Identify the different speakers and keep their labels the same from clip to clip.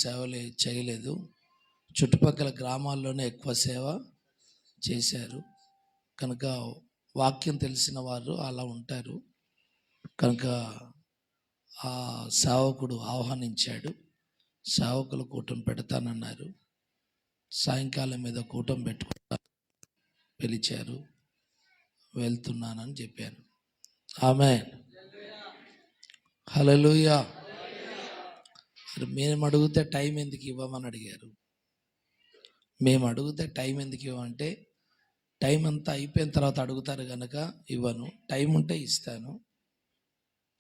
Speaker 1: సేవలు చేయలేదు. చుట్టుపక్కల గ్రామాల్లోనే ఎక్కువ సేవ చేశారు. కనుక వాక్యం తెలిసిన వారు అలా ఉంటారు. కనుక ఆ సేవకుడు ఆహ్వానించాడు. సేవకులు కూటం పెడతానన్నారు. సాయంకాలం మీద కూటం పెట్టుకుంటా పిలిచారు. వెళ్తున్నానని చెప్పాను. ఆమేన్. హల్లెలూయా. మేము అడిగితే టైం ఎందుకు ఇవ్వమని అడిగారు. మేము అడిగితే టైం ఎందుకు ఇవ్వమంటే, టైం అంతా అయిపోయిన తర్వాత అడుగుతారు కనుక ఇవ్వను. టైం ఉంటే ఇస్తాను.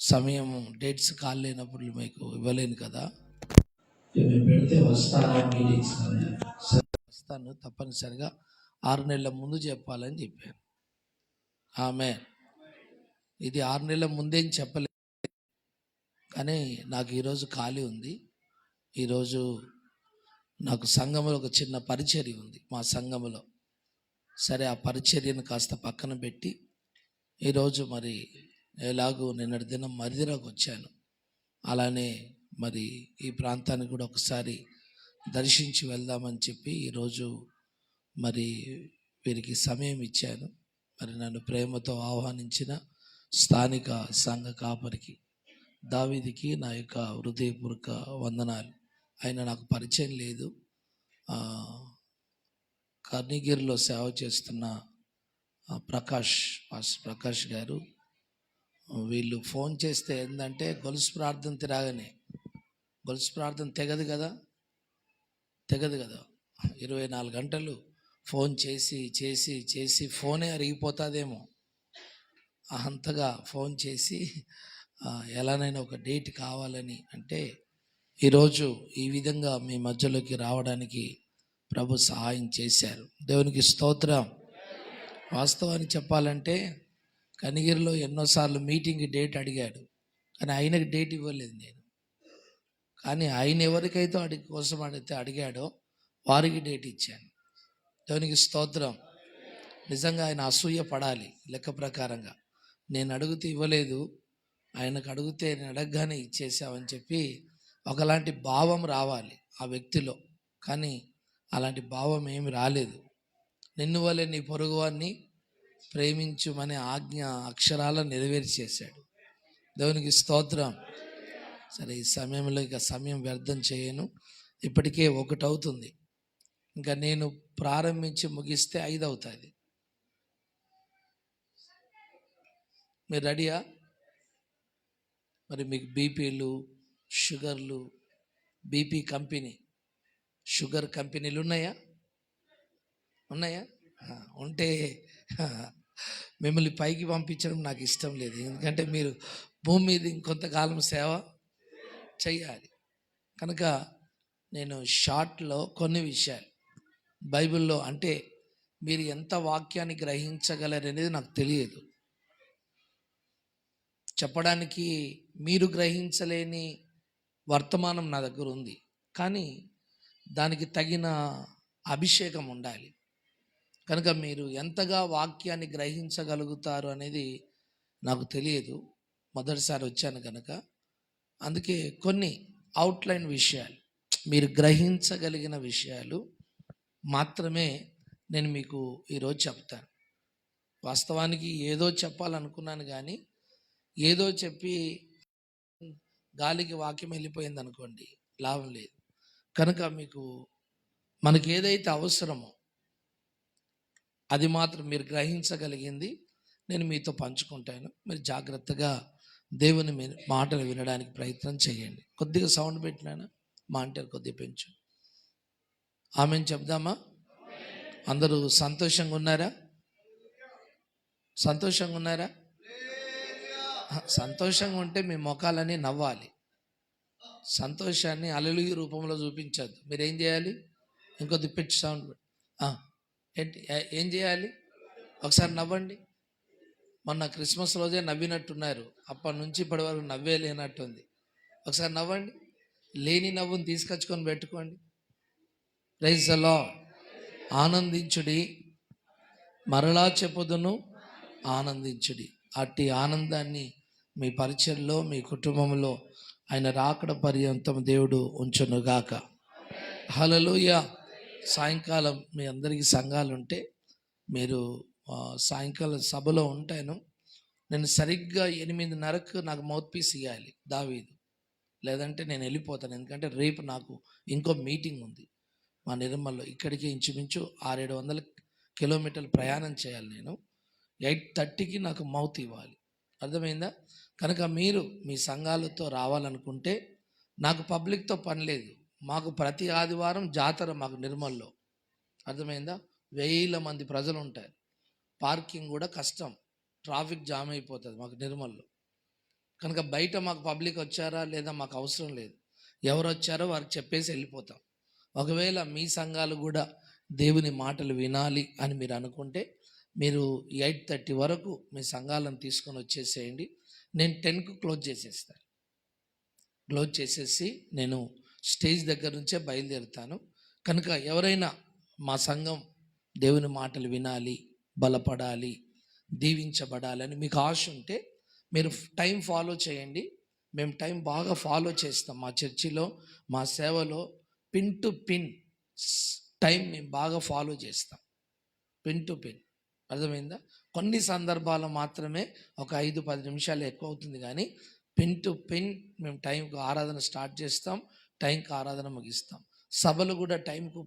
Speaker 1: సమయం డేట్స్ కాలేనప్పుడు మీకు ఇవ్వలేను కదా. పెడితే వస్తాను తప్పనిసరిగా 6 నెలల ముందు చెప్పాలని చెప్పాను. ఆమేన్. ఇది 6 నెలల ముందేం చెప్పలేదు, కానీ నాకు ఈరోజు ఖాళీ ఉంది. ఈరోజు నాకు సంఘంలో ఒక చిన్న పరిచర్య ఉంది మా సంఘంలో. సరే, ఆ పరిచర్యను కాస్త పక్కన పెట్టి ఈరోజు మరి ఎలాగూ నిన్నటి దినం మరిదిరాకు వచ్చాను. అలానే మరి ఈ ప్రాంతాన్ని కూడా ఒకసారి దర్శించి వెళ్దామని చెప్పి ఈరోజు మరి వీరికి సమయం ఇచ్చాను. మరి నన్ను ప్రేమతో ఆహ్వానించిన స్థానిక సంఘ కాపరికి దావీదికి నా యొక్క హృదయపూర్వక వందనాలు. ఆయన నాకు పరిచయం లేదు. కర్ణిగిరిలో సేవ చేస్తున్న ప్రకాష్ గారు, వీళ్ళు ఫోన్ చేస్తే ఏంటంటే గొలుసు ప్రార్థన తిరాగానే, గొలుసు ప్రార్థన తెగదు కదా 24 గంటలు ఫోన్ చేసి చేసి చేసి ఫోనే అరిగిపోతుందేమో అంతగా ఫోన్ చేసి ఎలానైనా ఒక డేట్ కావాలని అంటే, ఈరోజు ఈ విధంగా మీ మధ్యలోకి రావడానికి ప్రభు సహాయం చేశారు. దేవునికి స్తోత్రం. వాస్తవాన్ని చెప్పాలంటే కనిగిరిలో ఎన్నోసార్లు మీటింగ్ డేట్ అడిగాడు, కానీ ఆయనకి డేట్ ఇవ్వలేదు నేను. కానీ ఆయన ఎవరికైతే కోసం అడిగాడో వారికి డేట్ ఇచ్చాను. దేవునికి స్తోత్రం. నిజంగా ఆయన అసూయ పడాలి. లెక్క ప్రకారంగా నేను అడిగితే ఇవ్వలేదు, ఆయనకు అడిగితే నేను అడగగానే ఇచ్చేసావని చెప్పి ఒకలాంటి భావం రావాలి ఆ వ్యక్తిలో. కానీ అలాంటి భావం ఏమి రాలేదు. నిన్ను వలె నీ పొరుగువాన్ని ప్రేమించుమనే ఆజ్ఞ అక్షరాలను నెరవేర్చేశాడు. దేవునికి స్తోత్రం. సరే, ఈ సమయంలో ఇక సమయం వ్యర్థం చేయను. ఇప్పటికే 1 అవుతుంది. ఇంకా నేను ప్రారంభించి ముగిస్తే 5 అవుతుంది. మీరు రెడీయా? మరి మీకు బీపీలు, షుగర్లు, బీపీ కంపెనీ, షుగర్ కంపెనీలు ఉన్నాయా? ఉంటే మిమ్మల్ని పైకి పంపించడం నాకు ఇష్టం లేదు. ఎందుకంటే మీరు భూమి మీద ఇంకొంతకాలం సేవ చేయాలి. కనుక నేను షార్ట్లో కొన్ని విషయాలు బైబిల్లో, అంటే మీరు ఎంత వాక్యాన్ని గ్రహించగలరనేది నాకు తెలియదు. చెప్పడానికి మీరు గ్రహించలేని వర్తమానం నా దగ్గర ఉంది, కానీ దానికి తగిన అభిషేకం ఉండాలి. కనుక మీరు ఎంతగా వాక్యాన్ని గ్రహించగలుగుతారు అనేది నాకు తెలియదు. మొదటిసారి వచ్చాను కనుక అందుకే కొన్ని అవుట్లైన్ విషయాలు, మీరు గ్రహించగలిగిన విషయాలు మాత్రమే నేను మీకు ఈరోజు చెప్తాను. వాస్తవానికి ఏదో చెప్పాలనుకున్నాను, కానీ ఏదో చెప్పి గాలికి వాక్యం వెళ్ళిపోయింది అనుకోండి, లాభం లేదు. కనుక మనకి ఏదైతే అవసరమో అది మాత్రం మీరు గ్రహించగలిగింది నేను మీతో పంచుకుంటాను. మీరు జాగ్రత్తగా దేవుని మాటలు వినడానికి ప్రయత్నం చేయండి. కొద్దిగా సౌండ్ పెట్టినాను, మాంటారు కొద్దిగా పెంచు. ఆమెను చెప్దామా? అందరూ సంతోషంగా ఉన్నారా? సంతోషంగా ఉంటే మీ ముఖాలని నవ్వాలి. సంతోషాన్ని హల్లెలూయా రూపంలో చూపించద్దు. మీరేం చేయాలి? ఇంకొద్ది పెట్టి సౌండ్ ఏంటి ఏం చేయాలి? ఒకసారి నవ్వండి. మొన్న క్రిస్మస్ రోజే నవ్వినట్టున్నారు, అప్పటి నుంచి ఇప్పటి వరకు నవ్వే లేనట్టుంది. ఒకసారి నవ్వండి. లేని నవ్వుని తీసుకొచ్చుకొని పెట్టుకోండి. Praise the lord. ఆనందించుడి, మరలా చెప్పుదును ఆనందించుడి. అట్టి ఆనందాన్ని మీ పరిచయంలో, మీ కుటుంబంలో ఆయన రాకడ పర్యంతం దేవుడు ఉంచునుగాక. హల్లెలూయా. సాయంకాలం మీ అందరికీ సంఘాలు ఉంటే మీరు సాయంకాలం సభలో ఉంటాను. నేను సరిగ్గా 8:30కు నాకు మౌత్ పీస్ ఇవ్వాలి దావీదు, లేదంటే నేను వెళ్ళిపోతాను. ఎందుకంటే రేపు నాకు ఇంకో మీటింగ్ ఉంది మా నిర్మల్లో. ఇక్కడికి ఇంచుమించు 600-700 కిలోమీటర్లు ప్రయాణం చేయాలి. నేను 8:30కి నాకు మౌత్ ఇవ్వాలి. అర్థమైందా? కనుక మీరు మీ సంఘాలతో రావాలనుకుంటే నాకు పబ్లిక్తో పని లేదు. మాకు ప్రతి ఆదివారం జాతర మాకు నిర్మల్లో. అర్థమైందా? 1000 మంది ప్రజలు ఉంటారు. పార్కింగ్ కూడా కష్టం, ట్రాఫిక్ జామ్ అయిపోతుంది మాకు నిర్మల్లో. కనుక బయట మాకు పబ్లిక్ వచ్చారా లేదా మాకు అవసరం లేదు. ఎవరు వచ్చారో వారికి చెప్పేసి వెళ్ళిపోతాం. ఒకవేళ మీ సంఘాలు కూడా దేవుని మాటలు వినాలి అని మీరు అనుకుంటే మీరు 8:30 వరకు మీ సంఘాలను తీసుకొని వచ్చేసేయండి. నేను 10కు క్లోజ్ చేసేస్తాను. క్లోజ్ చేసేసి నేను స్టేజ్ దగ్గర నుంచే బయలుదేరుతాను. కనుక ఎవరైనా మా సంఘం దేవుని మాటలు వినాలి, బలపడాలి, దీవించబడాలని మీకు ఆశ ఉంటే మీరు టైం ఫాలో చేయండి. మేము టైం బాగా ఫాలో చేస్తాం. మా చర్చిలో మా సేవలో పిన్ టు పిన్ టైం మేము బాగా ఫాలో చేస్తాం. Pin to pin. అర్థమైందా? కొన్ని సందర్భాలు మాత్రమే ఒక 5-10 నిమిషాలు ఎక్కువ అవుతుంది, కానీ పిన్ టు పిన్ మేము టైంకు ఆరాధన స్టార్ట్ చేస్తాం, టైంకు ఆరాధన ముగిస్తాం. సభలు కూడా టైంకు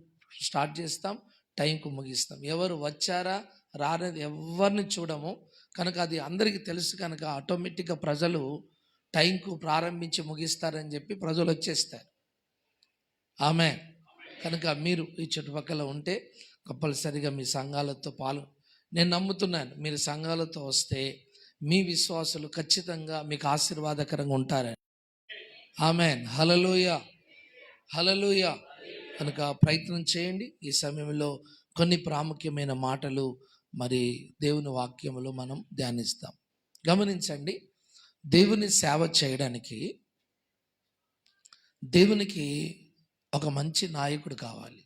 Speaker 1: స్టార్ట్ చేస్తాం, టైంకు ముగిస్తాం. ఎవరు వచ్చారా రానేది ఎవరిని చూడము. కనుక అది అందరికీ తెలుసు. కనుక ఆటోమేటిక్గా ప్రజలు టైంకు ప్రారంభించి ముగిస్తారని చెప్పి ప్రజలు వచ్చేస్తారు. ఆమె కనుక మీరు ఈ చుట్టుపక్కల ఉంటే కంపల్సరిగా మీ సంఘాలతో నేను నమ్ముతున్నాను. మీరు సంఘాలతో వస్తే మీ విశ్వాసులు ఖచ్చితంగా మీకు ఆశీర్వాదకరంగా ఉంటారని. ఆమెన్. హల్లెలూయా, హల్లెలూయా. కనుక ప్రయత్నం చేయండి. ఈ సమయంలో కొన్ని ప్రాముఖ్యమైన మాటలు మరి దేవుని వాక్యములో మనం ధ్యానిస్తాం. గమనించండి, దేవుని సేవ చేయడానికి దేవునికి ఒక మంచి నాయకుడు కావాలి.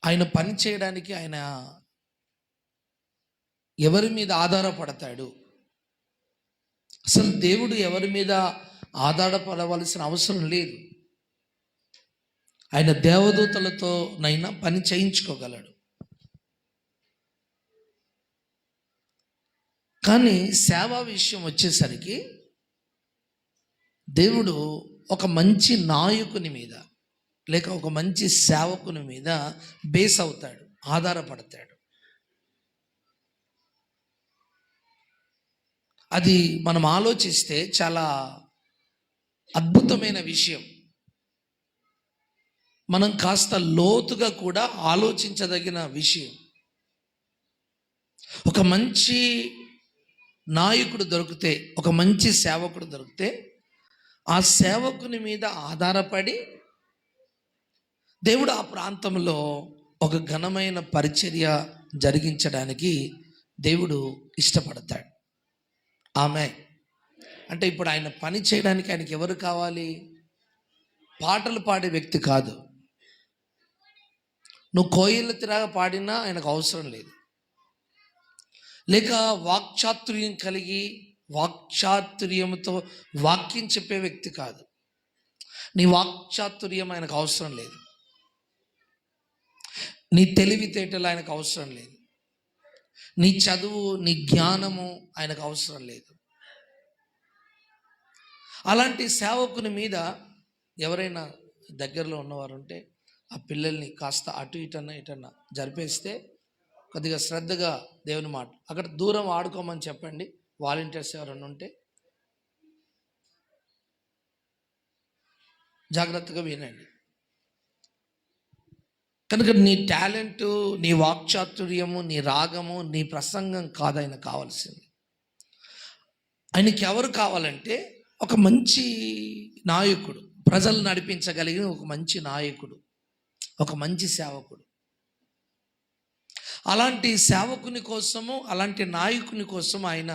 Speaker 1: ఆయన పని చేయడానికి ఆయన ఎవరి మీద ఆధారపడతాడు? అసలు దేవుడు ఎవరి మీద ఆధారపడవలసిన అవసరం లేదు. ఆయన దేవదూతలతో నైనా పని చేయించుకోగలడు. కానీ సేవా విషయం వచ్చేసరికి దేవుడు ఒక మంచి నాయకుని మీద లేక ఒక మంచి సేవకుని మీద బేస్ అవుతాడు, ఆధారపడతాడు. అది మనం ఆలోచిస్తే చాలా అద్భుతమైన విషయం. మనం కాస్త లోతుగా కూడా ఆలోచించదగిన విషయం. ఒక మంచి నాయకుడు దొరికితే, ఒక మంచి సేవకుడు దొరికితే, ఆ సేవకుని మీద ఆధారపడి దేవుడు ఆ ప్రాంతంలో ఒక ఘనమైన పరిచర్య జరిగించడానికి దేవుడు ఇష్టపడతాడు. ఆమె అంటే ఇప్పుడు ఆయన పని చేయడానికి ఆయనకి ఎవరు కావాలి? పాటలు పాడే వ్యక్తి కాదు. నువ్వు కోయిల తిరగా పాడినా ఆయనకు అవసరం లేదు. లేక వాక్చాతుర్యం కలిగి వాక్చాతుర్యంతో వాక్యం చెప్పే వ్యక్తి కాదు. నీ వాక్చాతుర్యం ఆయనకు అవసరం లేదు. నీ తెలివితేటలు ఆయనకు అవసరం లేదు. నీ చదువు, నీ జ్ఞానము ఆయనకు అవసరం లేదు. అలాంటి సేవకుని మీద ఎవరైనా దగ్గరలో ఉన్నవారు ఉంటే ఆ పిల్లల్ని కాస్త అటు ఇటన్నా జరిపేస్తే కొద్దిగా శ్రద్ధగా దేవుని మాట అక్కడ దూరం ఆడుకోమని చెప్పండి. వాలంటీర్స్ ఎవరైనా ఉంటే జాగ్రత్తగా వినండి. కనుక నీ టాలెంటు, నీ వాక్చాతుర్యము, నీ రాగము, నీ ప్రసంగం కాదు ఆయన కావాల్సింది. ఆయనకి ఎవరు కావాలంటే ఒక మంచి నాయకుడు, ప్రజలు నడిపించగలిగిన ఒక మంచి నాయకుడు, ఒక మంచి సేవకుడు. అలాంటి సేవకుని కోసము, అలాంటి నాయకుని కోసం ఆయన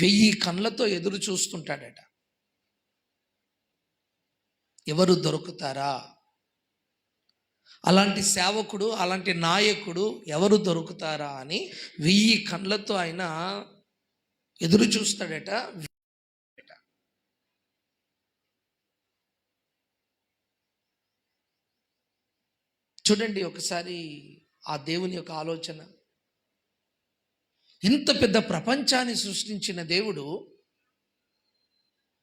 Speaker 1: 1000 కళ్ళతో ఎదురు చూస్తుంటాడట. ఎవరు దొరుకుతారా? అలాంటి సేవకుడు, అలాంటి నాయకుడు ఎవరు దొరుకుతారా అని 1000 కళ్ళతో ఆయన ఎదురు చూస్తాడట. చూడండి ఒకసారి ఆ దేవుని యొక్క ఆలోచన. ఇంత పెద్ద ప్రపంచాన్ని సృష్టించిన దేవుడు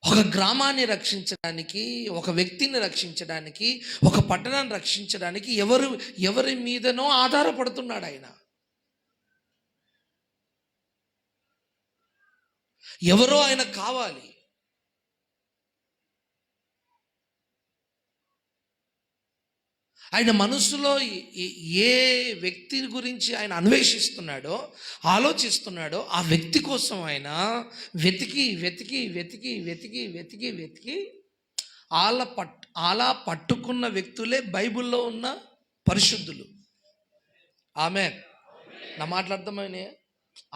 Speaker 1: ఒక గ్రామాన్ని రక్షించడానికి, ఒక వ్యక్తిని రక్షించడానికి, ఒక పట్టణాన్ని రక్షించడానికి ఎవరి మీదనో ఆధారపడుతున్నాడు ఆయన. ఎవరో ఆయన కావాలి. ఆయన మనసులో ఏ వ్యక్తి గురించి ఆయన అన్వేషిస్తున్నాడో, ఆలోచిస్తున్నాడో ఆ వ్యక్తి కోసం ఆయన వెతికి వెతికి వెతికి వెతికి వెతికి వెతికి అలా పట్టుకున్న వ్యక్తులే బైబిల్లో ఉన్న పరిశుద్ధులు. ఆమేన్. నా మాటలు అర్థమైనాయా?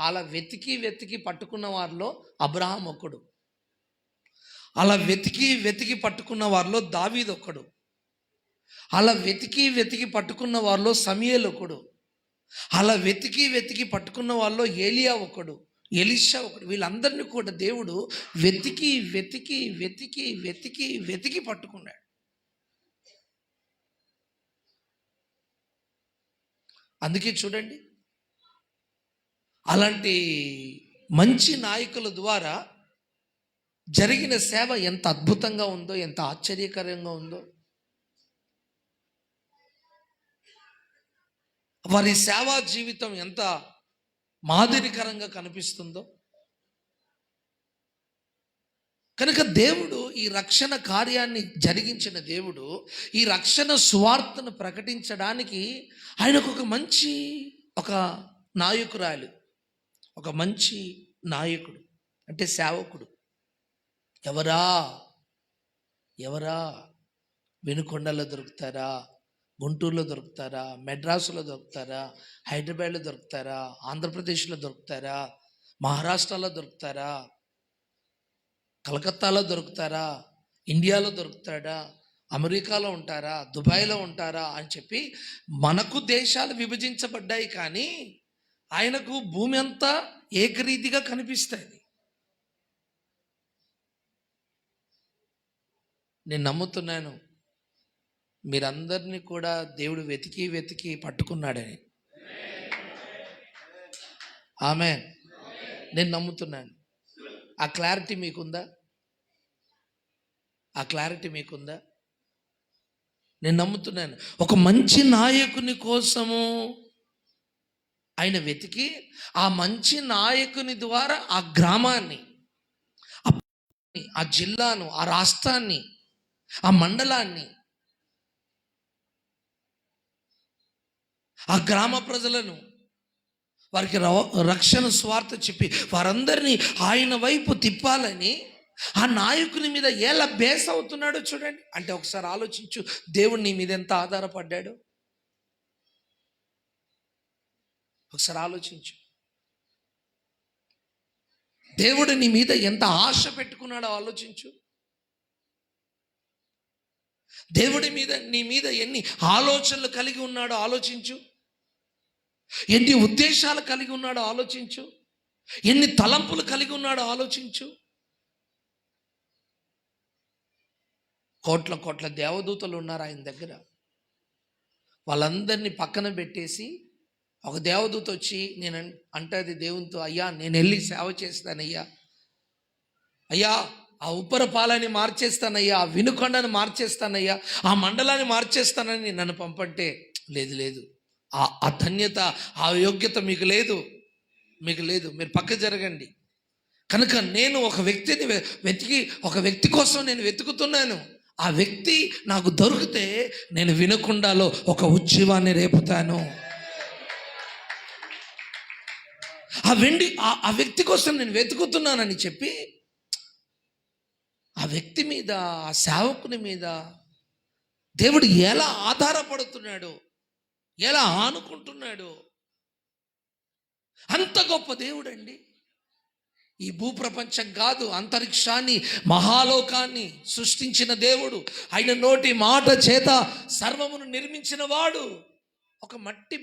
Speaker 1: అలా వెతికి వెతికి పట్టుకున్న వారిలో అబ్రహాం ఒకడు, అలా వెతికి వెతికి పట్టుకున్న వారిలో దావీదు ఒకడు, అలా వెతికి వెతికి పట్టుకున్న వారిలో సమూయేలు ఒకడు, అలా వెతికి వెతికి పట్టుకున్న వాళ్ళలో ఏలియా ఒకడు, ఎలీషా ఒకడు. వీళ్ళందరినీ కూడా దేవుడు వెతికి వెతికి వెతికి వెతికి వెతికి పట్టుకున్నాడు. అందుకే చూడండి, అలాంటి మంచి నాయకుల ద్వారా జరిగిన సేవ ఎంత అద్భుతంగా ఉందో, ఎంత ఆశ్చర్యకరంగా ఉందో. వారి సేవా జీవితం ఎంత మాదిరికరంగా కనిపిస్తుందో. కనుక దేవుడు ఈ రక్షణ కార్యాన్ని జరిగించిన దేవుడు ఈ రక్షణ సువార్తను ప్రకటించడానికి ఆయనకు ఒక నాయకురాలు, ఒక మంచి నాయకుడు అంటే సేవకుడు. ఎవరా? వెనుకొండలో దొరుకుతారా? గుంటూరులో దొరుకుతారా? మెడ్రాసులో దొరుకుతారా? హైదరాబాద్లో దొరుకుతారా? ఆంధ్రప్రదేశ్లో దొరుకుతారా? మహారాష్ట్రలో దొరుకుతారా? కలకత్తాలో దొరుకుతారా? ఇండియాలో దొరుకుతాడా? అమెరికాలో ఉంటారా? దుబాయ్లో ఉంటారా అని చెప్పి మనకు దేశాలు విభజించబడ్డాయి, కానీ ఆయనకు భూమి అంతా ఏకరీతిగా కనిపిస్తుంది. నేను నమ్ముతున్నాను మీరందరినీ కూడా దేవుడు వెతికి వెతికి పట్టుకున్నాడని. ఆమేన్. నేను నమ్ముతున్నాను. ఆ క్లారిటీ మీకుందా? నేను నమ్ముతున్నాను. ఒక మంచి నాయకుని కోసము ఆయన వెతికి ఆ మంచి నాయకుని ద్వారా ఆ గ్రామాన్ని, ఆ జిల్లాను, ఆ రాష్ట్రాన్ని, ఆ మండలాన్ని, ఆ గ్రామ ప్రజలను, వారికి రక్షణ స్వార్థ చెప్పి వారందరినీ ఆయన వైపు తిప్పాలని ఆ నాయకుని మీద ఎలా బేస్ అవుతున్నాడో చూడండి. అంటే ఒకసారి ఆలోచించు, దేవుడు నీ మీద ఎంత ఆధారపడ్డాడు. ఒకసారి ఆలోచించు, దేవుడు నీ మీద ఎంత ఆశ పెట్టుకున్నాడో ఆలోచించు. దేవుడి మీద నీ మీద ఎన్ని ఆలోచనలు కలిగి ఉన్నాడో ఆలోచించు. ఎన్ని ఉద్దేశాలు కలిగి ఉన్నాడో ఆలోచించు. ఎన్ని తలంపులు కలిగి ఉన్నాడో ఆలోచించు. కోట్ల దేవదూతలు ఉన్నారు ఆయన దగ్గర. వాళ్ళందరినీ పక్కన పెట్టేసి ఒక దేవదూత వచ్చి నేను అంటది దేవునితో, అయ్యా నేను వెళ్ళి సేవ చేస్తానయ్యా, అయ్యా ఆ ఉప్పర పాలని మార్చేస్తానయ్యా, ఆ వినుకొండను మార్చేస్తానయ్యా, ఆ మండలాన్ని మార్చేస్తానని నన్ను పంపంటే, లేదు ఆ ధన్యత, ఆ యోగ్యత మీకు లేదు, మీరు పక్క జరగండి. కనుక నేను ఒక వ్యక్తి కోసం నేను వెతుకుతున్నాను. ఆ వ్యక్తి నాకు దొరికితే నేను వినకుండాలో ఒక ఉద్యమాన్ని రేపుతాను. ఆ వ్యక్తి కోసం నేను వెతుకుతున్నానని చెప్పి ఆ వ్యక్తి మీద, ఆ సేవకుని మీద దేవుడు ఎలా ఆధారపడుతున్నాడు, ఎలా ఆనుకుంటున్నాడు. అంత గొప్ప దేవుడు అండి. ఈ భూప్రపంచం కాదు, అంతరిక్షాన్ని, మహాలోకాన్ని సృష్టించిన దేవుడు. ఆయన నోటి మాట చేత సర్వమును నిర్మించిన వాడు. ఒక మట్టి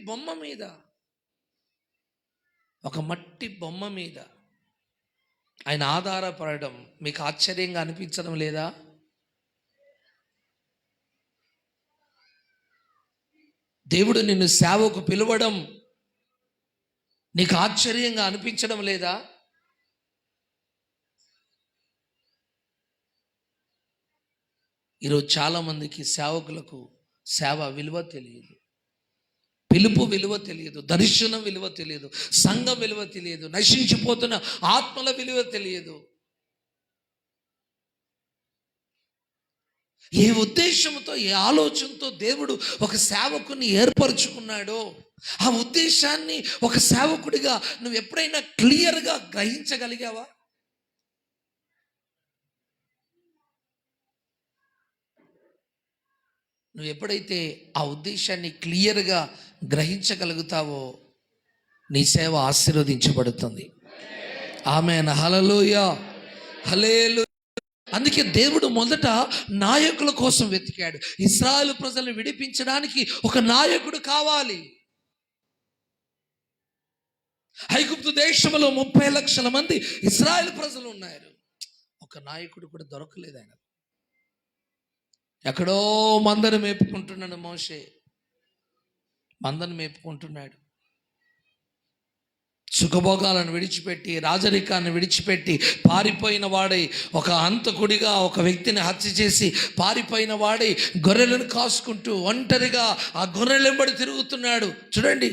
Speaker 1: బొమ్మ మీద ఆయన ఆధారపడడం మీకు ఆశ్చర్యంగా అనిపించడం లేదా? దేవుడు నిన్ను సేవకు పిలవడం నీకు ఆశ్చర్యంగా అనిపించడం లేదా? ఈరోజు చాలామందికి సేవకులకు సేవ విలువ తెలియదు, పిలుపు విలువ తెలియదు, దర్శనం విలువ తెలియదు, సంఘం విలువ తెలియదు, నశించిపోతున్న ఆత్మల విలువ తెలియదు. ఏ ఉద్దేశంతో, ఏ ఆలోచనతో దేవుడు ఒక సేవకుని ఏర్పరచుకున్నాడో ఆ ఉద్దేశాన్ని ఒక సేవకుడిగా నువ్వు ఎప్పుడైనా క్లియర్గా గ్రహించగలిగావా? నువ్వు ఎప్పుడైతే ఆ ఉద్దేశాన్ని క్లియర్గా గ్రహించగలుగుతావో నీ సేవ ఆశీర్వదించబడుతుంది. ఆమేన్. హల్లెలూయా, హల్లెలూయా. అందుకే దేవుడు మొదట నాయకుల కోసం వెతికాడు. ఇశ్రాయేలు ప్రజలను విడిపించడానికి ఒక నాయకుడు కావాలి. ఐగుప్తు దేశంలో 30 లక్షల మంది ఇశ్రాయేలు ప్రజలు ఉన్నారు. ఒక నాయకుడు కూడా దొరకలేదు. ఆయన ఎక్కడో మందను మేపుకుంటున్నాడు. మోషే మందను మేపుకుంటున్నాడు. సుఖభోగాలను విడిచిపెట్టి, రాజరికాన్ని విడిచిపెట్టి పారిపోయిన వాడై, ఒక హంతకుడిగా ఒక వ్యక్తిని హత్య చేసి పారిపోయిన వాడై గొర్రెలను కాసుకుంటూ ఒంటరిగా ఆ గొర్రెలెంబడి తిరుగుతున్నాడు. చూడండి,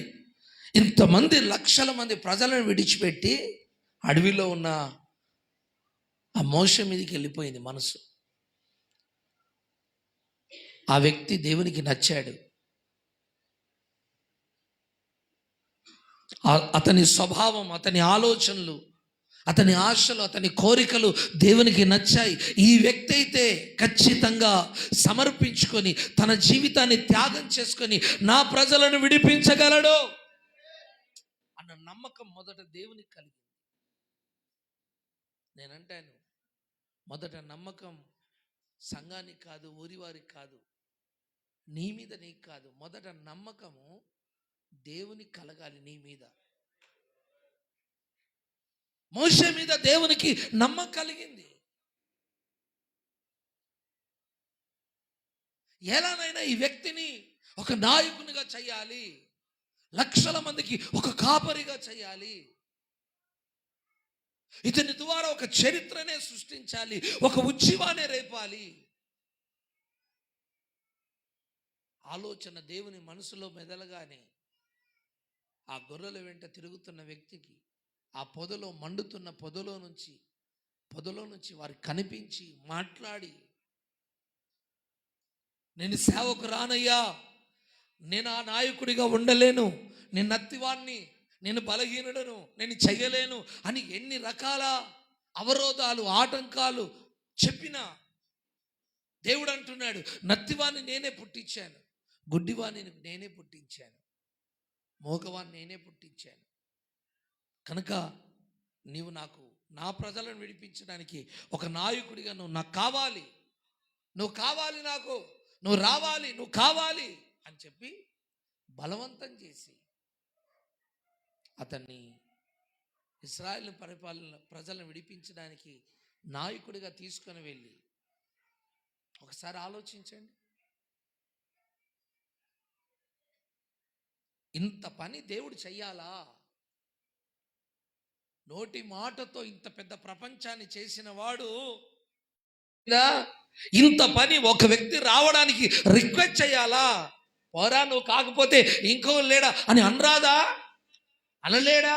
Speaker 1: ఇంతమంది లక్షల మంది ప్రజలను విడిచిపెట్టి అడవిలో ఉన్న ఆ మోషే మీదకి వెళ్ళిపోయింది మనసు. ఆ వ్యక్తి దేవునికి నచ్చాడు. అతని స్వభావం, అతని ఆలోచనలు, అతని ఆశలు, అతని కోరికలు దేవునికి నచ్చాయి. ఈ వ్యక్తి అయితే ఖచ్చితంగా సమర్పించుకొని తన జీవితాన్ని త్యాగం చేసుకొని నా ప్రజలను విడిపించగలడు అన్న నమ్మకం మొదట దేవునికి కలిగింది. నేనంటాను, మొదట నమ్మకం సంఘానికి కాదు, ఊరివారికి కాదు, నీ మీద నీకు కాదు. మొదట నమ్మకము దేవునికి కలగాలి నీ మీద. మోషే మీద దేవునికి నమ్మకం కలిగింది. ఎలానైనా ఈ వ్యక్తిని ఒక నాయకునిగా చేయాలి, లక్షల మందికి ఒక కాపరిగా చేయాలి, ఇతని ద్వారా ఒక చరిత్రనే సృష్టించాలి, ఒక ఉద్యమాన్ని రేపాలి. ఆలోచన దేవుని మనసులో మెదలగానే ఆ గొర్రెల వెంట తిరుగుతున్న వ్యక్తికి ఆ పొదలో, మండుతున్న పొదలో నుంచి వారికి కనిపించి మాట్లాడి, నేను సేవకు రానయ్యా, నేను ఆ నాయకుడిగా ఉండలేను, నేను నత్తివాణ్ణి, నేను బలహీనుడను, నేను చెయ్యలేను అని ఎన్ని రకాల అవరోధాలు, ఆటంకాలు చెప్పినా దేవుడు అంటున్నాడు, నత్తివాణ్ణి నేనే పుట్టించాను, గుడ్డివాణ్ణి నేనే పుట్టించాను, మోగవాణ్ణి నేనే పుట్టించాను. కనుక నీవు నాకు, నా ప్రజలను విడిపించడానికి ఒక నాయకుడిగా నువ్వు నాకు కావాలి, నువ్వు కావాలి, నాకు నువ్వు రావాలి, నువ్వు కావాలి అని చెప్పి బలవంతం చేసి అతన్ని ఇశ్రాయేలు ప్రజలను విడిపించడానికి నాయకుడిగా తీసుకొని వెళ్ళి, ఒకసారి ఆలోచించండి, ఇంత పని దేవుడు చెయ్యాలా? నోటి మాటతో ఇంత పెద్ద ప్రపంచాన్ని చేసిన వాడు ఇంత పని ఒక వ్యక్తి రావడానికి రిక్వెస్ట్ చేయాలా? పోరా, నువ్వు కాకపోతే ఇంకో లేడా అని అనరాదా? అనలేడా?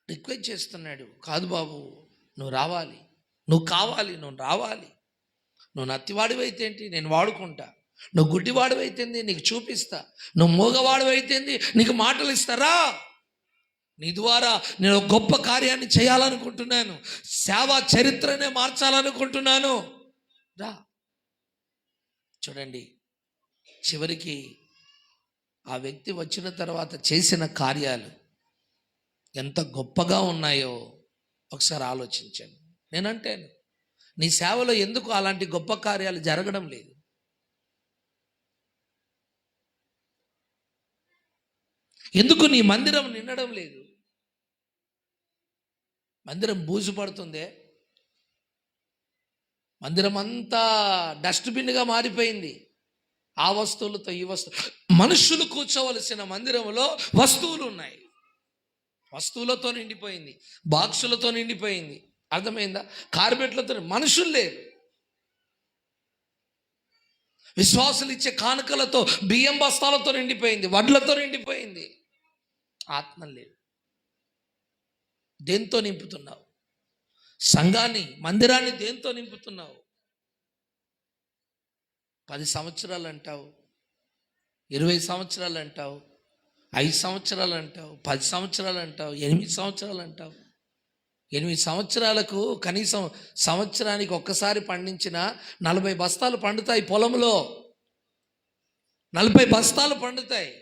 Speaker 1: రిక్వెస్ట్ చేస్తున్నాడు. కాదు బాబు, నువ్వు రావాలి, నువ్వు కావాలి, నువ్వు రావాలి. నువ్వు నత్తివాడివైతే ఏంటి, నేను వాడుకుంటా. నువ్వు గుడ్డివాడివైతేంది, నీకు చూపిస్తా. నువ్వు మూగవాడివైతేంది, నీకు మాటలు ఇస్తారా? నీ ద్వారా నేను ఒక గొప్ప కార్యాన్ని చేయాలనుకుంటున్నాను, సేవా చరిత్రనే మార్చాలనుకుంటున్నాను, రా. చూడండి, చివరికి ఆ వ్యక్తి వచ్చిన తర్వాత చేసిన కార్యాలు ఎంత గొప్పగా ఉన్నాయో ఒకసారి ఆలోచించండి. నేనంటాను, నీ సేవలో ఎందుకు అలాంటి గొప్ప కార్యాలు జరగడం లేదు? ఎందుకు నీ మందిరం నిండడం లేదు? మందిరం బూజు పడుతుందే, మందిరం అంతా డస్ట్బిన్గా మారిపోయింది. ఆ వస్తువులతో ఈ వస్తువు, మనుషులు కూర్చోవలసిన మందిరంలో వస్తువులు ఉన్నాయి, వస్తువులతో నిండిపోయింది, బాక్సులతో నిండిపోయింది. అర్థమైందా? కార్పెట్లతో, మనుషులు లేరు. విశ్వాసులు ఇచ్చే కానుకలతో, బియ్యం బస్తాలతో నిండిపోయింది, వడ్లతో నిండిపోయింది. ఆత్మ లేదు. దేంతో నింపుతున్నావు? సంఘాన్ని, మందిరాన్ని దేంతో నింపుతున్నావు? 10 సంవత్సరాలు అంటావు, 20 సంవత్సరాలు అంటావు, 5 సంవత్సరాలు అంటావు, 10 సంవత్సరాలు అంటావు, 8 సంవత్సరాలు అంటావు. 8 సంవత్సరాలకు కనీసం సంవత్సరానికి ఒక్కసారి పండించిన 40 బస్తాలు పండుతాయి పొలంలో. 40 బస్తాలు పండుతాయి.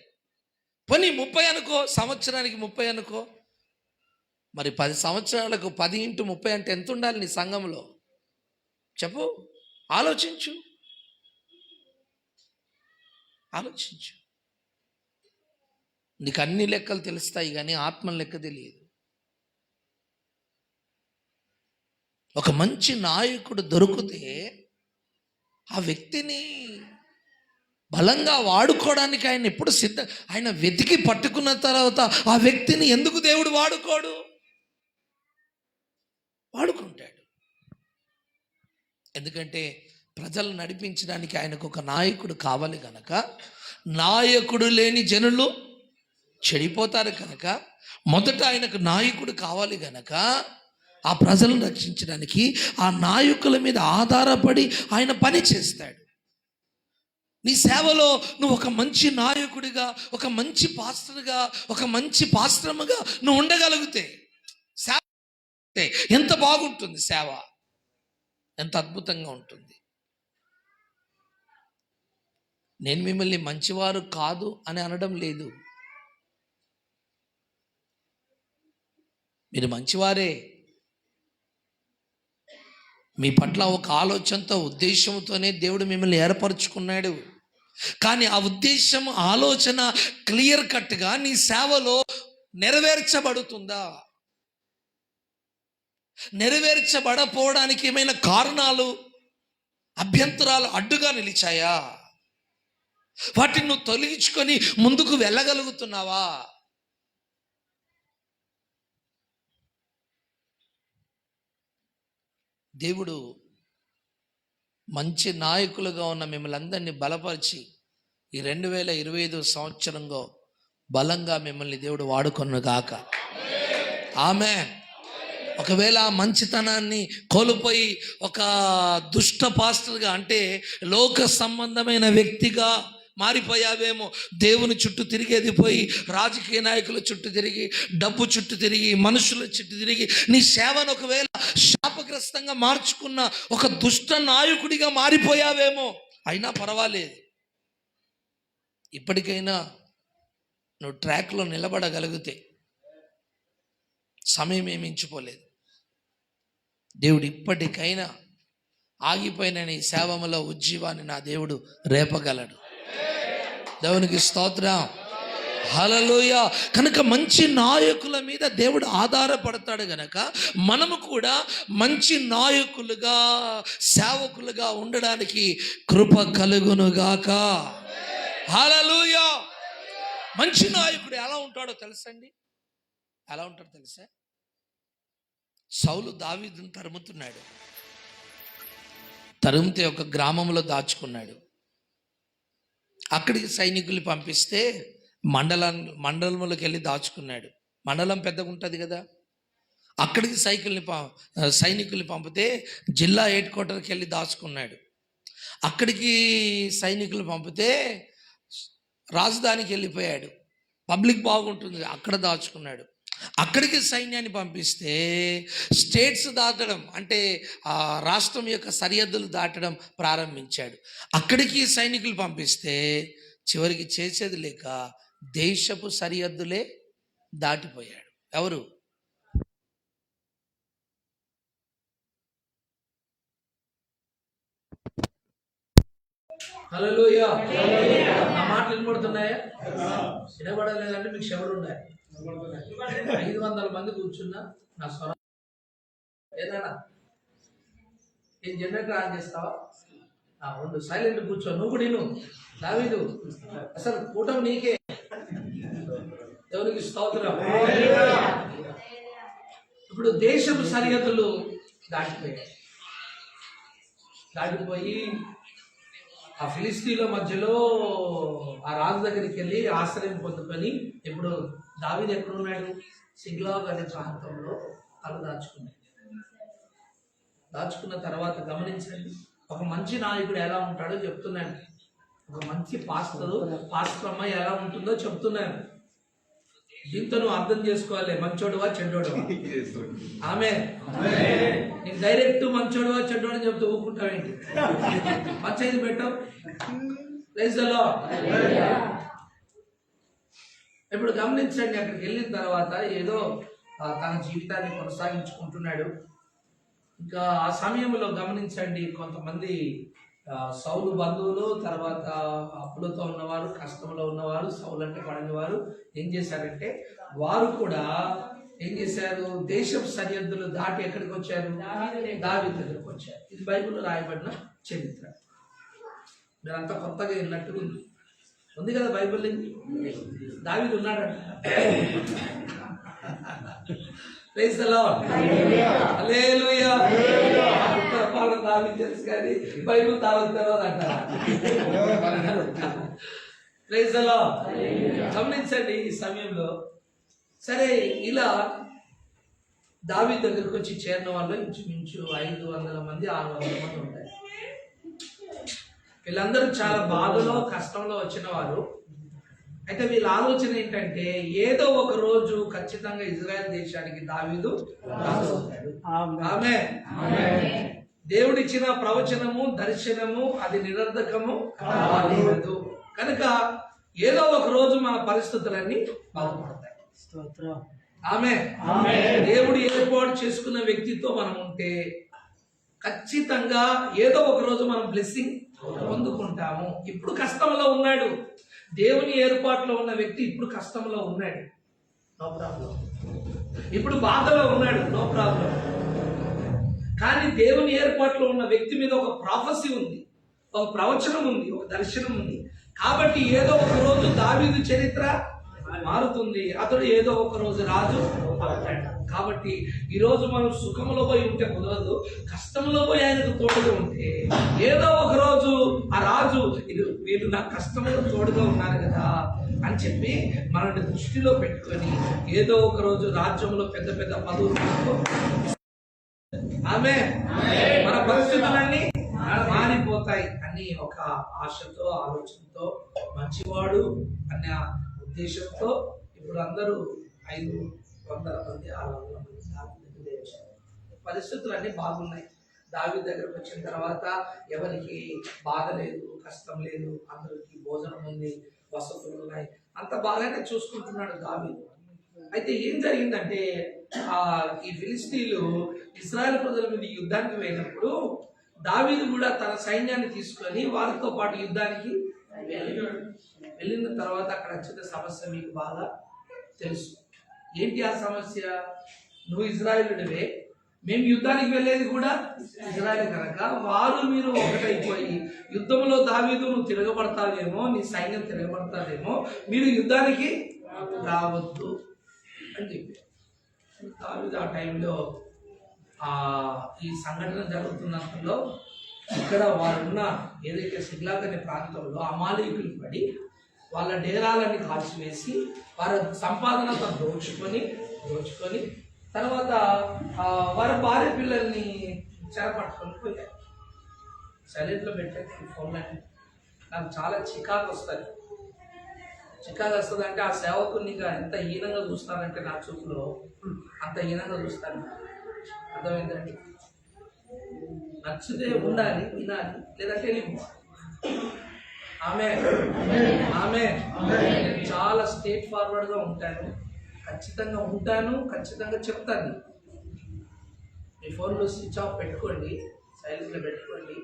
Speaker 1: పోనీ 30 అనుకో, సంవత్సరానికి 30 అనుకో. మరి 10 సంవత్సరాలకు 10 × 30 అంటే ఎంత ఉండాలి నీ సంఘంలో? చెప్పు, ఆలోచించు. నీకు అన్ని లెక్కలు తెలుస్తాయి కానీ ఆత్మ లెక్క తెలియదు. ఒక మంచి నాయకుడు దొరికితే ఆ వ్యక్తిని బలంగా వాడుకోవడానికి ఆయన ఎప్పుడు ఆయన వెతికి పట్టుకున్న తర్వాత ఆ వ్యక్తిని ఎందుకు దేవుడు వాడుకుంటాడు? ఎందుకంటే ప్రజలు నడిపించడానికి ఆయనకు ఒక నాయకుడు కావాలి కనుక. నాయకుడు లేని జనులు చెడిపోతారు కనుక మొదట ఆయనకు నాయకుడు కావాలి కనుక ఆ ప్రజలను రక్షించడానికి ఆ నాయకుల మీద ఆధారపడి ఆయన పని చేస్తాడు. నీ సేవలో నువ్వు ఒక మంచి నాయకుడిగా, ఒక మంచి పాస్టర్గా, ఒక మంచి పాస్టర్గా నువ్వు ఉండగలిగితే సేవ ఎంత బాగుంటుంది, సేవ ఎంత అద్భుతంగా ఉంటుంది. నేను మిమ్మల్ని మంచివారు కాదు అని అనడం లేదు, మీరు మంచివారే. మీ పట్ల ఒక ఆలోచనతో, ఉద్దేశంతోనే దేవుడు మిమ్మల్ని ఏర్పరచుకున్నాడు. కానీ ఆ ఉద్దేశం, ఆలోచన క్లియర్ కట్గా నీ సేవలో నెరవేర్చబడుతుందా? నెరవేర్చబడపోవడానికి ఏమైనా కారణాలు, అభ్యంతరాలు అడ్డుగా నిలిచాయా? వాటిని నువ్వు తొలగించుకొని ముందుకు వెళ్ళగలుగుతున్నావా? దేవుడు మంచి నాయకులుగా ఉన్న మిమ్మల్ని అందరినీ బలపరిచి ఈ 2025 సంవత్సరంలో బలంగా మిమ్మల్ని దేవుడు వాడుకొనుగాక. ఆమేన్. ఒకవేళ ఆ మంచితనాన్ని కోల్పోయి ఒక దుష్ట పాస్టర్గా, అంటే లోక సంబంధమైన వ్యక్తిగా మారిపోయావేమో. దేవుని చుట్టూ తిరిగేది పోయి రాజకీయ నాయకుల చుట్టూ తిరిగి, డబ్బు చుట్టూ తిరిగి, మనుషుల చుట్టూ తిరిగి నీ సేవను ఒకవేళ శాపగ్రస్తంగా మార్చుకున్న ఒక దుష్ట నాయకుడిగా మారిపోయావేమో. అయినా పర్వాలేదు, ఇప్పటికైనా నువ్వు ట్రాక్లో నిలబడగలిగితే సమయం ఏమి మించిపోలేదు. దేవుడు ఇప్పటికైనా ఆగిపోయిన నీ సేవములో ఉజ్జీవాన్ని నా దేవుడు రేపగలడు. దేవునికి స్తోత్రం, హల్లెలూయా. కనుక మంచి నాయకుల మీద దేవుడు ఆధారపడతాడు గనక మనము కూడా మంచి నాయకులుగా, సేవకులుగా ఉండడానికి కృప కలుగునుగాక. హల్లెలూయా. మంచి నాయకుడు ఎలా ఉంటాడో తెలుసండి? ఎలా ఉంటాడో తెలుసా? సౌలు దావీదును తరుముతే ఒక గ్రామంలో దాచుకున్నాడు. అక్కడికి సైనికులు పంపిస్తే మండలంలోకి వెళ్ళి దాచుకున్నాడు. మండలం పెద్దగా ఉంటుంది కదా. అక్కడికి సైనికుల్ని పంపితే జిల్లా హెడ్ క్వార్టర్కి వెళ్ళి దాచుకున్నాడు. అక్కడికి సైనికులు పంపితే రాజధానికి వెళ్ళిపోయాడు. పబ్లిక్ బాగుంటుంది అక్కడ దాచుకున్నాడు. అక్కడికి సైన్యాన్ని పంపిస్తే స్టేట్స్ దాటడం, అంటే ఆ రాష్ట్రం యొక్క సరిహద్దులు దాటడం ప్రారంభించాడు. అక్కడికి సైనికులు పంపిస్తే చివరికి చేసేది లేక దేశపు సరిహద్దులే దాటిపోయాడు. ఎవరు? హల్లెలూయా. నా మాటలు వినబడుతున్నాయా? వినబడలేదంటే మీకు చెవులు ఉన్నాయి. 500 మంది కూర్చున్నా నా స్వరం ఏదైనా ఏం జనరేటర్ ఆన్ చేస్తావా? ఉండు, సైలెంట్ కూర్చో. నువ్వు కూడా విను. దావీదు అసలు కూటమి నీకే. దేవునికి స్తోత్రం. ఇప్పుడు దేశపు సరిహద్దులు దాటిపోయి ఆ ఫిలిస్తీన్ల మధ్యలో ఆ రాజు దగ్గరికి వెళ్ళి ఆశ్రయం పొందుకొని ఇప్పుడు దావీదు ఎక్కడున్నాడు? సిగ్లాగ్ అనే ప్రాంతంలో తల దాచుకున్న తర్వాత గమనించండి, ఒక మంచి నాయకుడు ఎలా ఉంటాడో చెప్తున్నాను. ఒక మంచి పాస్టర్ అమ్మాయి ఎలా ఉంటుందో చెప్తున్నాను. దీంతో నువ్వు అర్థం చేసుకోవాలి, మంచోడువా చెడ్డోడువా. ఆమె నీకు డైరెక్ట్ మంచోడువా చెడ్డోడు అని చెప్తూ ఊపుకుంటావేంటి? మంచి పెట్టావు. ఇప్పుడు గమనించండి, అక్కడికి వెళ్ళిన తర్వాత ఏదో తన జీవితాన్ని కొనసాగించుకుంటున్నాడు. ఇంకా ఆ సమయంలో గమనించండి, కొంతమంది సౌలు బంధువులు, తర్వాత అప్పులతో ఉన్నవారు, కష్టంలో ఉన్నవారు, సౌలు అంటే పడని వారు ఏం చేశారంటే వారు కూడా ఏం చేశారు? దేశపు సరిహద్దులు దాటి ఎక్కడికి వచ్చారు? దావీదు దగ్గరకు వచ్చారు. ఇది బైబిల్లో రాయబడిన చరిత్ర. మీరంతా కొత్తగా విన్నట్టు ఉంది కదా బైబిల్. దావీదు ఉన్నాడంట. Praise the Lord. హల్లెలూయా. దావీదు తెలుసు కానీ బైబిల్ దావీదు తెలియదు అంటారా? Praise the Lord. గమనించండి ఈ సమయంలో. సరే, ఇలా దావీదు దగ్గరికి వచ్చి చేరిన వాళ్ళు ఇంచుమించు 500 మంది 600 మంది ఉంటారు. వీళ్ళందరూ చాలా బాధలో కష్టంలో వచ్చిన వారు. అయితే వీళ్ళ ఆలోచన ఏంటంటే ఏదో ఒక రోజు ఖచ్చితంగా ఇజ్రాయెల్ దేశానికి దావీదు రాబోతాడు. ఆమేన్. దేవుడిచ్చిన ప్రవచనము, దర్శనము అది నిరర్ధకము కాదు. కనుక ఏదో ఒక రోజు మన పరిస్థితులన్నీ బాగుపడతాయి. ఆమేన్. దేవుడు ఏర్పాటు చేసుకున్న వ్యక్తితో మనం ఉంటే ఖచ్చితంగా ఏదో ఒక రోజు మనం బ్లెస్సింగ్ పొందుకుంటాము. ఇప్పుడు కష్టంలో ఉన్నాడు, దేవుని ఏర్పాటులో ఉన్న వ్యక్తి ఇప్పుడు కష్టంలో ఉన్నాడు, నో ప్రాబ్లం. ఇప్పుడు బాధలో ఉన్నాడు, నో ప్రాబ్లం. కానీ దేవుని ఏర్పాటులో ఉన్న వ్యక్తి మీద ఒక ప్రాఫెసీ ఉంది, ఒక ప్రవచనం ఉంది, ఒక దర్శనం ఉంది. కాబట్టి ఏదో ఒక రోజు దావీదు చరిత్ర మారుతుంది, అతడు ఏదో ఒక రోజు రాజు అవుతాడు. కాబట్టి ఈ రోజు మనం సుఖంలో పోయి ఉంటే కుదరదు, కష్టంలో పోయి ఆయనకు తోడుగా ఉంటే ఏదో ఒక రోజు ఆ రాజు వీళ్ళు నా కష్టంలో తోడుగా ఉన్నారు కదా అని చెప్పి మనల్ని దృష్టిలో పెట్టుకొని ఏదో ఒక రోజు రాజ్యంలో పెద్ద పెద్ద పదవులు ఆమేన్ మన పరిస్థితులన్నీ మారిపోతాయి అని ఒక ఆశతో, ఆలోచనతో, మంచివాడు అనే ఉద్దేశంతో ఇప్పుడు అందరూ 500 మంది 600 మంది దావీదు వచ్చారు. పరిస్థితులు అన్నీ బాగున్నాయి. దావీదు దగ్గరకు వచ్చిన తర్వాత ఎవరికి బాధ లేదు, కష్టం లేదు, అందరికి భోజనం ఉంది, వసతులు ఉన్నాయి, అంత బాగానే చూసుకుంటున్నాడు దావీదు. అయితే ఏం జరిగిందంటే ఈ ఫిలిస్తీన్లు ఇశ్రాయేలు ప్రజల మీద యుద్ధానికి వెళ్ళినప్పుడు దావీదు కూడా తన సైన్యాన్ని తీసుకొని వారితో పాటు యుద్ధానికి వెళ్ళిన తర్వాత అక్కడ వచ్చిన సమస్య మీకు బాగా తెలుసు. ఏంటి ఆ సమస్య? నువ్వు ఇజ్రాయేలుడివే, మేము యుద్ధానికి వెళ్ళేది కూడా ఇజ్రాయేల్ కనుక మీరు ఒకటైపోయి యుద్ధంలో దావీదు నువ్వు తిరగబడతావేమో, నీ సైన్యం తిరగబడతాదేమో, మీరు యుద్ధానికి రావద్దు అని చెప్పి దావీదు ఆ టైంలో ఈ సంఘటన జరుగుతున్నప్పుడు ఇక్కడ వారున్న ఏదైతే సిగ్లాగ్ అనే ప్రాంతంలో అమాలేకులు పడి వాళ్ళ డేరాలని కాల్చివేసి వారి సంపాదనతో దోచుకొని తర్వాత వారి భార్య పిల్లల్ని చెరపట్టుకొని పోయారు. సైలెంట్లో పెట్టండి ఫోన్లని. నాకు చాలా చికాకు వస్తుంది. అంటే ఆ సేవకునిగా ఎంత హీనంగా చూస్తానంటే నా చూపులో అంత హీనంగా చూస్తాను. అర్థమైందండి? నచ్చితే ఉండాలి, వినాలి, లేదంటే ఆమె చాలా స్ట్రేట్ ఫార్వర్డ్గా ఉంటాను, ఖచ్చితంగా చెప్తాను. మీ ఫోన్లో స్విచ్ ఆఫ్ పెట్టుకోండి, సైలెంట్లో పెట్టుకోండి.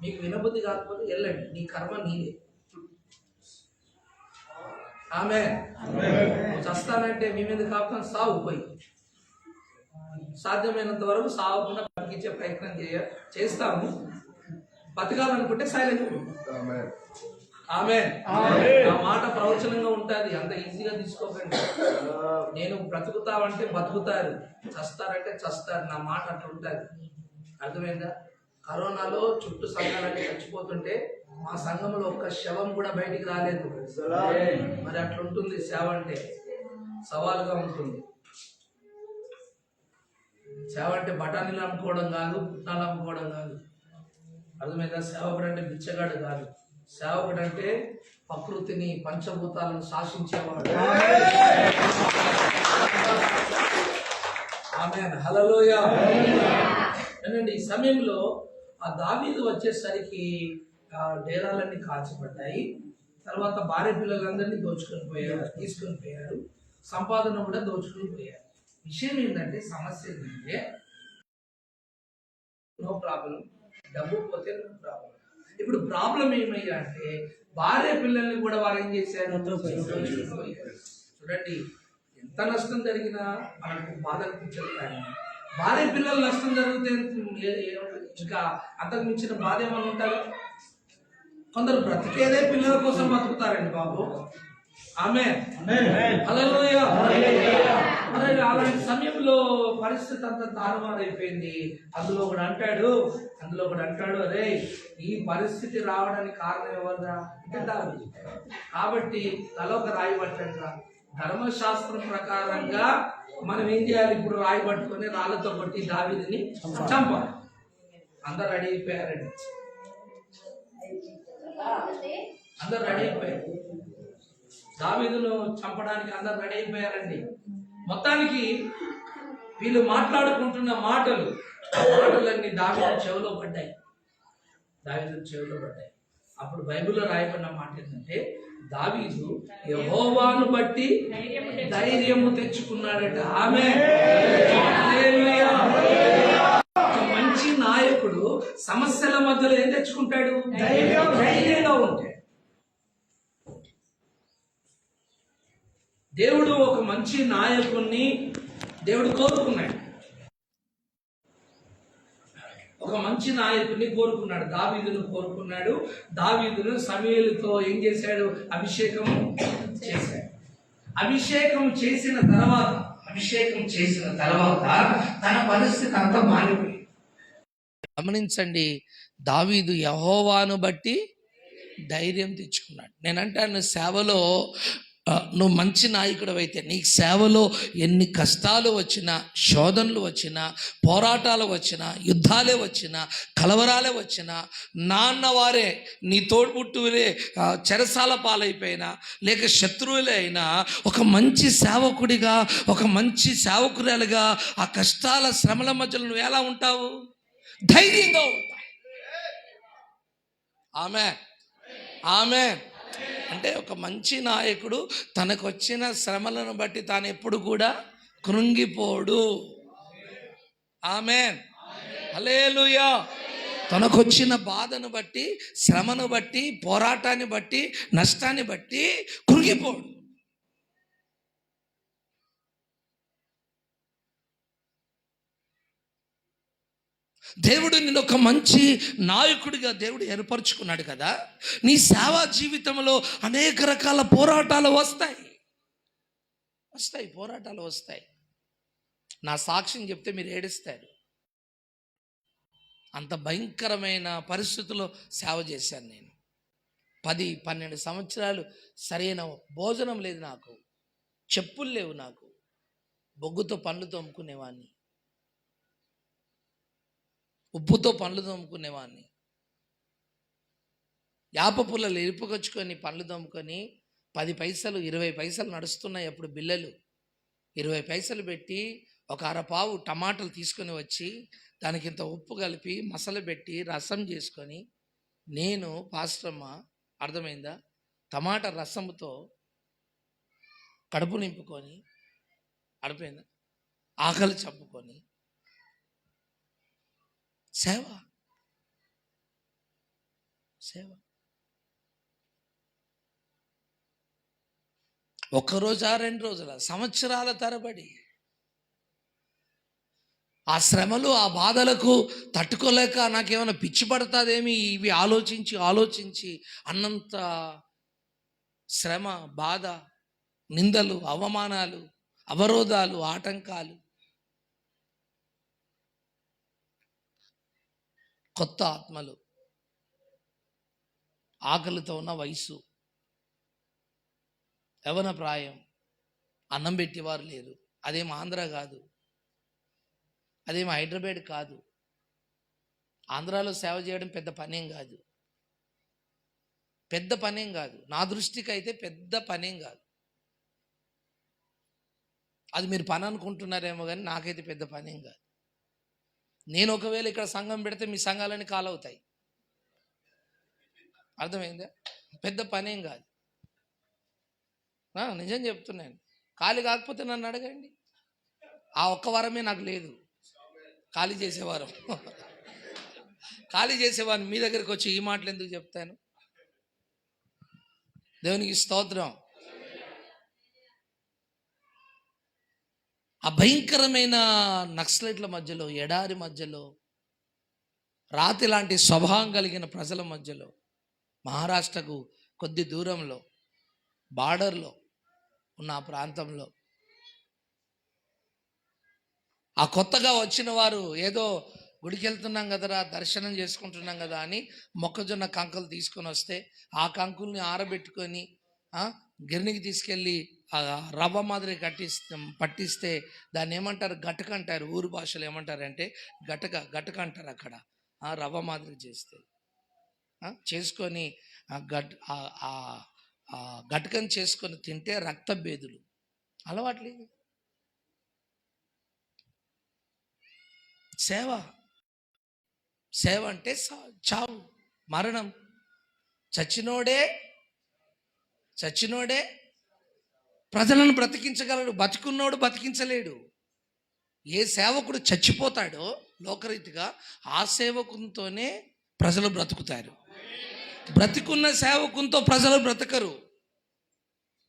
Speaker 1: మీకు వినబుద్ధి కాకపోతే వెళ్ళండి, నీ కర్మ నీదే. ఆమె చస్తానంటే మీ మీద కాకుండా సావు పోయి, సాధ్యమైనంత వరకు సావకుండా బతికించే ప్రయత్నం చేస్తాము. బతకాలనుకుంటే సైలెంట్. ఆమె నా మాట ప్రవచనంగా ఉంటుంది, అంత ఈజీగా తీసుకోకండి. నేను బ్రతుకుతావంటే బతుకుతారు, చస్తారంటే చస్తారు. నా మాట అట్లా ఉంటుంది, అర్థమైందా? కరోనాలో చుట్టూ సంఘాలన్నీ చచ్చిపోతుంటే మా సంఘంలో ఒక్క శవం కూడా బయటికి రాలేదు. మరి అట్లా ఉంటుంది సేవ అంటే, సవాలుగా ఉంటుంది. సేవ అంటే బఠానీలు అమ్ముకోవడం కాదు, పుట్నాలు అమ్ముకోవడం కాదు, అర్థమైందా? సేవకుడు అంటే బిచ్చగాడు కాదు. సేవకుడు అంటే ప్రకృతిని పంచభూతాలను శాసించేవాడు. ఆమేన్, హల్లెలూయా. ఏనండి, ఈ సమయంలో ఆ దావీదు వచ్చేసరికి డేరాలన్నీ కాల్చబడ్డాయి. తర్వాత భార్య పిల్లలందరినీ తీసుకొని పోయారు, సంపాదన కూడా దోచుకొని పోయారు. విషయం ఏంటంటే, సమస్య ఏంటంటే, నో ప్రాబ్లం, డబ్బు పోతే నో ప్రాబ్లం. ఇప్పుడు ప్రాబ్లం ఏమయ్యా అంటే, భార్య పిల్లల్ని కూడా వారు ఏం చేశారు? చూడండి, ఎంత నష్టం జరిగినా మనకు బాధ అనిపించదు, కానీ భార్య పిల్లలు నష్టం జరిగితే ఇంకా అంతకు మించిన బాధ ఏమని ఉంటారు? కొందరు బ్రతికేదే పిల్లల కోసం బతుకుతారండి బాబు. ఆమేన్, హల్లెలూయా. మరి అలాంటి సమయంలో పరిస్థితి అంతా తారుమారైపోయింది. అందులో ఒకడు అంటాడు, అరే ఈ పరిస్థితి రావడానికి కారణం ఎవరురా అంటే దావీదు. కాబట్టి తలొక రాయి పట్టండిరా. ధర్మశాస్త్రం ప్రకారంగా మనం ఏం చేయాలి? ఇప్పుడు రాయి పట్టుకొని రాళ్ళతో కొట్టి దావీదుని చంపాలి. అందరు రెడీ అయిపోయారండి, దావీదును చంపడానికి అందరు రెడీ అయిపోయారండి. మొత్తానికి వీళ్ళు మాట్లాడుకుంటున్న మాటలన్నీ దావీదు చెవిలో పడ్డాయి. అప్పుడు బైబిల్లో రాయబడిన మాట ఏంటంటే, దావీదు యెహోవాను బట్టి ధైర్యము తెచ్చుకున్నాడట. ఆమేన్, హల్లెలూయా. ఒక మంచి నాయకుడు సమస్యల మధ్యలో ఏం తెచ్చుకుంటాడు? ధైర్యంగా ఉంటాడు. దేవుడు ఒక మంచి నాయకుడిని దేవుడు కోరుకున్నాడు. ఒక మంచి నాయకుడిని కోరుకున్నాడు, దావీదును కోరుకున్నాడు. దావీదును సమూయేలుతో ఏం చేశాడు? అభిషేకం చేశాడు. అభిషేకం చేసిన తర్వాత తన పరిస్థితి అంతా మారిపోయింది. గమనించండి, దావీదు యెహోవాను బట్టి ధైర్యం తెచ్చుకున్నాడు. నేనంటాను, సేవలో నువ్వు మంచి నాయకుడు అయితే నీకు సేవలో ఎన్ని కష్టాలు వచ్చినా, శోధనలు వచ్చినా, పోరాటాలు వచ్చినా, యుద్ధాలే వచ్చినా, కలవరాలే వచ్చినా, నాన్నవారే నీ తోడ్పుట్టువులే చెరసాల పాలైపోయినా, లేక శత్రువులే అయినా, ఒక మంచి సేవకుడిగా, ఒక మంచి సేవకురాలుగా ఆ కష్టాల శ్రమల మధ్యలో నువ్వు ఎలా ఉంటావు? ధైర్యంగా ఉంటావు. ఆమేన్. అంటే ఒక మంచి నాయకుడు తనకు వచ్చిన శ్రమలను బట్టి తాను ఎప్పుడు కూడా కృంగిపోడు. ఆమేన్, హల్లెలూయా. తనకొచ్చిన బాధను బట్టి, శ్రమను బట్టి, పోరాటాన్ని బట్టి, నష్టాన్ని బట్టి కృంగిపోడు. దేవుడు నిన్ను ఒక మంచి నాయకుడిగా దేవుడు ఏర్పరచుకున్నాడు కదా. నీ సేవా జీవితంలో అనేక రకాల పోరాటాలు వస్తాయి. నా సాక్ష్యం చెప్తే మీరు ఏడుస్తారు. అంత భయంకరమైన పరిస్థితుల్లో సేవ చేశాను నేను. 10-12 సంవత్సరాలు సరైన భోజనం లేదు నాకు, చెప్పులు లేవు నాకు, బొగ్గుతో పండ్లు తోముకునేవాడిని, ఉప్పుతో పండ్లు తోముకునేవాడిని, యాప పుల్లలు ఎరుపుకొచ్చుకొని పండ్లు తోముకొని 10 పైసలు 20 పైసలు నడుస్తున్నాయి అప్పుడు బిల్లలు. 20 పైసలు పెట్టి ఒక అరపావు టమాటాలు తీసుకొని వచ్చి దానికి ఇంత ఉప్పు కలిపి మసాలా పెట్టి రసం చేసుకొని, నేను పాస్టమ్మ, అర్థమైందా, టమాటా రసంతో కడుపు నింపుకొని, అర్థమైందా, ఆకలి చంపుకొని సేవ. ఒక్క రోజా 2 రోజుల, సంవత్సరాల తరబడి. ఆ శ్రమలు, ఆ బాధలకు తట్టుకోలేక నాకేమైనా పిచ్చి పడుతుందేమి ఇవి ఆలోచించి ఆలోచించి అన్నంత శ్రమ, బాధ, నిందలు, అవమానాలు, అవరోధాలు, ఆటంకాలు. కొత్త ఆత్మలు, ఆకలితో ఉన్న వయసు, యవన ప్రాయం, అన్నం పెట్టేవారు లేరు. అదేం ఆంధ్ర కాదు, అదేం హైదరాబాద్ కాదు. ఆంధ్రాలో సేవ చేయడం పెద్ద పనేం కాదు, పెద్ద పనేం కాదు. నా దృష్టికి అయితే పెద్ద పనేం కాదు. అది మీరు పని అనుకుంటున్నారేమో కానీ నాకైతే పెద్ద పనేం కాదు. నేను ఒకవేళ ఇక్కడ సంఘం పెడితే మీ సంఘాలన్నీ కాలవుతాయి. అర్థమైందా? పెద్ద పనేం కాదు. నిజం చెప్తున్నాను. ఖాళీ కాకపోతే నన్ను అడగండి. ఆ ఒక్క వారమే నాకు లేదు, ఖాళీ చేసేవారం. ఖాళీ చేసేవాడిని. మీ దగ్గరికి వచ్చి ఈ మాటలు ఎందుకు చెప్తాను? దేవునికి స్తోత్రం. ఆ భయంకరమైన నక్సలైట్ల మధ్యలో, ఎడారి మధ్యలో, రాతి లాంటి స్వభావం కలిగిన ప్రజల మధ్యలో, మహారాష్ట్రకు కొద్ది దూరంలో బార్డర్లో ఉన్న ఆ ప్రాంతంలో ఆ కొత్తగా వచ్చిన వారు ఏదో గుడికి వెళ్తున్నాం కదరా, దర్శనం చేసుకుంటున్నాం కదా అని మొక్కజొన్న కంకులు తీసుకొని వస్తే ఆ కంకుల్ని ఆరబెట్టుకొని గిర్నికి తీసుకెళ్ళి రవ్వ మాదిరి పట్టిస్తే దాన్ని ఏమంటారు? గటక అంటారు. ఊరు భాషలో ఏమంటారంటే గటక అంటారు. అక్కడ రవ్వ మాదిరి చేస్తే చేసుకొని గటకని చేసుకొని తింటే రక్తభేదులు అలవాట్లేదు. సేవ అంటే చావు, మరణం. చచ్చినోడే ప్రజలను బ్రతికించగలడు, బతుకున్నోడు బతికించలేడు. ఏ సేవకుడు చచ్చిపోతాడో లోకరీతిగా ఆ సేవకునితోనే ప్రజలు బ్రతుకుతారు. బ్రతికున్న సేవకునితో ప్రజలు బ్రతకరు.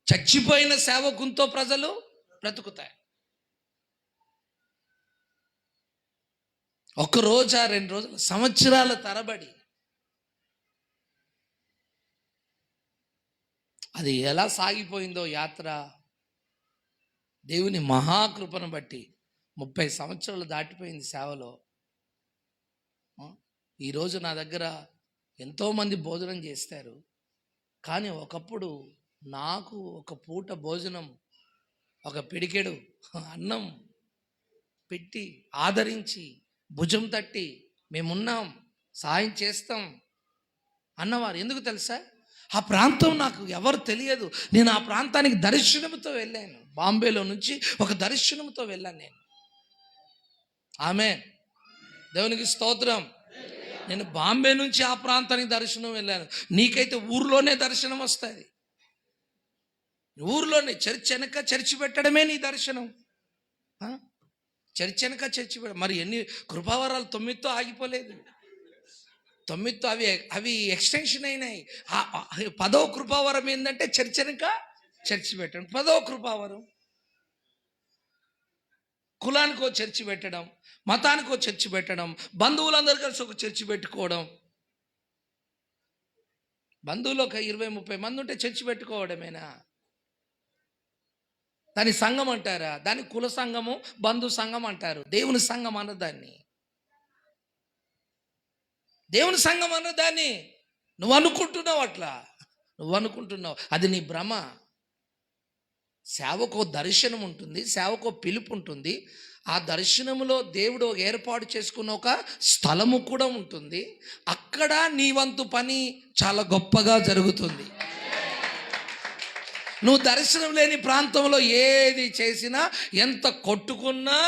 Speaker 1: చచ్చిపోయిన సేవకునితో ప్రజలు బ్రతుకుతారు. ఒక రోజా, 2 రోజులు, సంవత్సరాల తరబడి అది ఎలా సాగిపోయిందో యాత్ర. దేవుని మహాకృపను బట్టి 30 సంవత్సరాలు దాటిపోయింది సేవలో. ఈరోజు నా దగ్గర ఎంతోమంది భోజనం చేస్తారు. కానీ ఒకప్పుడు నాకు ఒక పూట భోజనం, ఒక పిడికెడు అన్నం పెట్టి ఆదరించి భుజం తట్టి మేమున్నాం, సాయం చేస్తాం అన్నవారు. ఎందుకు తెలుసా? ఆ ప్రాంతం నాకు ఎవరు తెలియదు. నేను ఆ ప్రాంతానికి దర్శనంతో వెళ్ళాను. బాంబేలో నుంచి ఒక దర్శనంతో వెళ్ళాను నేను. ఆమేన్. దేవునికి స్తోత్రం. నేను బాంబే నుంచి ఆ ప్రాంతానికి దర్శనం వెళ్ళాను. నీకైతే ఊర్లోనే దర్శనం వస్తుంది. ఊర్లోనే చర్చ్ వెనక చర్చి పెట్టడమే నీ దర్శనం. చర్చ్ వెనక చర్చి పెట్ట. మరి ఎన్ని కృపావరాలు 9తో ఆగిపోలేదు. 9తో అవి ఎక్స్టెన్షన్ అయినాయి. 10వ కృపావరం ఏంటంటే చర్చ్ వెనక చర్చి పెట్టడం. 10వ కృపావరం కులానికో చర్చి పెట్టడం, మతానికో చర్చి పెట్టడం, బంధువులందరూ కలిసి ఒక చర్చి పెట్టుకోవడం. బంధువులు ఒక 20-30 మంది ఉంటే చర్చి పెట్టుకోవడమేనా? దాని సంఘం అంటారా? దాని కుల సంఘము, బంధు సంఘం అంటారు. దేవుని సంఘం అన్నదాన్ని, దేవుని సంఘం అన్నదాన్ని నువ్వు అనుకుంటున్నావు. అట్లా నువ్వు అనుకుంటున్నావు, అది నీ భ్రమ. సేవకో దర్శనం ఉంటుంది, సేవకో పిలుపు ఉంటుంది. ఆ దర్శనములో దేవుడు ఏర్పాటు చేసుకున్న ఒక స్థలము కూడా ఉంటుంది. అక్కడ నీ వంతు పని చాలా గొప్పగా జరుగుతుంది. నువ్వు దర్శనం లేని ప్రాంతంలో ఏది చేసినా, ఎంత కొట్టుకున్నా,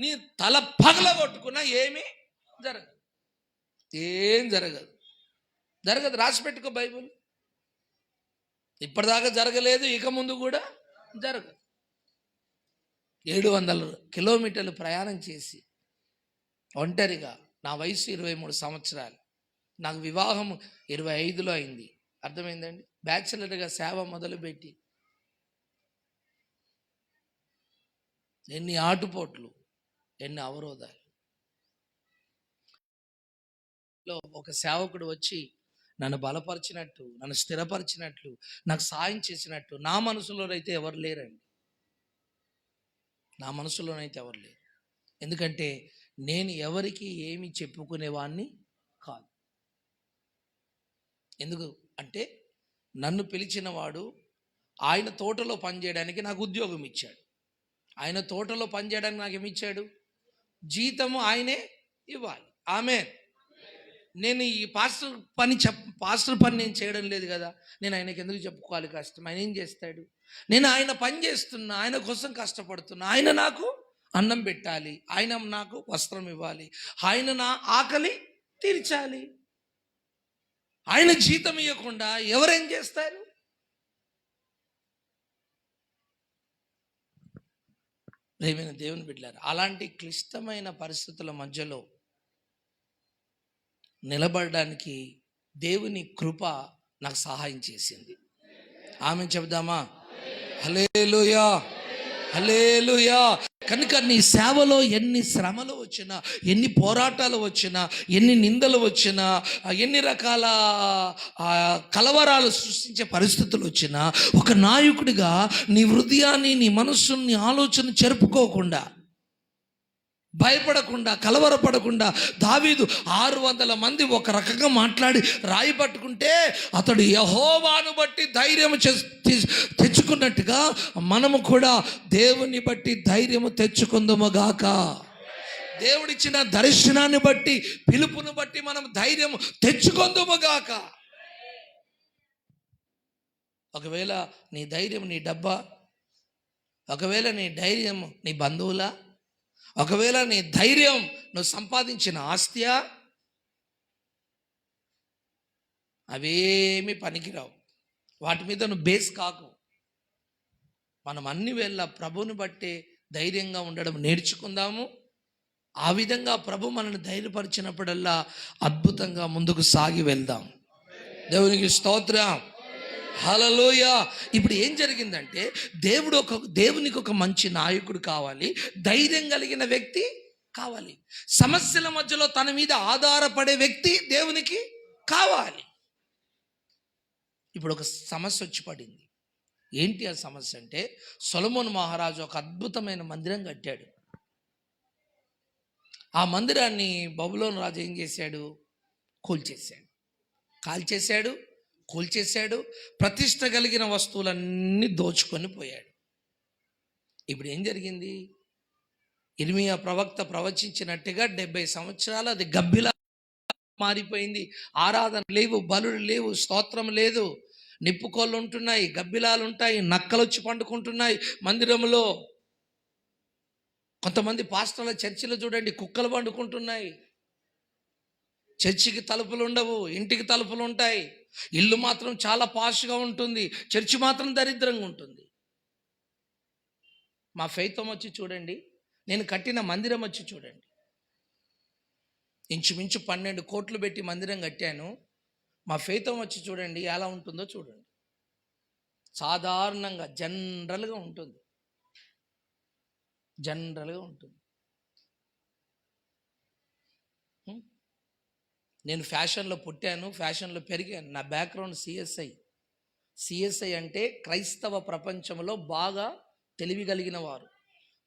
Speaker 1: నీ తల పగల కొట్టుకున్నా ఏమీ జరగదు. ఏం జరగదు. రాసి పెట్టుకో బైబిల్. ఇప్పటిదాకా జరగలేదు, ఇక ముందు కూడా జరగదు. 700 కిలోమీటర్లు ప్రయాణం చేసి ఒంటరిగా, నా వయసు 23 సంవత్సరాలు, నాకు వివాహం 25లో అయింది. అర్థమైందండి? బ్యాచిలర్గా సేవ మొదలుపెట్టి ఎన్ని ఆటుపోట్లు, ఎన్ని అవరోధాలు. ఒక సేవకుడు వచ్చి నన్ను బలపరిచినట్టు, నన్ను స్థిరపరిచినట్లు, నాకు సాయం చేసినట్టు నా మనసులోనైతే ఎవరు లేరండి. నా మనసులోనైతే ఎవరు లేరు. ఎందుకంటే నేను ఎవరికి ఏమి చెప్పుకునేవాడిని కాదు. ఎందుకు అంటే నన్ను పిలిచిన వాడు ఆయన తోటలో పనిచేయడానికి నాకు ఉద్యోగం ఇచ్చాడు. ఆయన తోటలో పనిచేయడానికి నాకు ఏమిచ్చాడు? జీతము ఆయనే ఇవ్వాలి. ఆమేన్. నేను ఈ పాస్టర్ పని నేను చేయడం లేదు కదా, నేను ఆయనకి ఎందుకు చెప్పుకోవాలి కష్టం? ఆయన ఏం చేస్తాడు? నేను ఆయన పని చేస్తున్నా, ఆయన కోసం కష్టపడుతున్నా. ఆయన నాకు అన్నం పెట్టాలి, ఆయన నాకు వస్త్రం ఇవ్వాలి, ఆయన నా ఆకలి తీర్చాలి. ఆయన జీతం ఇవ్వకుండా ఎవరేం చేస్తారు? ప్రియమైన దేవుని బిడ్డలారా, అలాంటి క్లిష్టమైన పరిస్థితుల మధ్యలో నిలబడడానికి దేవుని కృప నాకు సహాయం చేసింది. ఆమె చెప్దామా? హల్లెలూయా, హల్లెలూయా. కనుక నీ సేవలో ఎన్ని శ్రమలు వచ్చినా, ఎన్ని పోరాటాలు వచ్చినా, ఎన్ని నిందలు వచ్చినా, ఎన్ని రకాల కలవరాలు సృష్టించే పరిస్థితులు వచ్చినా, ఒక నాయకుడిగా నీ హృదయాన్ని, నీ మనస్సుని, నీ ఆలోచన చెరుపుకోకుండా, భయపడకుండా, కలవరపడకుండా, దావీదు 600 మంది ఒక రకంగా మాట్లాడి రాయి పట్టుకుంటే అతడు యెహోవాను బట్టి ధైర్యం తెచ్చుకున్నట్టుగా మనము కూడా దేవుని బట్టి ధైర్యము తెచ్చుకుందాముగాక. దేవుడిచ్చిన దర్శనాన్ని బట్టి, పిలుపును బట్టి మనం ధైర్యం తెచ్చుకుందాముగాక. ఒకవేళ నీ ధైర్యం నీ డబ్బా, ఒకవేళ నీ ధైర్యం నీ బంధువులా, ఒకవేళ నీ ధైర్యం నువ్వు సంపాదించిన ఆస్తియా, అవేమి పనికిరావు. వాటి మీద నువ్వు బేస్ కాకు. మనం అన్ని వేళ ప్రభువుని బట్టే ధైర్యంగా ఉండడం నేర్చుకుందాము. ఆ విధంగా ప్రభు మనల్ని ధైర్యపరిచినప్పుడల్లా అద్భుతంగా ముందుకు సాగి వెళ్దాం. దేవునికి స్తోత్రం, హల్లెలూయా. ఇప్పుడు ఏం జరిగిందంటే దేవునికి ఒక మంచి నాయకుడు కావాలి, ధైర్యం కలిగిన వ్యక్తి కావాలి. సమస్యల మధ్యలో తన మీద ఆధారపడే వ్యక్తి దేవునికి కావాలి. ఇప్పుడు ఒక సమస్య వచ్చి పడింది. ఏంటి ఆ సమస్య అంటే, సొలొమోను మహారాజు ఒక అద్భుతమైన మందిరం కట్టాడు. ఆ మందిరాన్ని బబులోను రాజు ఏం చేశాడు? కాల్చేశాడు, కూల్చేశాడు. ప్రతిష్ట కలిగిన వస్తువులన్నీ దోచుకొని పోయాడు. ఇప్పుడు ఏం జరిగింది? ఇర్మియా ప్రవక్త ప్రవచించినట్టుగా 70 సంవత్సరాలు అది గబ్బిలా మారిపోయింది. ఆరాధన లేవు, బలులు లేవు, స్తోత్రం లేదు. నిప్పుకోళ్ళు ఉంటున్నాయి, గబ్బిలాలు ఉంటాయి, నక్కలు వచ్చి పండుకుంటున్నాయి మందిరంలో. కొంతమంది పాస్టర్ల చర్చిలో చూడండి, కుక్కలు పండుకుంటున్నాయి. చర్చికి తలుపులు ఉండవు, ఇంటికి తలుపులు ఉంటాయి. ఇల్లు మాత్రం చాలా పాష్గా ఉంటుంది, చర్చి మాత్రం దరిద్రంగా ఉంటుంది. మా ఫైతం వచ్చి చూడండి, నేను కట్టిన మందిరం వచ్చి చూడండి. ఇంచుమించు 12 కోట్లు పెట్టి మందిరం కట్టాను. మా ఫైతం వచ్చి చూడండి ఎలా ఉంటుందో చూడండి. సాధారణంగా జనరల్గా ఉంటుంది. నేను ఫ్యాషన్లో పుట్టాను, ఫ్యాషన్లో పెరిగాను. నా బ్యాక్గ్రౌండ్ సిఎస్ఐ అంటే క్రైస్తవ ప్రపంచంలో బాగా తెలివి కలిగిన వారు,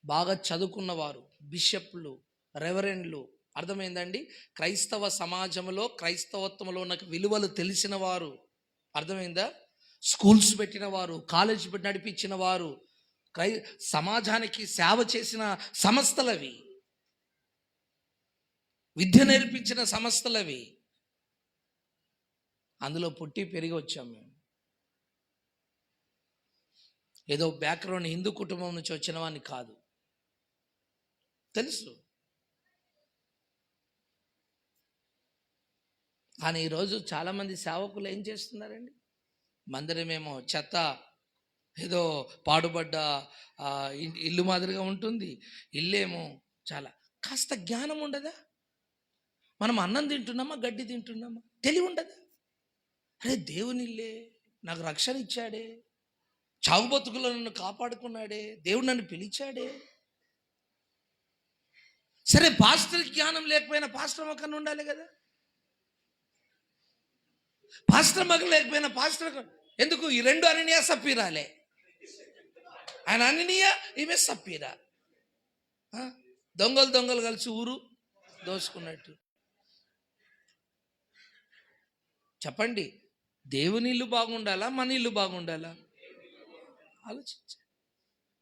Speaker 1: బాగా చదువుకున్నవారు, బిషప్లు, రెవరెండ్లు. అర్థమైందండి? క్రైస్తవ సమాజంలో, క్రైస్తవత్వంలో నాకు విలువలు తెలిసిన వారు. అర్థమైందా? స్కూల్స్ పెట్టిన వారు, కాలేజ్ నడిపించిన వారు, సమాజానికి సేవ చేసిన సంస్థలవి, విద్య నేర్పించిన సంస్థలవి. అందులో పుట్టి పెరిగి వచ్చాం మేము. ఏదో బ్యాక్గ్రౌండ్ హిందూ కుటుంబం నుంచి వచ్చిన వాడిని కాదు, తెలుసు. కానీ ఈరోజు చాలామంది సేవకులు ఏం చేస్తున్నారండి? మందిరమేమో చెత్త, ఏదో పాడుబడ్డ ఇల్లు మాదిరిగా ఉంటుంది. ఇల్లేమో చాలా. కాస్త జ్ఞానం ఉండదా? మనం అన్నం తింటున్నామా, గడ్డి తింటున్నామా? తెలివి ఉండదా? అరే దేవుని ఇల్లే, నాకు రక్షణ ఇచ్చాడే, చావు బతుకులో నన్ను కాపాడుకున్నాడే, దేవుడు నన్ను పిలిచాడే. సరే పాస్టర్ జ్ఞానం లేకపోయినా పాస్టర్ మొక్కన ఉండాలి కదా. పాస్టర్ మగ లేకపోయినా పాస్టర్ ఎందుకు? ఈ రెండు అననీయ సప్పీరాలే. ఆయన అననీయ, ఈమె సప్పీరా. దొంగలు కలిసి ఊరు దోసుకున్నట్టు. చెప్పండి, దేవుని ఇల్లు బాగుండాలా, మన ఇల్లు బాగుండాలా? ఆలోచించ.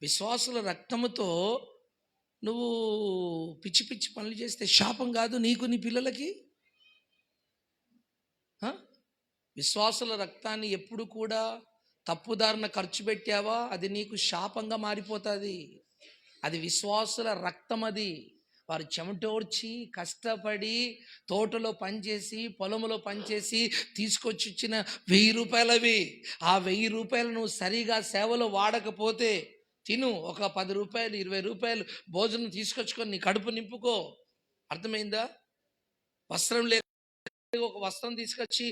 Speaker 1: విశ్వాసుల రక్తముతో నువ్వు పిచ్చి పిచ్చి పనులు చేస్తే శాపం కాదు నీకు, నీ పిల్లలకి. విశ్వాసుల రక్తాన్ని ఎప్పుడు కూడా తప్పుదారిన ఖర్చు పెట్టావా, అది నీకు శాపంగా మారిపోతుంది. అది విశ్వాసుల రక్తం. అది వారు చెమటోడ్చి కష్టపడి తోటలో పనిచేసి పొలంలో పనిచేసి తీసుకొచ్చి ఇచ్చిన 1000 రూపాయలు అవి. ఆ 1000 రూపాయలు నువ్వు సరిగా సేవలో వాడకపోతే తిను, ఒక 10 రూపాయలు 20 రూపాయలు భోజనం తీసుకొచ్చుకొని నీ కడుపు నింపుకో. అర్థమైందా? వస్త్రం లేక ఒక వస్త్రం తీసుకొచ్చి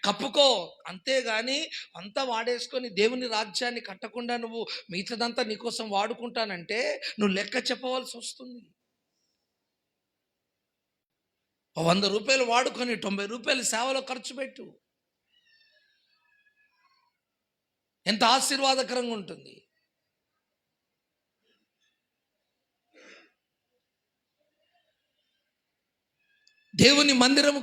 Speaker 1: కప్పుకో. అంతేగాని అంతా వాడేసుకొని దేవుని రాజ్యాన్ని కట్టకుండా నువ్వు మిగతాదంతా నీకోసం వాడుకుంటానంటే నువ్వు లెక్క చెప్పవలసి వస్తుంది. 100 రూపాయలు వాడుకొని 90 రూపాయలు సేవలో ఖర్చు పెట్టు. ఎంత ఆశీర్వాదకరంగా ఉంటుంది. దేవుని మందిరము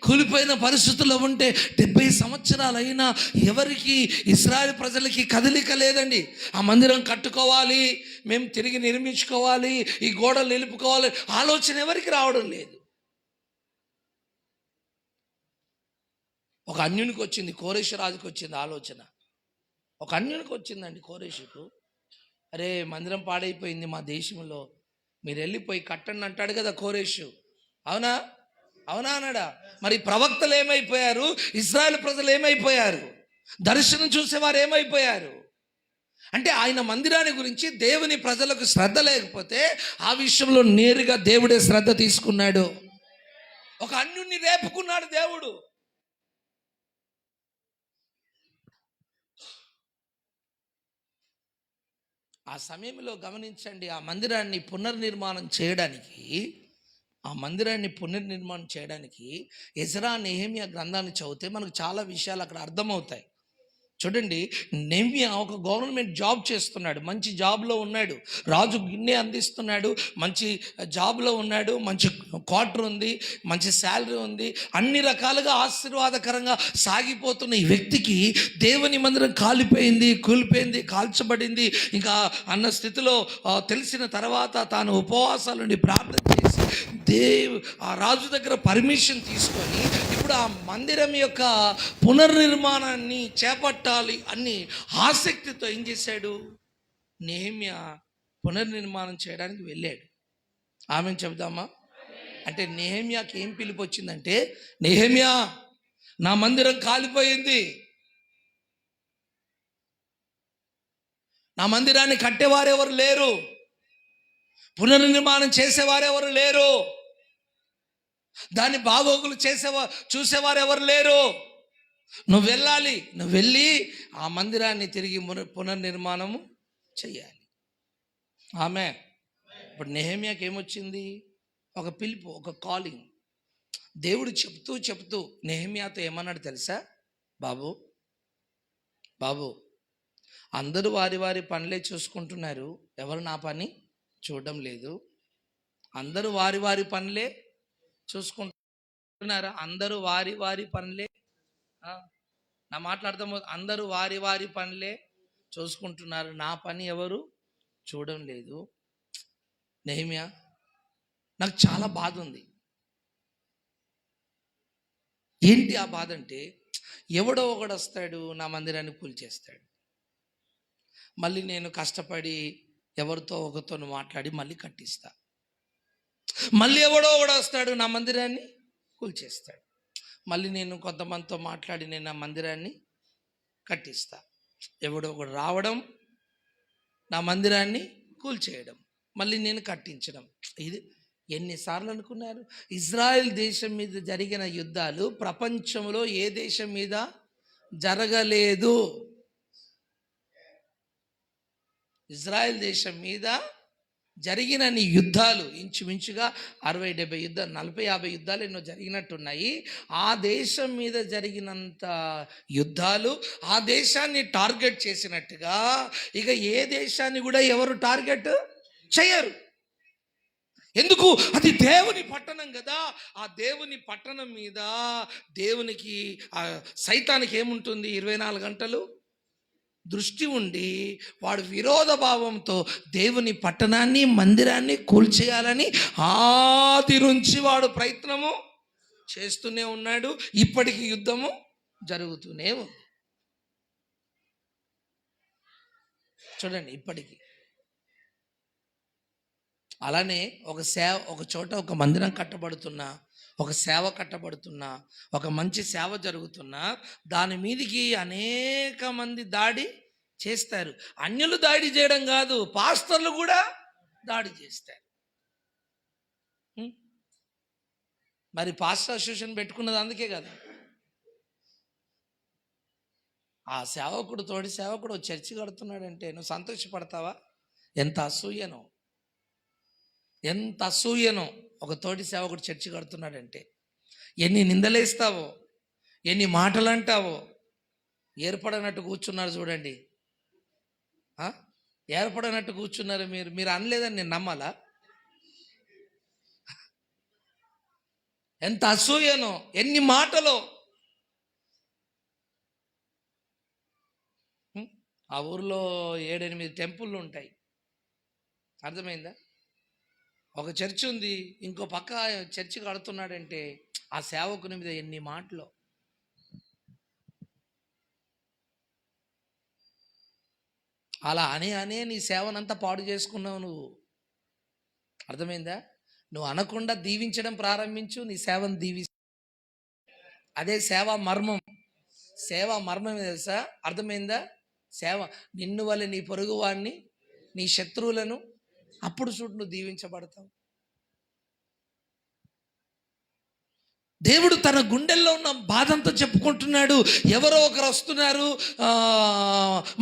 Speaker 1: కూలిపోయిన పరిస్థితుల్లో ఉంటే 70 సంవత్సరాలైనా ఎవరికి, ఇశ్రాయేలు ప్రజలకి కదలిక లేదండి. ఆ మందిరం కట్టుకోవాలి, మేము తిరిగి నిర్మించుకోవాలి, ఈ గోడలు నిలుపుకోవాలి, ఆలోచన ఎవరికి రావడం లేదు. ఒక అన్యునికి వచ్చింది, కోరేషు రాజుకి వచ్చింది ఆలోచన. ఒక అన్యునికి వచ్చిందండి కోరేషుకు. అరే, మందిరం పాడైపోయింది మా దేశంలో, మీరు వెళ్ళిపోయి కట్టండి అంటాడు కదా కోరేషు. అవునా అన్నాడా? మరి ప్రవక్తలు ఏమైపోయారు? ఇశ్రాయేలు ప్రజలు ఏమైపోయారు? దర్శనం చూసేవారు ఏమైపోయారు? అంటే ఆయన మందిరాన్ని గురించి దేవుని ప్రజలకు శ్రద్ధ లేకపోతే ఆ విషయంలో నేరుగా దేవుడే శ్రద్ధ తీసుకున్నాడు. ఒక అన్యుణ్ణి రేపుకున్నాడు దేవుడు. ఆ సమయంలో గమనించండి, ఆ మందిరాన్ని పునర్నిర్మాణం చేయడానికి ఎజ్రా, నెహెమ్యా గ్రంథాన్ని చదివితే మనకు చాలా విషయాలు అక్కడ అర్థమవుతాయి. చూడండి, నెహెమ్యా ఒక గవర్నమెంట్ జాబ్ చేస్తున్నాడు, మంచి జాబ్లో ఉన్నాడు, రాజు గిన్నె అందిస్తున్నాడు, మంచి జాబ్లో ఉన్నాడు, మంచి క్వార్టర్ ఉంది, మంచి శాలరీ ఉంది, అన్ని రకాలుగా ఆశీర్వాదకరంగా సాగిపోతున్న ఈ వ్యక్తికి దేవుని మందిరం కూలిపోయింది, కాల్చబడింది ఇంకా అన్న స్థితిలో తెలిసిన తర్వాత తాను ఉపవాసాల నుండి ప్రార్థన చేసి ఆ రాజు దగ్గర పర్మిషన్ తీసుకొని ఇప్పుడు ఆ మందిరం యొక్క పునర్నిర్మాణాన్ని చేపట్టాలి అని ఆసక్తితో ఏం చేశాడు? నెహెమ్యా పునర్నిర్మాణం చేయడానికి వెళ్ళాడు. ఆమెను చెబుదామా? అంటే నెహెమ్యాకి ఏం పిలుపు వచ్చిందంటే, నెహెమ్యా, నా మందిరం కాలిపోయింది, నా మందిరాన్ని కట్టేవారెవరు లేరు, పునర్నిర్మాణం చేసేవారెవరు లేరు, దాన్ని బాగోగులు చూసేవారు ఎవరు లేరు. నువ్వు వెళ్ళాలి, నువ్వు వెళ్ళి ఆ మందిరాన్ని తిరిగి పునర్నిర్మాణము చెయ్యాలి. ఆమె ఇప్పుడు నెహెమ్యాకి ఏమొచ్చింది? ఒక పిలుపు, ఒక కాలింగ్. దేవుడు చెప్తూ నెహెమ్యాతో ఏమన్నాడు తెలుసా? బాబు అందరూ వారి పనులే చూసుకుంటున్నారు, ఎవరు నా పని చూడడం లేదు. అందరూ వారి పనులే చూసుకుంటున్నారా? అందరూ వారి పనులే, నా మాట్లాడతాం, అందరూ వారి పనులే చూసుకుంటున్నారు, నా పని ఎవరు చూడడం లేదు. నెహెమ్యా, నాకు చాలా బాధ ఉంది. ఏంటి ఆ బాధ అంటే, ఎవడో ఒకడు వస్తాడు నా మందిరాన్ని కూల్చేస్తాడు, మళ్ళీ నేను కష్టపడి ఎవరితో ఒకరితో మాట్లాడి మళ్ళీ కట్టిస్తా, మళ్ళీ ఎవడో ఒకడు వస్తాడు నా మందిరాన్ని కూల్చేస్తాడు, మళ్ళీ నేను కొంతమందితో మాట్లాడి నేను నా మందిరాన్ని కట్టిస్తా. ఎవడో ఒకడు రావడం, నా మందిరాన్ని కూల్చేయడం, మళ్ళీ నేను కట్టించడం. ఇది ఎన్నిసార్లు అనుకున్నారు? ఇజ్రాయెల్ దేశం మీద జరిగిన యుద్ధాలు ప్రపంచంలో ఏ దేశం మీద జరగలేదు. ఇజ్రాయెల్ దేశం మీద జరిగినన్ని యుద్ధాలు ఇంచుమించుగా 60-70 యుద్ధాలు, 40-50 యుద్ధాలు ఎన్నో జరిగినట్టున్నాయి. ఆ దేశం మీద జరిగినంత యుద్ధాలు, ఆ దేశాన్ని టార్గెట్ చేసినట్టుగా ఇక ఏ దేశాన్ని కూడా ఎవరు టార్గెట్ చేయరు. ఎందుకు? అది దేవుని పట్టణం కదా. ఆ దేవుని పట్టణం మీద దేవునికి, సైతానికి ఏముంటుంది? 24 గంటలు దృష్టి ఉండి వాడు విరోధ భావంతో దేవుని పట్టణాన్ని, మందిరాన్ని కూల్చేయాలని ఆది నుంచి వాడు ప్రయత్నము చేస్తూనే ఉన్నాడు. ఇప్పటికి యుద్ధము జరుగుతూనే ఉంది. చూడండి ఇప్పటికి. అలానే ఒక చోట ఒక మందిరం కట్టబడుతున్నా, ఒక సేవ కట్టబడుతున్నా, ఒక మంచి సేవ జరుగుతున్నా దాని మీదికి అనేక మంది దాడి చేస్తారు. అన్యులు దాడి చేయడం కాదు, పాస్టర్లు కూడా దాడి చేస్తారు. మరి పాస్టర్ అసోసియేషన్ పెట్టుకున్నది అందుకే కదా. ఆ సేవకుడు, తోటి సేవకుడు చర్చి కడుతున్నాడంటే నువ్వు సంతోషపడతావా? ఎంత అసూయనో, ఎంత అసూయనో. ఒక తోటి సేవకుడు చర్చి కడుతున్నాడంటే ఎన్ని నిందలేస్తావో, ఎన్ని మాటలు అంటావో. ఏర్పడనట్టు కూర్చున్నారు చూడండి, ఏర్పడనట్టు కూర్చున్నారు. మీరు అనలేదని నేను నమ్మాలా? ఎంత అసూయనో, ఎన్ని మాటలో. ఆ ఊర్లో 7-8 టెంపుల్లు ఉంటాయి. అర్థమైందా? ఒక చర్చి ఉంది, ఇంకో పక్క చర్చి కడుతున్నాడంటే ఆ సేవకుని మీద ఎన్ని మాటలు. అలా అనే నీ సేవనంతా పాడు చేసుకున్నావు నువ్వు. అర్థమైందా? నువ్వు అనకుండా దీవించడం ప్రారంభించు, నీ సేవను దీవి. అదే సేవా మర్మం. సేవా మర్మం తెలుసా? అర్థమైందా? సేవ నిన్ను వల్ల నీ పొరుగు వాడిని, నీ శత్రువులను, అప్పుడు చూడు నువ్వు దీవించబడతావు. దేవుడు తన గుండెల్లో ఉన్న బాధంతా చెప్పుకుంటున్నాడు. ఎవరో ఒకరు వస్తున్నారు,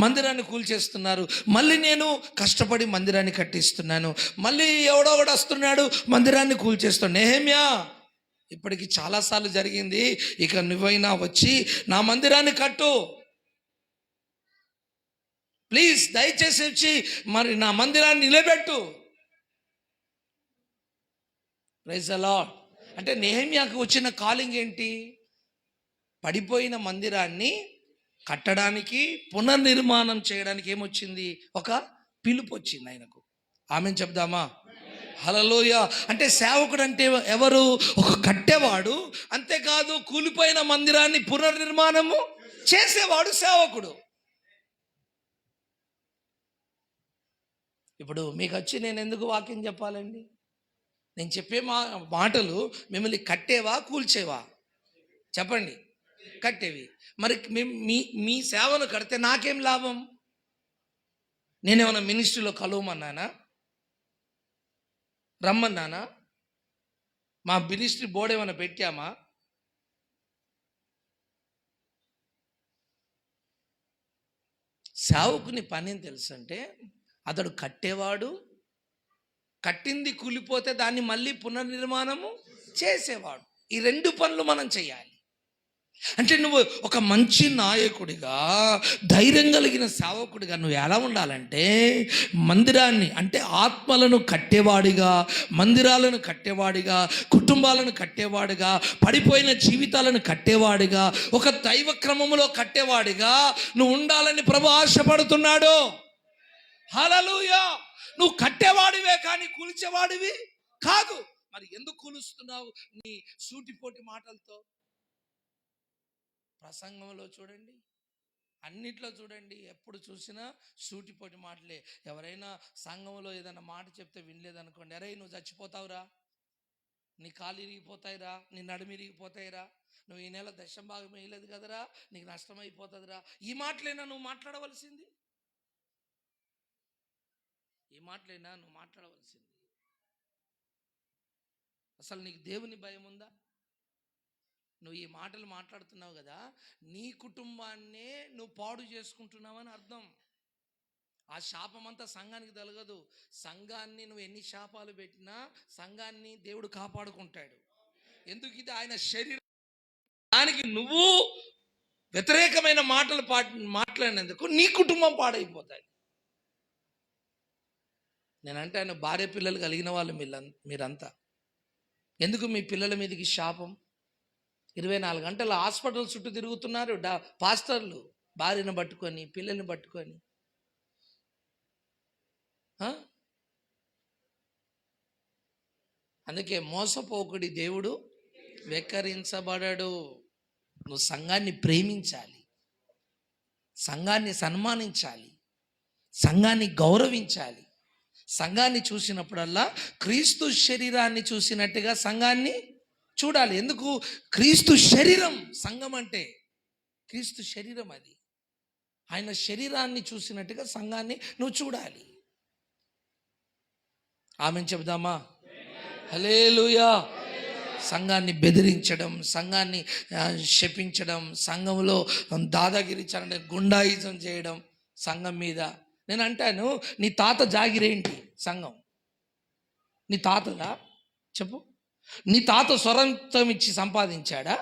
Speaker 1: మందిరాన్ని కూల్చేస్తున్నారు. మళ్ళీ నేను కష్టపడి మందిరాన్ని కట్టిస్తున్నాను. మళ్ళీ ఎవడో ఒకడు వస్తున్నాడు, మందిరాన్ని కూల్చేస్తున్నాడు. నెహెమ్యా, ఇప్పటికి చాలాసార్లు జరిగింది, ఇక నువ్వైనా వచ్చి నా మందిరాన్ని కట్టు ప్లీజ్, దయచేసి వచ్చి మరి నా మందిరాన్ని నిలబెట్టు. Praise the Lord. అంటే నెహెమ్యాకు వచ్చిన కాలింగ్ ఏంటి? పడిపోయిన మందిరాన్ని కట్టడానికి, పునర్నిర్మాణం చేయడానికి ఏమొచ్చింది? ఒక పిలుపు వచ్చింది ఆయనకు. ఆమెను చెప్దామా? హల్లెలూయా. అంటే సేవకుడు అంటే ఎవరు? ఒక కట్టేవాడు. అంతేకాదు, కూలిపోయిన మందిరాన్ని పునర్నిర్మాణము చేసేవాడు సేవకుడు. ఇప్పుడు మీకు వచ్చి నేను ఎందుకు వాక్యం చెప్పాలండి? నేను చెప్పే మాటలు మిమ్మల్ని కట్టేవా, కూల్చేవా? చెప్పండి. కట్టేవి. మరి మీ సేవను కడితే నాకేం లాభం? నేనేమన్నా మినిస్ట్రీలో కలవమన్నానా, రమ్మన్నానా? మా మినిస్ట్రీ బోర్డు ఏమైనా పెట్టామా? సేవకుని పని ఏం తెలుసు అంటే, అతడు కట్టేవాడు, కట్టింది కూలిపోతే దాన్ని మళ్ళీ పునర్నిర్మాణము చేసేవాడు. ఈ 2 పనులు మనం చేయాలి. అంటే నువ్వు ఒక మంచి నాయకుడిగా, ధైర్యం కలిగిన సేవకుడిగా నువ్వు ఎలా ఉండాలంటే, మందిరాన్ని అంటే ఆత్మలను కట్టేవాడిగా, మందిరాలను కట్టేవాడిగా, కుటుంబాలను కట్టేవాడిగా, పడిపోయిన జీవితాలను కట్టేవాడిగా, ఒక దైవ క్రమములో కట్టేవాడిగా నువ్వు ఉండాలని ప్రభు ఆశపడుతున్నాడు. హల్లెలూయా. నువ్వు కట్టేవాడివే కానీ కూల్చేవాడివి కాదు. మరి ఎందుకు కూలుస్తున్నావు? నీ సూటిపోటి మాటలతో. ప్రసంగంలో చూడండి, అన్నిట్లో చూడండి, ఎప్పుడు చూసినా సూటిపోటి మాటలే. ఎవరైనా సంఘంలో ఏదైనా మాట చెప్తే వినలేదనుకోండి, అరే నువ్వు చచ్చిపోతావురా, నీ కాలు ఇరిగిపోతాయిరా, నీ నడుము ఇరిగిపోతాయిరా, నువ్వు ఈ నెల దశంభాగం వేయలేదు కదరా, నీకు నష్టమైపోతుందిరా. ఈ మాటలేనా నువ్వు మాట్లాడవలసింది? ఈ మాటలేనా నువ్వు మాట్లాడవలసింది? అసలు నీకు దేవుని భయం ఉందా? నువ్వు ఈ మాటలు మాట్లాడుతున్నావు కదా, నీ కుటుంబాన్నే నువ్వు పాడు చేసుకుంటున్నావని అర్థం. ఆ శాపం అంతా సంఘానికి తలగదు. సంఘాన్ని నువ్వు ఎన్ని శాపాలు పెట్టినా సంఘాన్ని దేవుడు కాపాడుకుంటాడు. ఎందుకు? ఇది ఆయన శరీరం. దానికి నువ్వు వ్యతిరేకమైన మాటలు మాట్లాడినందుకు నీ కుటుంబం పాడైపోతాయి. నేనంటే ఆయన భార్య పిల్లలు కలిగిన వాళ్ళు మీరంతా ఎందుకు మీ పిల్లల మీదకి శాపం? 24 గంటలు హాస్పిటల్ చుట్టూ తిరుగుతున్నారు పాస్టర్లు, భార్యను పట్టుకొని పిల్లల్ని పట్టుకొని. అందుకే మోసపోకుడి దేవుడు వెక్కరించబడడు. నువ్వు సంఘాన్ని ప్రేమించాలి, సంఘాన్ని సన్మానించాలి, సంఘాన్ని గౌరవించాలి. సంఘాన్ని చూసినప్పుడల్లా క్రీస్తు శరీరాన్ని చూసినట్టుగా సంఘాన్ని చూడాలి. ఎందుకు? క్రీస్తు శరీరం. సంఘం అంటే క్రీస్తు శరీరం. అది ఆయన శరీరాన్ని చూసినట్టుగా సంఘాన్ని నువ్వు చూడాలి. ఆమెను చెబుదామా? హల్లెలూయా. సంఘాన్ని బెదిరించడం, సంఘాన్ని శపించడం, సంఘంలో దాదాగిరి చరణ గుండాయిజం చేయడం సంఘం మీద. నేను అంటాను, నీ తాత జాగిరేంటి? సంఘం. నీ తాతదా? చెప్పు. నీ తాత స్వరక్తం ఇచ్చి సంపాదించాడా?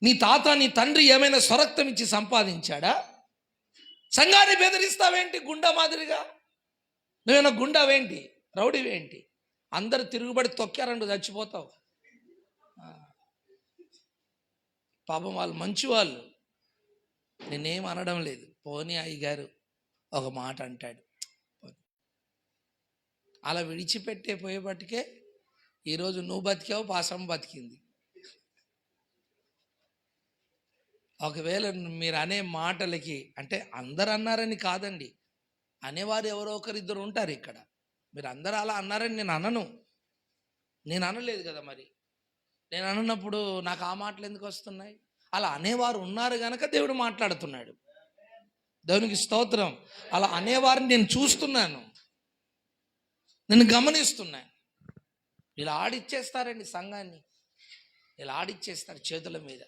Speaker 1: నీ తాత నీ తండ్రి ఏమైనా స్వరక్తం ఇచ్చి సంపాదించాడా? సంఘాన్ని బెదిరిస్తావేంటి గుండా మాదిరిగా? నువ్వేనా గుండావేంటి? రౌడీవేంటి? అందరు తిరుగుబడి తొక్కారండు చచ్చిపోతావు. పాపం వాళ్ళు మంచి వాళ్ళు, నేనేం అనడం లేదు. పోనీ అయ్యగారు ఒక మాట అంటాడు, అలా విడిచిపెట్టే పోయేపటికే ఈరోజు నువ్వు బతికావు, పాసం బతికింది. ఒకవేళ మీరు అనే మాటలకి, అంటే అందరు అన్నారని కాదండి, అనేవారు ఎవరో ఒకరిద్దరు ఉంటారు ఇక్కడ. మీరు అందరూ అలా అన్నారని నేను అనలేదు కదా. మరి నేను అన్నప్పుడు నాకు ఆ మాటలు ఎందుకు వస్తున్నాయి? అలా అనేవారు ఉన్నారు కనుక దేవుడు మాట్లాడుతున్నాడు. దేవునికి స్తోత్రం. అలా అనేవారిని నేను చూస్తున్నాను, నేను గమనిస్తున్నాను. ఇలా ఆడిచ్చేస్తారండి సంఘాన్ని, ఇలా ఆడిచ్చేస్తారు చేతుల మీద.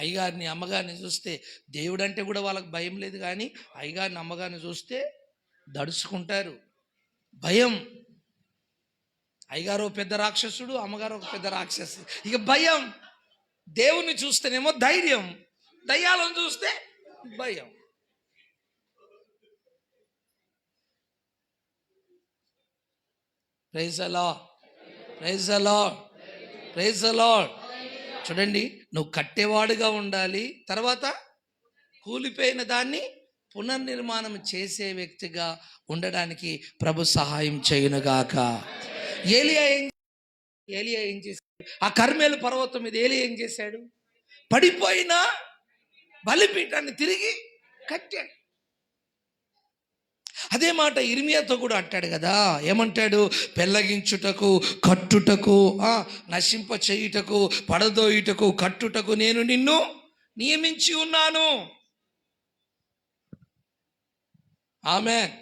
Speaker 1: అయ్యగారిని అమ్మగారిని చూస్తే, దేవుడు అంటే కూడా వాళ్ళకి భయం లేదు, కానీ అయ్యగారిని అమ్మగారిని చూస్తే దడుచుకుంటారు. భయం. అయ్యగారు పెద్ద రాక్షసుడు, అమ్మగారు ఒక పెద్ద రాక్షసుడు, ఇక భయం. దేవుణ్ణి చూస్తేనేమో ధైర్యం, దయ్యాలను చూస్తే భయం. Praise the Lord, praise the Lord, praise the Lord. చూడండి, నువ్వు కట్టేవాడుగా ఉండాలి, తర్వాత కూలిపోయిన దాన్ని పునర్నిర్మాణం చేసే వ్యక్తిగా ఉండడానికి ప్రభు సహాయం చేయునుగాక. ఏలియా ఏం చేశాడు? ఆ కర్మేలు పర్వతం మీద ఏలియా ఏం చేశాడు? పడిపోయిన బలిపీఠాన్ని తిరిగి కట్టాడు. అదే మాట ఇర్మియాతో కూడా అంటాడు కదా. ఏమంటాడు? పెళ్ళగించుటకు, కట్టుటకు, నశింప చేయుటకు, పడదోయుటకు, కట్టుటకు నేను నిన్ను నియమించి ఉన్నాను. ఆమేన్.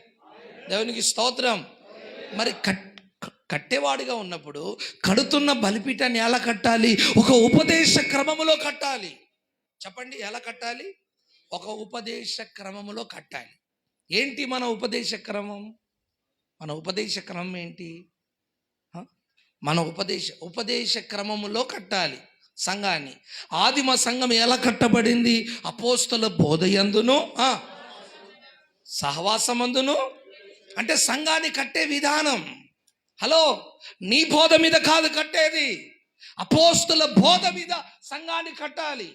Speaker 1: దేవునికి స్తోత్రం. మరి కట్టేవాడిగా ఉన్నప్పుడు కడుతున్న బలిపీఠాన్ని ఎలా కట్టాలి? ఒక ఉపదేశ క్రమములో కట్టాలి. చెప్పండి, ఎలా కట్టాలి? ఒక ఉపదేశ క్రమములో కట్టాలి. ఏంటి మన ఉపదేశ క్రమం? మన ఉపదేశ క్రమం ఏంటి? మన ఉపదేశ క్రమములో కట్టాలి సంఘాన్ని. ఆదిమ సంఘం ఎలా కట్టబడింది? అపోస్తల బోధయందును సహవాసమందును. అంటే సంఘాన్ని కట్టే విధానం. హలో, నీ బోధ మీద కాదు కట్టేది, అపోస్తల బోధ మీద సంఘాన్ని కట్టాలి.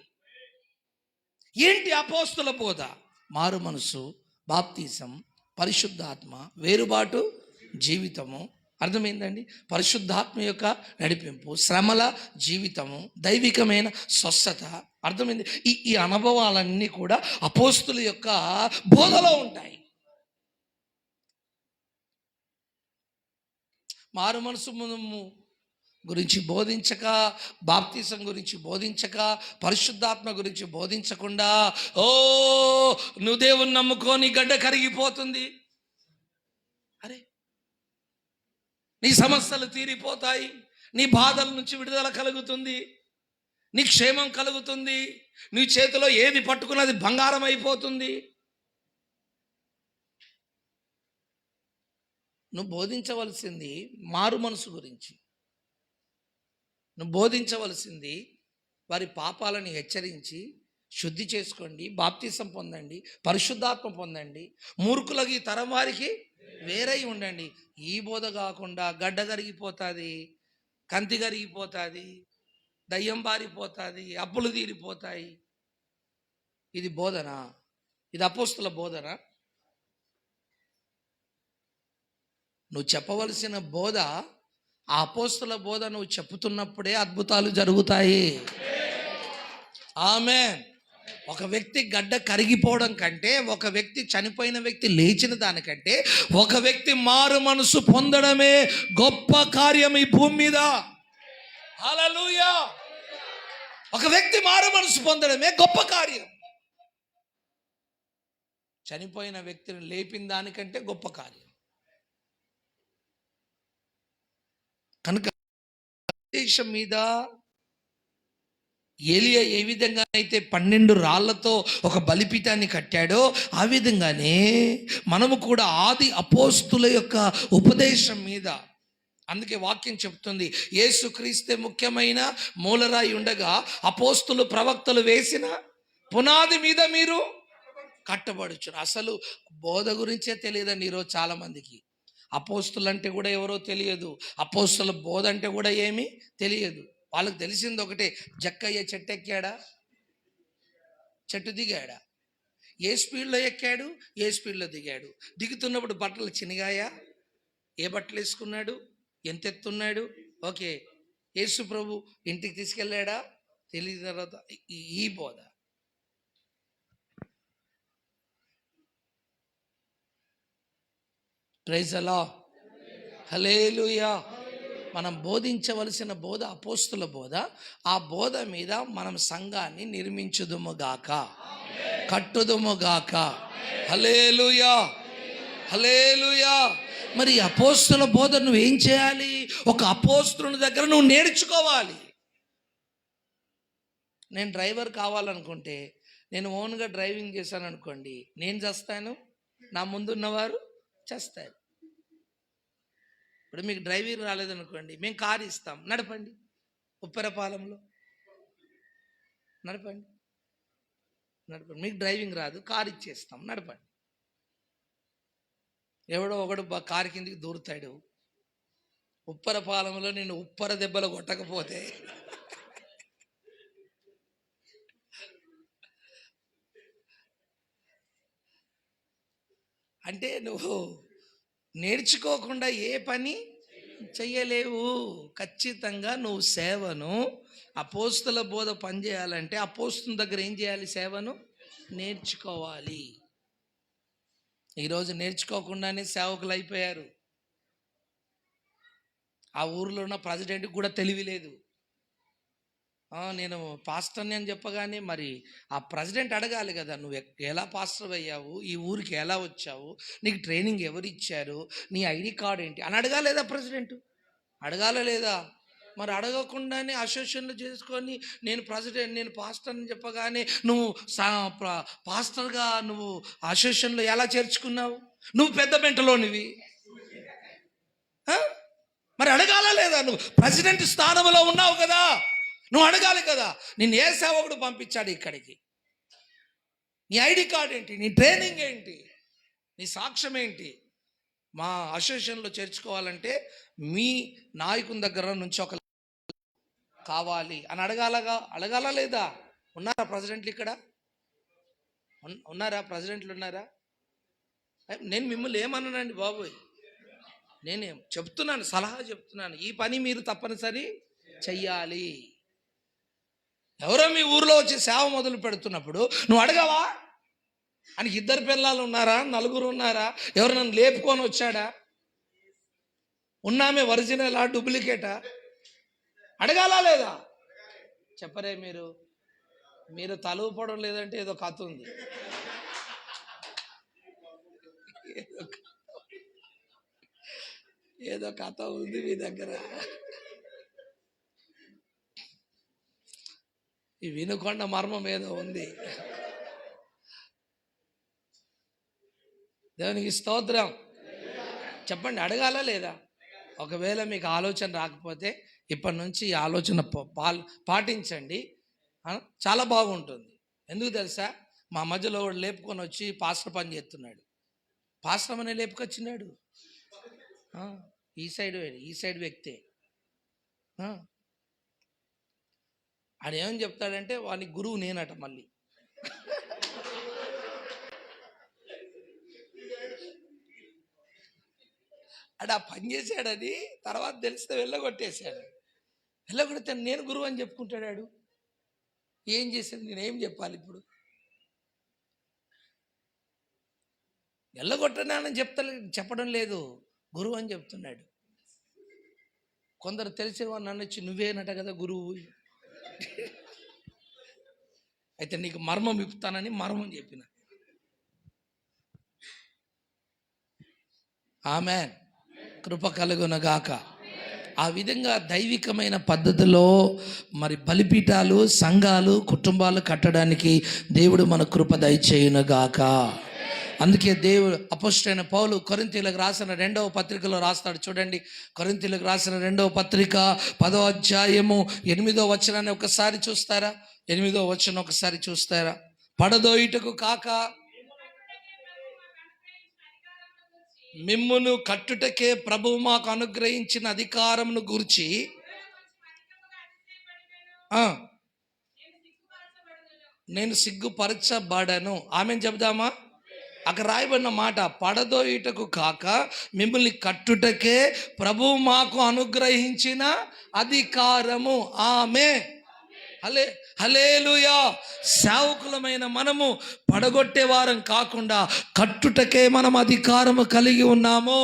Speaker 1: ఏంటి అపోస్తల బోధ? మారు మనసు, బాప్తిసం, పరిశుద్ధాత్మ, వేరుబాటు జీవితము. అర్థమైందండి? పరిశుద్ధాత్మ యొక్క నడిపింపు, శ్రమల జీవితము, దైవికమైన స్వస్థత. అర్థమైంది? ఈ అనుభవాలన్నీ కూడా అపోస్తుల యొక్క బోధలో ఉంటాయి. మారు మనసు గురించి బోధించక, బాప్తిసం గురించి బోధించక, పరిశుద్ధాత్మ గురించి బోధించకుండా, నువ్వు దేవుని నమ్ముకో, నీ గడ్డ కరిగిపోతుంది, అరే నీ సమస్యలు తీరిపోతాయి, నీ బాధల నుంచి విడుదల కలుగుతుంది, నీ క్షేమం కలుగుతుంది. నీ చేతిలో ఏది పట్టుకున్నది బంగారం అయిపోతుంది. నువ్వు బోధించవలసింది మారు మనసు గురించి. నువ్వు బోధించవలసింది వారి పాపాలను హెచ్చరించి శుద్ధి చేసుకోండి, బాప్తిసం పొందండి, పరిశుద్ధాత్మ పొందండి, మూర్ఖులకి ఈ తరం వారికి వేరై ఉండండి. ఈ బోధ కాకుండా గడ్డ కరిగిపోతుంది, కంతి కరిగిపోతుంది, దయ్యం పారిపోతుంది, అప్పులు తీరిపోతాయి. ఇది బోధన? ఇది అపోస్తుల బోధన? నువ్వు చెప్పవలసిన బోధ, ఆ అపోస్తుల బోధ నువ్వు చెప్పుతున్నప్పుడే అద్భుతాలు జరుగుతాయి. ఆమేన్. ఒక వ్యక్తి గడ్డ కరిగిపోవడం కంటే, ఒక వ్యక్తి చనిపోయిన వ్యక్తి లేచిన దానికంటే, ఒక వ్యక్తి మారు మనసు పొందడమే గొప్ప కార్యం ఈ భూమి మీద. హల్లెలూయా. ఒక వ్యక్తి మారు మనసు పొందడమే గొప్ప కార్యం. చనిపోయిన వ్యక్తిని లేపిన దానికంటే గొప్ప కార్యం. కనుక దేశం మీద ఏలియా ఏ విధంగా అయితే 12 రాళ్లతో ఒక బలిపీఠాన్ని కట్టాడో, ఆ విధంగానే మనము కూడా ఆది అపోస్తుల యొక్క ఉపదేశం మీద, అందుకే వాక్యం చెప్తుంది, యేసుక్రీస్తే ముఖ్యమైన మూలరాయి ఉండగా అపోస్తులు ప్రవక్తలు వేసిన పునాది మీద మీరు కట్టబడుచు. అసలు బోధ గురించే తెలియదండి ఈరోజు చాలా మందికి. అపోస్తులు అంటే కూడా ఎవరో తెలియదు, అపోస్తుల బోధ అంటే కూడా ఏమీ తెలియదు. వాళ్ళకి తెలిసింది ఒకటే, జక్కయ్య చెట్టు ఎక్కాడా, చెట్టు దిగాడా, ఏ స్పీడ్లో ఎక్కాడు, ఏ స్పీడ్లో దిగాడు, దిగుతున్నప్పుడు బట్టలు చినిగాయా, ఏ బట్టలు వేసుకున్నాడు, ఎంత ఎత్తున్నాడు, ఓకే, యేసు ప్రభు ఇంటికి తీసుకెళ్ళాడా, తెలియదు. తర్వాత ఈ బోధ. ప్రైజ్ అలాడ్. హల్లెలూయా. మనం బోధించవలసిన బోధ అపోస్తుల బోధ. ఆ బోధ మీద మనం సంఘాన్ని నిర్మించుదుముగాక, కట్టుదుముగాక. హల్లెలూయా, హల్లెలూయా. మరి అపోస్తుల బోధ నువ్వేం చేయాలి? ఒక అపోస్తుని దగ్గర నువ్వు నేర్చుకోవాలి. నేను డ్రైవర్ కావాలనుకుంటే, నేను ఓన్గా డ్రైవింగ్ చేశాను అనుకోండి, నేను చేస్తాను, నా ముందున్నవారు చేస్తారు. ఇప్పుడు మీకు డ్రైవింగ్ రాలేదనుకోండి, మేము కారు ఇస్తాం, నడపండి, ఉప్పరపాలెంలో నడపండి, నడపండి. మీకు డ్రైవింగ్ రాదు, కారు ఇచ్చేస్తాం, నడపండి. ఎవడో ఒకడు కారు కిందికి దూరుతాడు, ఉప్పరపాలెంలో నేను ఉప్పర దెబ్బలు కొట్టకపోతే అంటే నువ్వు నేర్చుకోకుండా ఏ పని చెయ్యలేవు. ఖచ్చితంగా నువ్వు సేవను, అపోస్తుల బోధ పనిచేయాలంటే అపోస్తుల దగ్గర ఏం చేయాలి? సేవను నేర్చుకోవాలి. ఈరోజు నేర్చుకోకుండానే సేవకులు అయిపోయారు. ఆ ఊరిలో ఉన్న ప్రెసిడెంట్కి కూడా తెలివి లేదు. నేను పాస్టర్ని అని చెప్పగానే మరి ఆ ప్రెసిడెంట్ అడగాలి కదా, నువ్వు ఎలా పాస్టర్ అయ్యావు, ఈ ఊరికి ఎలా వచ్చావు, నీకు ట్రైనింగ్ ఎవరు ఇచ్చారు, నీ ఐడి కార్డ్ ఏంటి అని అడగాలేదా? ప్రెసిడెంట్ అడగాల లేదా? మరి అడగకుండానే అసోసియేషన్లు చేసుకొని నేను ప్రెసిడెంట్, నేను పాస్టర్ అని చెప్పగానే నువ్వు పాస్టర్గా నువ్వు అసోసియేషన్లో ఎలా చేర్చుకున్నావు? నువ్వు పెద్ద మెంటలోనివి. మరి అడగాల లేదా? నువ్వు ప్రెసిడెంట్ స్థానంలో ఉన్నావు కదా, నువ్వు అడగాలి కదా. నిన్ను ఏ సేవకుడు పంపించాడు ఇక్కడికి? నీ ఐడి కార్డ్ ఏంటి, నీ ట్రైనింగ్ ఏంటి, నీ సాక్ష్యం ఏంటి? మా అసోసియేషన్లో చేర్చుకోవాలంటే మీ నాయకుని దగ్గర నుంచి ఒక కావాలి అని అడగాల లేదా? ఉన్నారా ప్రెసిడెంట్లు ఇక్కడ? ఉన్నారా ప్రెసిడెంట్లు? ఉన్నారా? నేను మిమ్మల్ని ఏమన్నానండి బాబోయ్, నేనేం చెప్తున్నాను, సలహా చెప్తున్నాను. ఈ పని మీరు తప్పనిసరి చెయ్యాలి. ఎవరో మీ ఊర్లో వచ్చి సేవ మొదలు పెడుతున్నప్పుడు నువ్వు అడగవా? అని 2 పిల్లలు ఉన్నారా, 4 ఉన్నారా, ఎవరు నన్ను లేపుకొని వచ్చాడా, ఉన్నామే ఒరిజినలా డూప్లికేటా? అడగాలా లేదా? చెప్పరే మీరు తలూపడం లేదంటే ఏదో కథ ఉంది. ఏదో కథ ఉంది మీ దగ్గర. ఈ వినుకొండ మర్మం ఏదో ఉంది. దేవునికి స్తోత్రం. చెప్పండి, అడగాలా లేదా? ఒకవేళ మీకు ఆలోచన రాకపోతే ఇప్పటి నుంచి ఈ ఆలోచన పాటించండి. చాలా బాగుంటుంది. ఎందుకు తెలుసా? మా మధ్యలో లేపుకొని వచ్చి పాస్టర్ పని చేస్తున్నాడు. పాస్టర్ అనే లేపుకొచ్చినాడు. ఈ సైడ్ వ్యక్తే. ఆడేమని చెప్తాడంటే వాని గురువు నేనట. మళ్ళీ ఆడ పని చేశాడని తర్వాత తెలిస్తే వెళ్ళగొట్టేశాడు. వెళ్ళగొడితే నేను గురువు అని చెప్పుకుంటాడు. ఏం చేశాడు? నేనేం చెప్పాలి ఇప్పుడు? వెళ్ళగొట్టనానని చెప్పడం లేదు, గురువు అని చెప్తున్నాడు. కొందరు తెలిసిన వాడు నన్ను వచ్చి నువ్వేనట కదా గురువు. అయితే నీకు మర్మం ఇప్పుతానని మర్మం చెప్పిన. ఆమేన్. కృప కలుగునగాక. ఆ విధంగా దైవికమైన పద్ధతిలో మరి బలిపీఠాలు, సంఘాలు, కుటుంబాలు కట్టడానికి దేవుడు మన కృప దయచేయునుగాక. అందుకే దేవుడు అపోస్తలుడైన పౌలు కొరింథీయులకు రాసిన 2వ పత్రికలో రాస్తాడు. చూడండి, కొరింథీయులకు రాసిన 2వ పత్రిక 10వ అధ్యాయము 8వ వచనాన్ని ఒకసారి చూస్తారా? 8వ వచనం ఒకసారి చూస్తారా? పడదోయుటకు కాక మిమ్మును కట్టుటకే ప్రభువు మాకు అనుగ్రహించిన అధికారమును గూర్చి నేను సిగ్గుపరచబడను. ఆమెను చెబుదామా? అక్కడ రాయబడిన మాట, పడదోయుటకు కాక మిమ్మల్ని కట్టుటకే ప్రభువు మాకు అనుగ్రహించిన అధికారము. ఆమె హల్లెలూయా. సేవకులమైన మనము పడగొట్టే వారం కాకుండా కట్టుటకే మనం అధికారము కలిగి ఉన్నాము.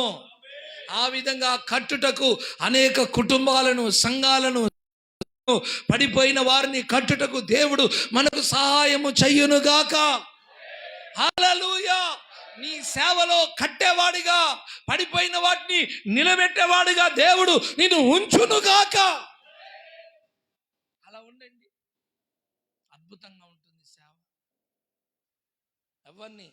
Speaker 1: ఆ విధంగా కట్టుటకు అనేక కుటుంబాలను, సంఘాలను, పడిపోయిన వారిని కట్టుటకు దేవుడు మనకు సహాయము చెయ్యునుగాక. హల్లెలూయా. నీ సేవలో కట్టేవాడిగా, పడిపోయిన వాటిని నిలబెట్టేవాడిగా దేవుడు నిన్ను ఉంచునుగాక. అలా ఉండండి, అద్భుతంగా ఉంటుంది సేవ. ఎవరిని,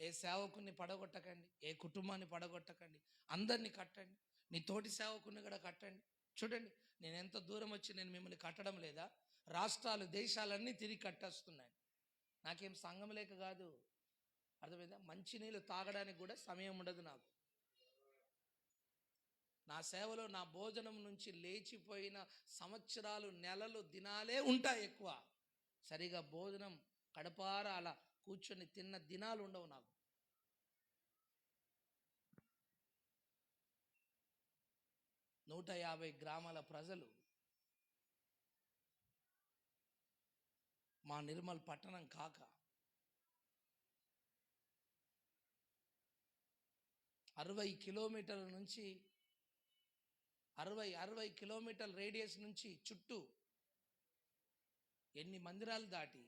Speaker 1: ఏ సేవకుని పడగొట్టకండి, ఏ కుటుంబాన్ని పడగొట్టకండి, అందరినీ కట్టండి. నీ తోటి సేవకుని కూడా కట్టండి. చూడండి, నేను ఎంత దూరం వచ్చి నేను మిమ్మల్ని కట్టడం లేదా? రాష్ట్రాలు, దేశాలన్నీ తిరిగి కట్టేస్తున్నాను. నాకేం సంఘం లేక కాదు, అర్థమైందా? మంచినీళ్ళు తాగడానికి కూడా సమయం ఉండదు నాకు. నా సేవలో నా భోజనం నుంచి లేచిపోయిన సంవత్సరాలు, నెలలు, దినాలే ఉంటాయి ఎక్కువ. సరిగా భోజనం కడపార అలా కూర్చొని తిన్న దినాలు ఉండవు నాకు. నూట 150 గ్రామాల ప్రజలు మా నిర్మల్ పట్టణం కాక 60 కిలోమీటర్ల నుంచి 60 కిలోమీటర్ల రేడియస్ నుంచి చుట్టూ ఎన్ని మందిరాలు దాటి,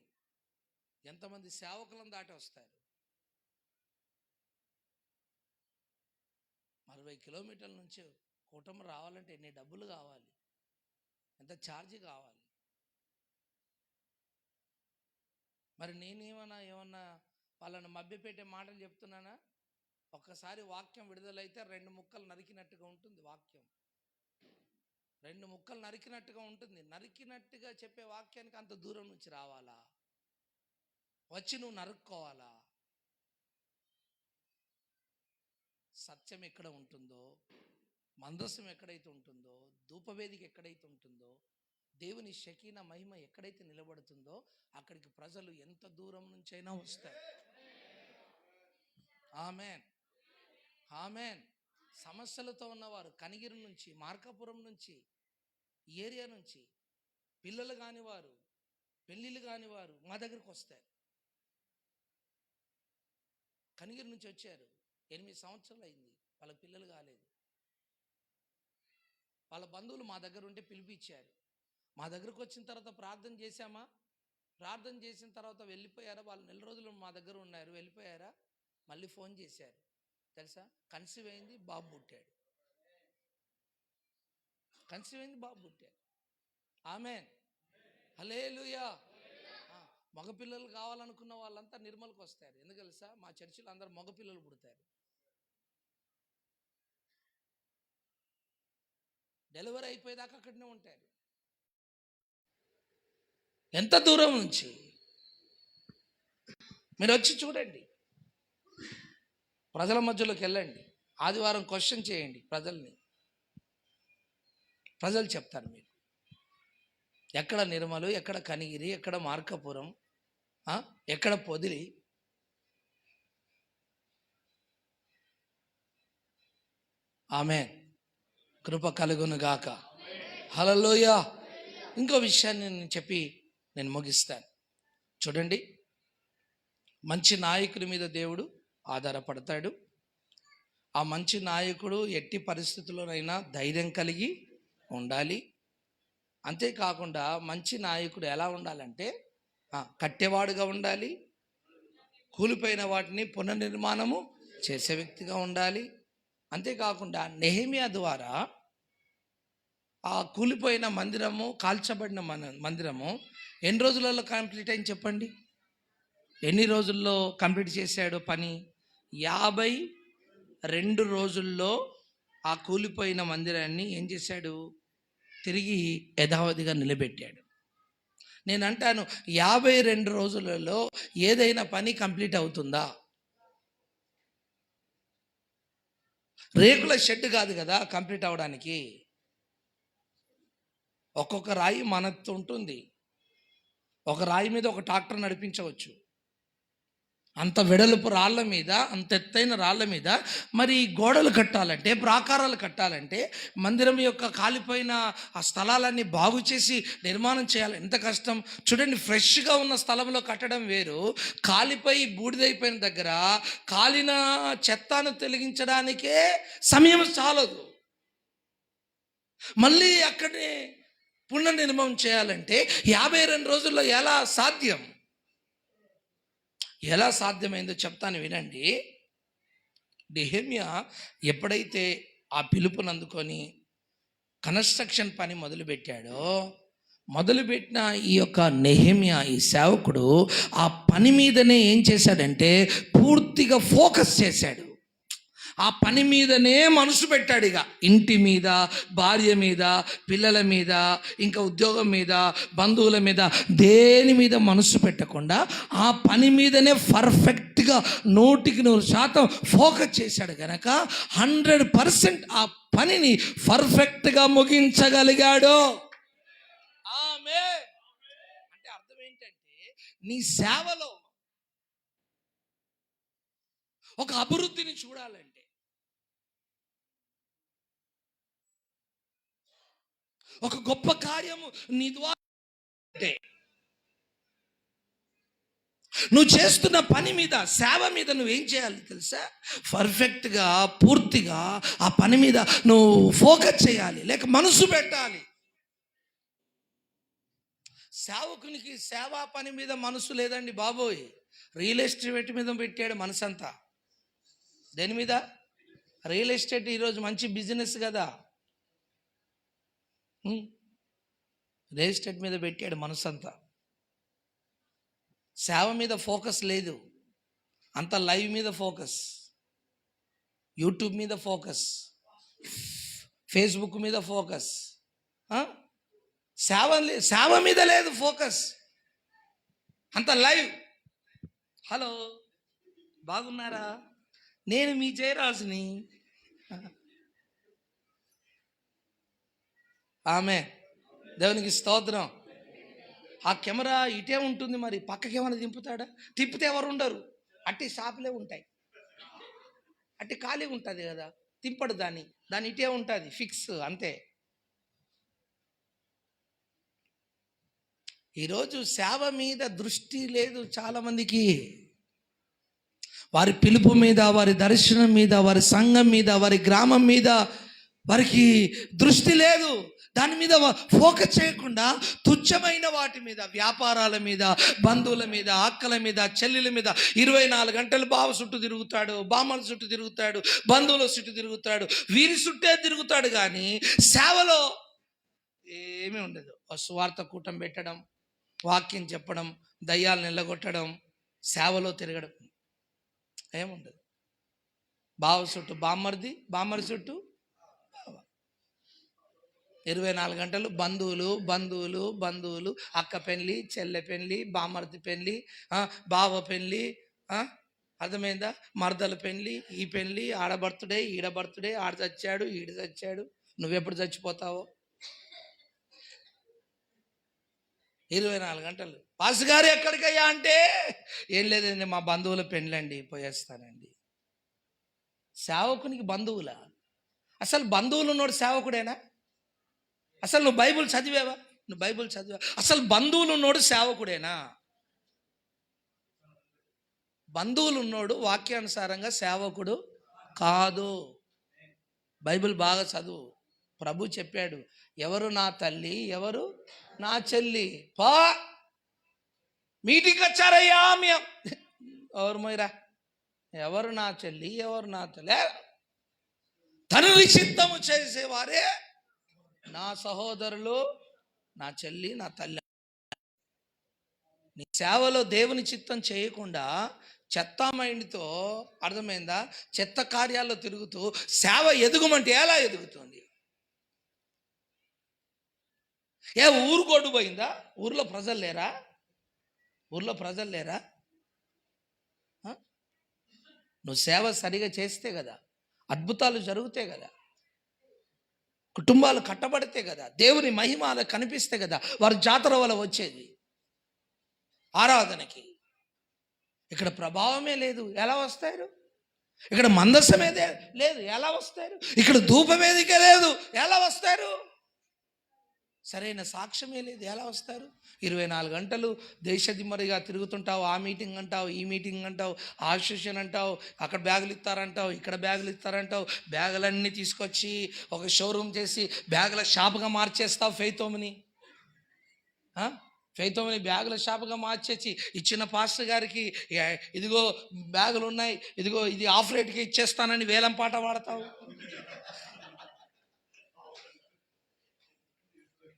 Speaker 1: ఎంతమంది సేవకులను దాటి వస్తారు? 60 కిలోమీటర్ల నుంచి కుటుంబం రావాలంటే ఎన్ని డబ్బులు కావాలి, ఎంత ఛార్జీ కావాలి? మరి ఏమన్నా వాళ్ళని మభ్యపెట్టే మాటలు చెప్తున్నానా? ఒక్కసారి వాక్యం విడుదలైతే 2 ముక్కలు నరికినట్టుగా ఉంటుంది. వాక్యం 2 ముక్కలు నరికినట్టుగా ఉంటుంది. నరికినట్టుగా చెప్పే వాక్యానికి అంత దూరం నుంచి రావాలా? వచ్చి నువ్వు నరుక్కోవాలా? సత్యం ఎక్కడ ఉంటుందో, మందసం ఎక్కడైతే ఉంటుందో, ధూపవేదిక ఎక్కడైతే ఉంటుందో, దేవుని షకీనా మహిమ ఎక్కడైతే నిలబడుతుందో అక్కడికి ప్రజలు ఎంత దూరం నుంచైనా వస్తారు. Amen, amen. సమస్యలతో ఉన్నవారు కనిగిరి నుంచి, మార్కాపురం నుంచి, ఏరియా నుంచి, పిల్లలు కానివారు, పెళ్ళిళ్ళు కానివారు మా దగ్గరికి వస్తారు. కనిగిరి నుంచి వచ్చారు, 8 సంవత్సరాలు అయింది, వాళ్ళ పిల్లలు కాలేదు. వాళ్ళ బంధువులు మా దగ్గర ఉంటే పిలిపించారు. మా దగ్గరకు వచ్చిన తర్వాత ప్రార్థన చేశామా? ప్రార్థన చేసిన తర్వాత వెళ్ళిపోయారా? వాళ్ళు 4 రోజులు మా దగ్గర ఉన్నారు, వెళ్ళిపోయారా? మళ్ళీ ఫోన్ చేశారు. తెలుసా, కన్సీవ్ అయింది, బాబు పుట్టాడు. కన్సీవ్ అయింది, బాబు పుట్టాడు. ఆమెన్, హల్లెలూయా. మగపిల్లలు కావాలనుకున్న వాళ్ళంతా నిర్మల్కి వస్తారు. ఎందుకు తెలుసా? మా చర్చిలో అందరు మగపిల్లలు పుడతారు. డెలివరీ అయిపోయేదాకా అక్కడనే ఉంటారు. ఎంత దూరం నుంచి మీరు వచ్చి చూడండి, ప్రజల మధ్యలోకి వెళ్ళండి, ఆదివారం క్వశ్చన్ చేయండి ప్రజల్ని, ప్రజలు చెప్తారు మీకు ఎక్కడ నిర్మలు, ఎక్కడ కనిగిరి, ఎక్కడ మార్కాపురం, ఎక్కడ పొదిలి. ఆమేన్. కృప కలుగును గాక. హల్లెలూయా. ఇంకో విషయాన్ని నేను చెప్పి నేను ముగిస్తాను. చూడండి, మంచి నాయకుడి మీద దేవుడు ఆధారపడతాడు. ఆ మంచి నాయకుడు ఎట్టి పరిస్థితుల్లోనైనా ధైర్యం కలిగి ఉండాలి. అంతేకాకుండా మంచి నాయకుడు ఎలా ఉండాలంటే కట్టేవాడుగా ఉండాలి, కూలిపోయిన వాటిని పునర్నిర్మాణము చేసే వ్యక్తిగా ఉండాలి. అంతేకాకుండా నెహెమ్యా ద్వారా ఆ కూలిపోయిన మందిరము, కాల్చబడిన మందిరము ఎన్ని రోజులలో కంప్లీట్ అయింది చెప్పండి? ఎన్ని రోజుల్లో కంప్లీట్ చేశాడు పని? 52 రోజుల్లో ఆ కూలిపోయిన మందిరాన్ని ఏం చేశాడు? తిరిగి యథావధిగా నిలబెట్టాడు. నేను అంటాను, 52 రోజులలో ఏదైనా పని కంప్లీట్ అవుతుందా? రేకుల షెడ్ కాదు కదా కంప్లీట్ అవడానికి. ఒక్కొక్క రాయి మనతో ఉంటుంది. ఒక రాయి మీద ఒక ట్రాక్టర్ నడిపించవచ్చు. అంత వెడల్పు రాళ్ళ మీద, అంత ఎత్తైన రాళ్ళ మీద మరి గోడలు కట్టాలంటే, ప్రాకారాలు కట్టాలంటే, మందిరం యొక్క కాలిపోయిన ఆ స్థలాలన్నీ బాగు చేసి నిర్మాణం చేయాలి. ఎంత కష్టం చూడండి. ఫ్రెష్గా ఉన్న స్థలంలో కట్టడం వేరు, కాలిపోయి బూడిదైపోయిన దగ్గర కాలిన చెత్తను తొలగించడానికే సమయం చాలదు. మళ్ళీ అక్కడే పునర్నిర్మాణం చేయాలంటే 52 రోజుల్లో ఎలా సాధ్యం? ఎలా సాధ్యమైందో చెప్తాను వినండి. నెహెమ్యా ఎప్పుడైతే ఆ పిలుపుని అందుకొని కన్స్ట్రక్షన్ పని మొదలుపెట్టిన ఈ యొక్క నెహెమ్యా, ఈ సేవకుడు ఆ పని మీదనే ఏం చేశాడంటే పూర్తిగా ఫోకస్ చేశాడు. ఆ పని మీదనే మనసు పెట్టాడు. ఇక ఇంటి మీద, భార్య మీద, పిల్లల మీద, ఇంకా ఉద్యోగం మీద, బంధువుల మీద, దేని మీద మనసు పెట్టకుండా ఆ పని మీదనే పర్ఫెక్ట్గా 100% ఫోకస్ చేశాడు కనుక 100% ఆ పనిని పర్ఫెక్ట్గా ముగించగలిగాడు. ఆమేన్. అంటే అర్థం ఏంటంటే, నీ సేవలో ఒక అభివృద్ధిని చూడాలంటే, ఒక గొప్ప కార్యము నీ ద్వారా, నువ్వు చేస్తున్న పని మీద, సేవ మీద నువ్వేం చేయాలి తెలుసా? పర్ఫెక్ట్గా, పూర్తిగా ఆ పని మీద నువ్వు ఫోకస్ చేయాలి, లేక మనసు పెట్టాలి. సేవకునికి సేవా పని మీద మనసు లేదండి బాబోయ్. రియల్ ఎస్టేట్ మీద పెట్టాడు మనసంతా. దేని మీద? రియల్ ఎస్టేట్ ఈరోజు మంచి బిజినెస్ కదా. రియల్ ఎస్టేట్ మీద పెట్టాడు మనసంతా. సేవ మీద ఫోకస్ లేదు. అంత లైవ్ మీద ఫోకస్, యూట్యూబ్ మీద ఫోకస్, ఫేస్బుక్ మీద ఫోకస్. సేవ మీద లేదు ఫోకస్, అంత లైవ్. హలో, బాగున్నారా? నేను మీ జయరాజుని. ఆమె దేవునికి స్తోత్రం. ఆ కెమెరా ఇటే ఉంటుంది, మరి పక్కకి ఏమైనా దింపుతాడా? తిప్పితే ఎవరు ఉండరు, అట్టి షాపులే ఉంటాయి. అట్టి ఖాళీ ఉంటుంది కదా, తిప్పడు దాన్ని ఇటే ఉంటుంది ఫిక్స్, అంతే. ఈరోజు సేవ మీద దృష్టి లేదు చాలామందికి. వారి పిలుపు మీద, వారి దర్శనం మీద, వారి సంఘం మీద, వారి గ్రామం మీద వారికి దృష్టి లేదు. దాని మీద ఫోకస్ చేయకుండా తుచ్చమైన వాటి మీద, వ్యాపారాల మీద, బంధువుల మీద, అక్కల మీద, చెల్లెల మీద 24 గంటలు బావ చుట్టూ తిరుగుతాడు, బామ్మల చుట్టూ తిరుగుతాడు, బంధువుల చుట్టూ తిరుగుతాడు, వీరి చుట్టే తిరుగుతాడు. కానీ సేవలో ఏమీ ఉండదు. సువార్త కూటం పెట్టడం, వాక్యం చెప్పడం, దయ్యాలు నిల్లగొట్టడం, సేవలో తిరగడం ఏముండదు. బావ చుట్టూ బామ్మర్ది, బామ్మరి చుట్టూ బావ. 24 గంటలు బంధువులు బంధువులు బంధువులు, అక్క పెళ్ళి, చెల్లె పెళ్ళి, బామ్మర్ది పెళ్ళి, బావ పెళ్ళి, అర్థమైందా? మరదల పెళ్ళి, ఈ పెళ్ళి, ఆడ బర్త్డే, ఈడ బర్త్డే, ఆడ చచ్చాడు, ఈడ చచ్చాడు. నువ్వెప్పుడు చచ్చిపోతావో? 24 గంటలు. పాస్ గారు ఎక్కడికయ్యా అంటే, ఏం లేదండి మా బంధువుల పెళ్ళండి, పోయేస్తానండి. సేవకునికి బంధువులా? అసలు బంధువులు ఉన్నోడు సేవకుడేనా? అసలు నువ్వు బైబుల్ చదివావా? నువ్వు బైబుల్ చదివా? అసలు బంధువులు ఉన్నోడు సేవకుడేనా? బంధువులు ఉన్నోడు వాక్యానుసారంగా సేవకుడు కాదు. బైబిల్ బాగా చదువు. ప్రభు చెప్పాడు, ఎవరు నా తల్లి, ఎవరు నా చెల్లి. పా మీటింగ్కి వచ్చారయ్యా ఎవరు మొయ్యరా? ఎవరు నా చెల్లి, ఎవరు నా తల్లి? తండ్రి చిత్తము చేసేవారే నా సహోదరులు, నా చెల్లి, నా తల్లి. నీ సేవలో దేవుని చిత్తం చేయకుండా చెత్త మైండ్తో, అర్థమైందా, చెత్త కార్యాల్లో తిరుగుతూ సేవ ఎదుగుమంటే ఎలా ఎదుగుతుంది? ఏ ఊరు కొడు పోయిందా? ఊర్లో ప్రజలు లేరా? ఊర్లో ప్రజలు లేరా? నువ్వు సేవ సరిగా చేస్తే కదా అద్భుతాలు జరుగుతాయి కదా, కుటుంబాలు కట్టబడితే కదా, దేవుని మహిమ అలా కనిపిస్తే కదా వారి జాతర వల్ల వచ్చేది ఆరాధనకి. ఇక్కడ ప్రభావమే లేదు, ఎలా వస్తారు? ఇక్కడ మందసమేదే లేదు, ఎలా వస్తారు? ఇక్కడ ధూపమేదికే లేదు, ఎలా వస్తారు? సరైన సాక్ష్యమే లేదు, ఎలా వస్తారు? 24 గంటలు దేశదిమ్మరిగా తిరుగుతుంటావు. ఆ మీటింగ్ అంటావు, ఈ మీటింగ్ అంటావు, ఆ సెషన్ అంటావు, అక్కడ బ్యాగులు ఇస్తారంటావు, ఇక్కడ బ్యాగులు ఇస్తారంటావు. బ్యాగులన్నీ తీసుకొచ్చి ఒక షోరూమ్ చేసి బ్యాగుల షాప్గా మార్చేస్తావు. ఫెయితోమని బ్యాగుల షాప్గా మార్చేసి ఇచ్చిన పాస్టర్ గారికి ఇదిగో బ్యాగులు ఉన్నాయి, ఇదిగో ఇది ఆఫ్ రేట్కి ఇచ్చేస్తానని వేలం పాట వాడతావు.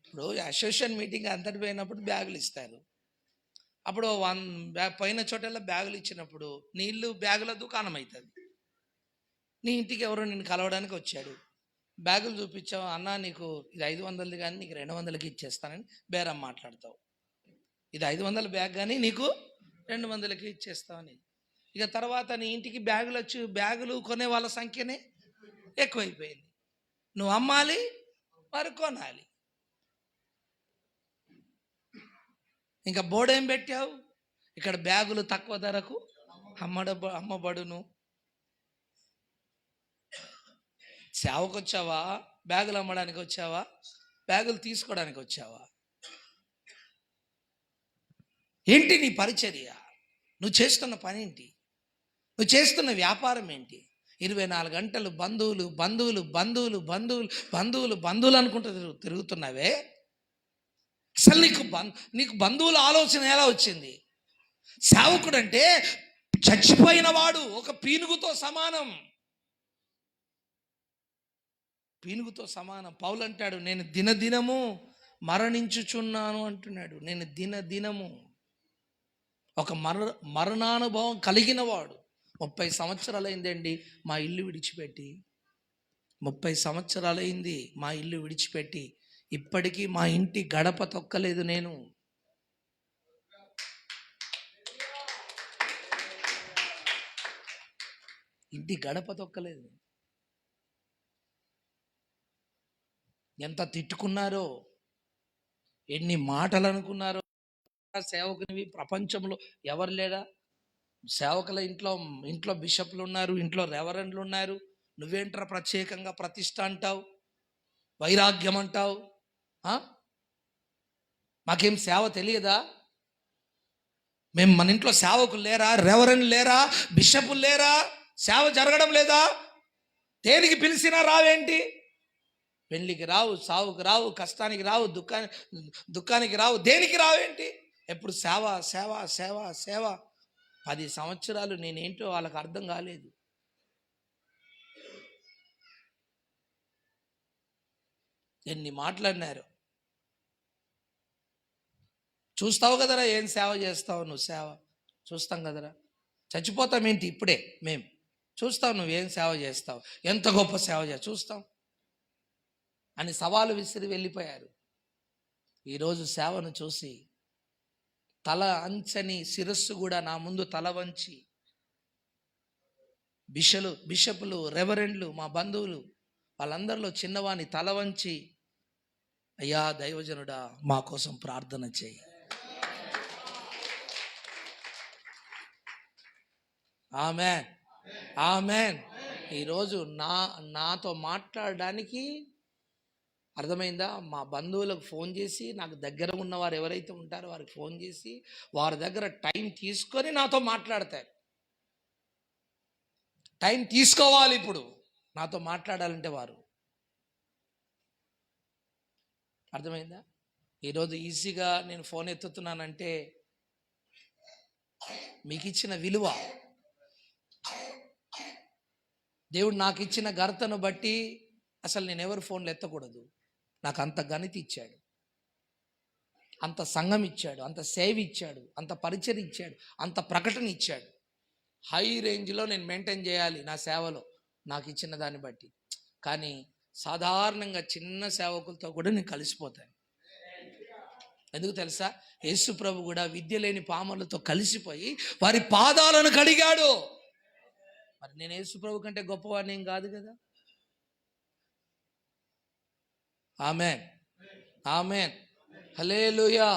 Speaker 1: ఇప్పుడు అసోసియేషన్ మీటింగ్ అంతటి పోయినప్పుడు బ్యాగులు ఇస్తారు. అప్పుడు పైన చోటల్లో బ్యాగులు ఇచ్చినప్పుడు నీళ్ళు బ్యాగుల దుకాణం అవుతుంది. నీ ఇంటికి ఎవరో నిన్ను కలవడానికి వచ్చాడు, బ్యాగులు చూపించావు, అన్న నీకు ఇది 500 కానీ నీకు 200కి ఇచ్చేస్తానని బేరం మాట్లాడతావు. ఇది 500 బ్యాగ్ కానీ నీకు 200కి ఇచ్చేస్తామని. ఇక తర్వాత నీ ఇంటికి బ్యాగులు కొనే వాళ్ళ సంఖ్యనే ఎక్కువైపోయింది. నువ్వు అమ్మాలి, మరి కొనాలి. ఇంకా బోర్డు ఏం పెట్టావు? ఇక్కడ బ్యాగులు తక్కువ ధరకు అమ్మబడును. సేవకు వచ్చావా? బ్యాగులు అమ్మడానికి వచ్చావా? బ్యాగులు తీసుకోవడానికి వచ్చావా? ఏంటి నీ పరిచర్య? నువ్వు చేస్తున్న పని ఏంటి? నువ్వు చేస్తున్న వ్యాపారం ఏంటి? 24 గంటలు బంధువులు బంధువులు బంధువులు బంధువులు బంధువులు బంధువులు అనుకుంటూ తిరుగుతున్నావే. అసలు నీకు బంధువుల ఆలోచన ఎలా వచ్చింది? సేవకుడు అంటే చచ్చిపోయిన వాడు ఒక పీనుగుతో సమానం. పీనుగుతో సమానం. పౌలు అంటాడు, నేను దినదినము మరణించుచున్నాను అంటున్నాడు. నేను దినదినము ఒక మరణానుభవం కలిగిన వాడు. 30 సంవత్సరాలైందండి మా ఇల్లు విడిచిపెట్టి, 30 సంవత్సరాలైంది మా ఇల్లు విడిచిపెట్టి, ఇప్పటికీ మా ఇంటి గడప తొక్కలేదు నేను. ఇంటి గడప తొక్కలేదు. ఎంత తిట్టుకున్నారో, ఎన్ని మాటలు అనుకున్నారో. సేవకునివి ప్రపంచంలో ఎవరు లేరా? సేవకుల ఇంట్లో బిషప్లు ఉన్నారు, ఇంట్లో రెవరెండ్లు ఉన్నారు. నువ్వేంట్రా ప్రత్యేకంగా ప్రతిష్ట అంటావు, వైరాగ్యం అంటావు? మాకేం సేవ తెలియదా? మన ఇంట్లో సేవకులు లేరా? రెవరెండ్లు లేరా? బిషపులు లేరా? సేవ జరగడం లేదా? దేనికి పిలిచినా రావేంటి? పెళ్ళికి రావు, సావుకి రావు, కష్టానికి రావు, దుఃఖానికి రావు, దేనికి రావేంటి? ఎప్పుడు సేవ సేవ సేవ సేవ. 10 సంవత్సరాలు నేనేంటో వాళ్ళకి అర్థం కాలేదు. ఎన్ని మాట్లాడినారు. చూస్తావు కదరా, ఏం సేవ చేస్తావు నువ్వు, సేవ చూస్తాం కదరా. చచ్చిపోతామేంటి ఇప్పుడే మేము, చూస్తావు నువ్వేం సేవ చేస్తావు, ఎంత గొప్ప సేవ చూస్తాం అని సవాలు విసిరి వెళ్ళిపోయారు. ఈరోజు సేవను చూసి తల అంచని శిరస్సు కూడా నా ముందు తల వంచి, బిషపులు, రెవరెండ్లు, మా బంధువులు వాళ్ళందరిలో చిన్నవాణి తల వంచి, అయ్యా దైవజనుడా మా కోసం ప్రార్థన చేయి. Amen, amen. ఈరోజు నాతో మాట్లాడడానికి అర్థమైందా, మా బంధువులకు ఫోన్ చేసి, నాకు దగ్గర ఉన్నవారు ఎవరైతే ఉంటారో వారికి ఫోన్ చేసి, వారి దగ్గర టైం తీసుకొని నాతో మాట్లాడతారు. టైం తీసుకోవాలి ఇప్పుడు నాతో మాట్లాడాలంటే వారు. అర్థమైందా? ఈరోజు ఈజీగా నేను ఫోన్ ఎత్తుతున్నానంటే మీకు ఇచ్చిన విలువ, దేవుడు నాకు ఇచ్చిన ఘనతను బట్టి అసలు నేను ఎవరు ఫోన్లు ఎత్తకూడదు. నాకు అంత ఘనత ఇచ్చాడు, అంత సంఘం ఇచ్చాడు, అంత సేవ ఇచ్చాడు, అంత పరిచయం ఇచ్చాడు, అంత ప్రకటన ఇచ్చాడు. హై రేంజ్లో నేను మెయింటైన్ చేయాలి నా సేవలో నాకు ఇచ్చిన దాన్ని బట్టి. కానీ సాధారణంగా చిన్న సేవకులతో కూడా నేను కలిసిపోతాను. ఎందుకు తెలుసా? యేసు ప్రభు కూడా విద్య లేని పామరులతో కలిసిపోయి వారి పాదాలను కడిగాడు. మరి నేను యేసు ప్రభు కంటే గొప్పవాడిని ఏం కాదు కదా. ఆమెన్, ఆమెన్, హల్లెలూయా.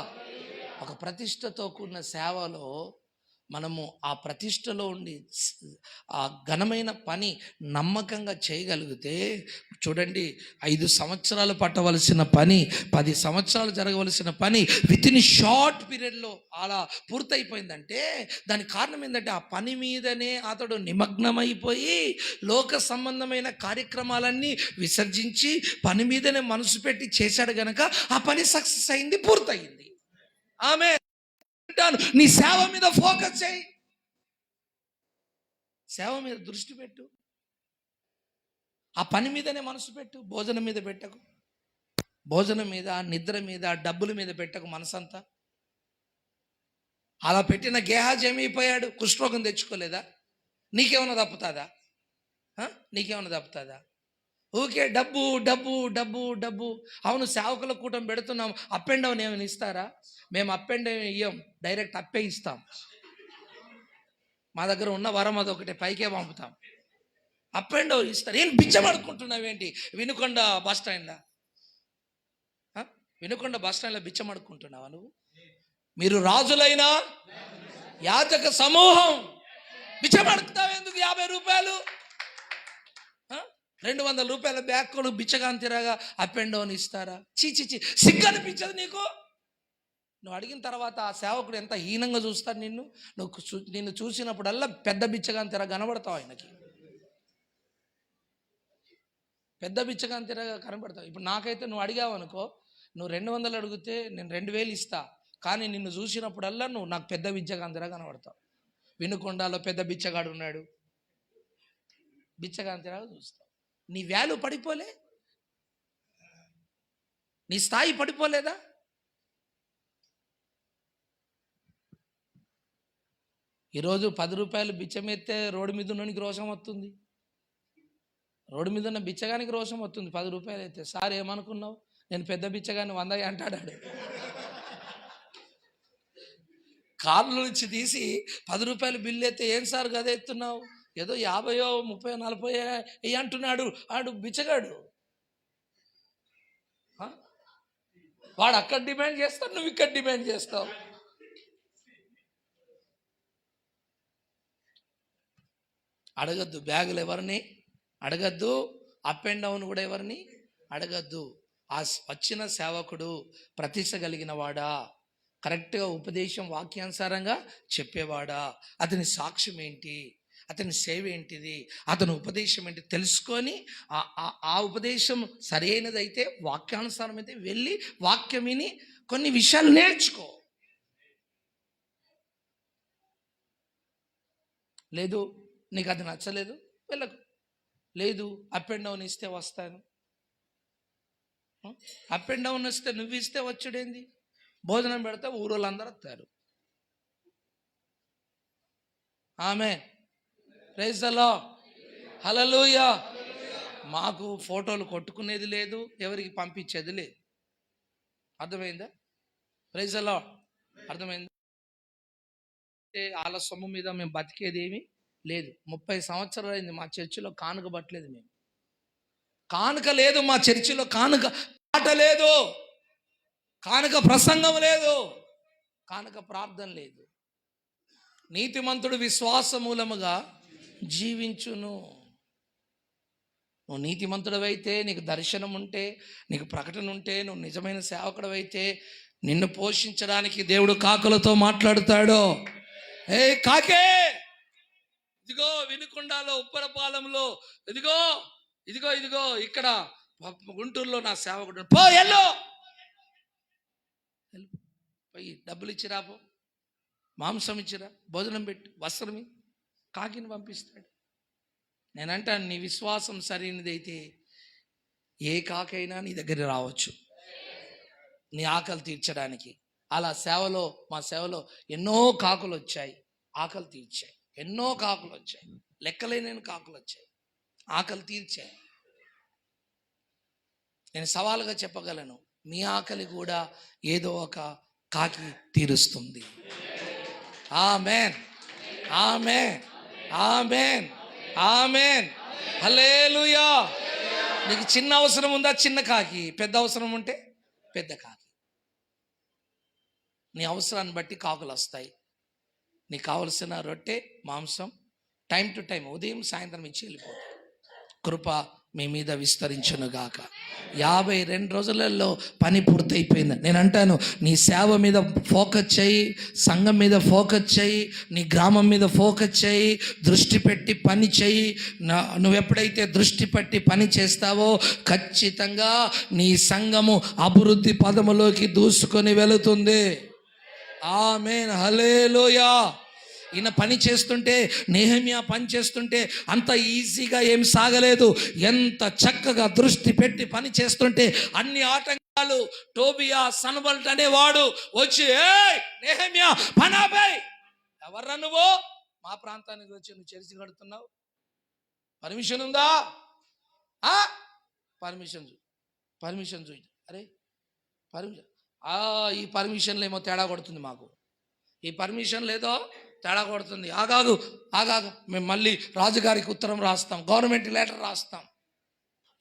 Speaker 1: ఒక ప్రతిష్టతో కూడిన సేవలో మనము ఆ ప్రతిష్టలో ఉండి ఆ ఘనమైన పని నమ్మకంగా చేయగలిగితే, చూడండి, 5 సంవత్సరాలు పట్టవలసిన పని 10 సంవత్సరాలు జరగవలసిన పని వితిన్ షార్ట్ పీరియడ్లో అలా పూర్తయిపోయిందంటే దానికి కారణం ఏంటంటే ఆ పని మీదనే అతడు నిమగ్నమైపోయి లోక సంబంధమైన కార్యక్రమాలన్నీ విసర్జించి పని మీదనే మనసు పెట్టి చేశాడు గనక ఆ పని సక్సెస్ అయింది, పూర్తయింది. ఆమె నీ సేవ మీద ఫోకస్ చేయి, సేవ మీద దృష్టి పెట్టు, ఆ పని మీదనే మనసు పెట్టు. భోజనం మీద పెట్టకు, భోజనం మీద, నిద్ర మీద, డబ్బుల మీద పెట్టకు మనసంతా. అలా పెట్టిన గేహాజ్ ఏమైపోయాడు? కుష్ఠరోగం తెచ్చుకోలేదా? నీకేమన్నా తప్పుతుందా? నీకేమన్నా తప్పుతుందా? ఊకే డబ్బు డబ్బు డబ్బు డబ్బు. అవును, సేవకుల కూటమి పెడుతున్నాం, అప్ అండ్ డౌన్ ఏమైనా ఇస్తారా? మేము అప్ అండ్ డౌన్ ఇయ్యం, డైరెక్ట్ అప్పే ఇస్తాం. మా దగ్గర ఉన్న వరం అదొకటే, పైకే పంపుతాం. అప్ అండ్ డౌన్ ఇస్తారు. ఏం బిచ్చమడుకుంటున్నావేంటి వినుకొండ బస్ స్టాండ్లో? వినుకొండ బస్ స్టాండ్లో బిచ్చమడుకుంటున్నావా నువ్వు? మీరు రాజులైనా యాజక సమూహం, బిచ్చమడుకుతావు ఎందుకు? 50 రూపాయలు 200 రూపాయల బ్యాగ్ కొను బిచ్చగాని తిరగా అప్ అండ్ డౌన్ ఇస్తారా? చీ, సిగ్గు అనిపించదు నీకు? నువ్వు అడిగిన తర్వాత ఆ సేవకుడు ఎంత హీనంగా చూస్తాడు నిన్ను. నిన్ను చూసినప్పుడల్లా పెద్ద బిచ్చగాని తిరగా కనబడతావు, ఆయనకి పెద్ద బిచ్చగాని తిరగా కనబడతావు. ఇప్పుడు నాకైతే నువ్వు అడిగావు అనుకో, నువ్వు 200 అడిగితే నేను 2000 ఇస్తా. కానీ నిన్ను చూసినప్పుడల్లా నువ్వు నాకు పెద్ద బిచ్చగాని తిరగా కనబడతావు. వినుకొండలో పెద్ద బిచ్చగాడు ఉన్నాడు, బిచ్చగాని తిరగా చూస్తావు. నీ వాల్యూ పడిపోలే? నీ స్థాయి పడిపోలేదా? ఈరోజు 10 రూపాయలు బిచ్చమెత్తే రోడ్డు మీద ఉన్ననికి రోషం వస్తుంది, రోడ్డు మీద ఉన్న బిచ్చగానికి రోషం వస్తుంది. 10 రూపాయలు అయితే, సార్ ఏమనుకున్నావు, నేను పెద్ద బిచ్చగాని 100 అంటాడు. కాళ్ళు నుంచి తీసి 10 రూపాయలు బిల్లు ఎత్తే, ఏం సార్ గద ఎత్తున్నావు, ఏదో 50, 30, 40 అంటున్నాడు ఆడు బిచ్చగాడు. వాడు అక్కడ డిమాండ్ చేస్తాడు, నువ్వు ఇక్కడ డిమాండ్ చేస్తావు. అడగద్దు బ్యాగులు ఎవరిని, అడగద్దు అప్ అండ్ డౌన్ కూడా ఎవరిని అడగద్దు. ఆ వచ్చిన సేవకుడు ప్రతిష్ట కలిగిన వాడా, కరెక్ట్గా ఉపదేశం వాక్యానుసారంగా చెప్పేవాడా, అతని సాక్ష్యం ఏంటి, అతని సేవ ఏంటిది, అతని ఉపదేశం ఏంటి తెలుసుకొని ఆ ఉపదేశం సరైనదైతే, వాక్యానుసారం అయితే వెళ్ళి వాక్యం విని కొన్ని విషయాలు నేర్చుకో. లేదు నీకు అది నచ్చలేదు వెళ్ళకు. లేదు అప్ అండ్ డౌన్ ఇస్తే వస్తాను, అప్ అండ్ డౌన్ వస్తే నువ్వు ఇస్తే వచ్చుడేంది? భోజనం పెడితే ఊరోళ్ళందరూ వస్తారు. ఆమేన్, ప్రైజ్ ది లార్డ్, హల్లెలూయా. మాకు ఫోటోలు కొట్టుకునేది లేదు, ఎవరికి పంపించేది లేదు. అర్థమైందా? ప్రైజ్ ది లార్డ్, అర్థమైందా? వాళ్ళ సొమ్ము మీద మేము బతికేది ఏమీ లేదు. 30 సంవత్సరాలు అయింది మా చర్చిలో కానుక పట్టలేదు. మేము కానుక లేదు మా చర్చిలో, కానుక పాట లేదు, కానుక ప్రసంగం లేదు, కానుక ప్రార్థన లేదు. నీతిమంతుడు విశ్వాస మూలముగా జీవించును. నువ్వు నీతిమంతుడవైతే, నీకు దర్శనం ఉంటే, నీకు ప్రకటన ఉంటే, నువ్వు నిజమైన సేవకుడవైతే నిన్ను పోషించడానికి దేవుడు కాకులతో మాట్లాడుతాడు. ఏ కాకే, ఇదిగో వినుకొండలో, ఉప్పరపాలెంలో, ఇదిగో ఇదిగో ఇదిగో ఇక్కడ గుంటూరులో నా సేవకుడు, పో ఎల్లో పోయి డబ్బులు ఇచ్చిరా, పో మాంసం ఇచ్చిరా, భోజనం పెట్టి వస్త్రమి, కాకిని పంపిస్తాడు. నేనంటాను, నీ విశ్వాసం సరైనదైతే ఏ కాకైనా నీ దగ్గర రావచ్చు నీ ఆకలి తీర్చడానికి. అలా సేవలో, మా సేవలో ఎన్నో కాకులు వచ్చాయి, ఆకలి తీర్చాయి. ఎన్నో కాకులు వచ్చాయి, లెక్కలేని కాకులు వచ్చాయి, ఆకలి తీర్చాయి. నేను సవాలుగా చెప్పగలను, మీ ఆకలి కూడా ఏదో ఒక కాకి తీరుస్తుంది. ఆమేన్, ఆమేన్, ఆమేన్, ఆమేన్, హల్లెలూయా. నీకు చిన్న అవసరం ఉందా, చిన్న కాకి. పెద్ద అవసరం ఉంటే పెద్ద కాకి. నీ అవసరాన్ని బట్టి కాకులు వస్తాయి. నీకు కావలసిన రొట్టె, మాంసం టైం టు టైం, ఉదయం సాయంత్రం ఇచ్చి వెళ్ళిపోతాయి. కృప మీ మీద విస్తరించునుగాక. 52 రోజులలో పని పూర్తయిపోయింది. నేను అంటాను, నీ సేవ మీద ఫోకస్ చేయి, సంఘం మీద ఫోకస్ చేయి, నీ గ్రామం మీద ఫోకస్ చేయి, దృష్టి పెట్టి పని చేయి. నువ్వు ఎప్పుడైతే దృష్టి పెట్టి పని చేస్తావో ఖచ్చితంగా నీ సంఘము అభివృద్ధి పదములోకి దూసుకొని వెళుతుంది. ఆమేన్, హల్లెలూయా. ఈయన పని చేస్తుంటే, నెహెమ్యా పని చేస్తుంటే అంత ఈజీగా ఏం సాగలేదు. ఎంత చక్కగా దృష్టి పెట్టి పని చేస్తుంటే అన్ని ఆటంకాలు టోబియా సన్బల్ట్ అనేవాడు వచ్చి, ఏయ్ నెహెమ్యా పనాపై, ఎవర్రా నువ్వు, మా ప్రాంతానికి వచ్చి నువ్వు చర్చి కడుతున్నావు, పర్మిషన్ ఉందా? పర్మిషన్ చూ. అరే పర్మిషన్, ఈ పర్మిషన్లు ఏమో తేడా కొడుతుంది మాకు, ఈ పర్మిషన్ లేదో తేడా కొడుతుంది. ఆగాగు, మేము మళ్ళీ రాజుగారికి ఉత్తరం రాస్తాం, గవర్నమెంట్ లెటర్ రాస్తాం,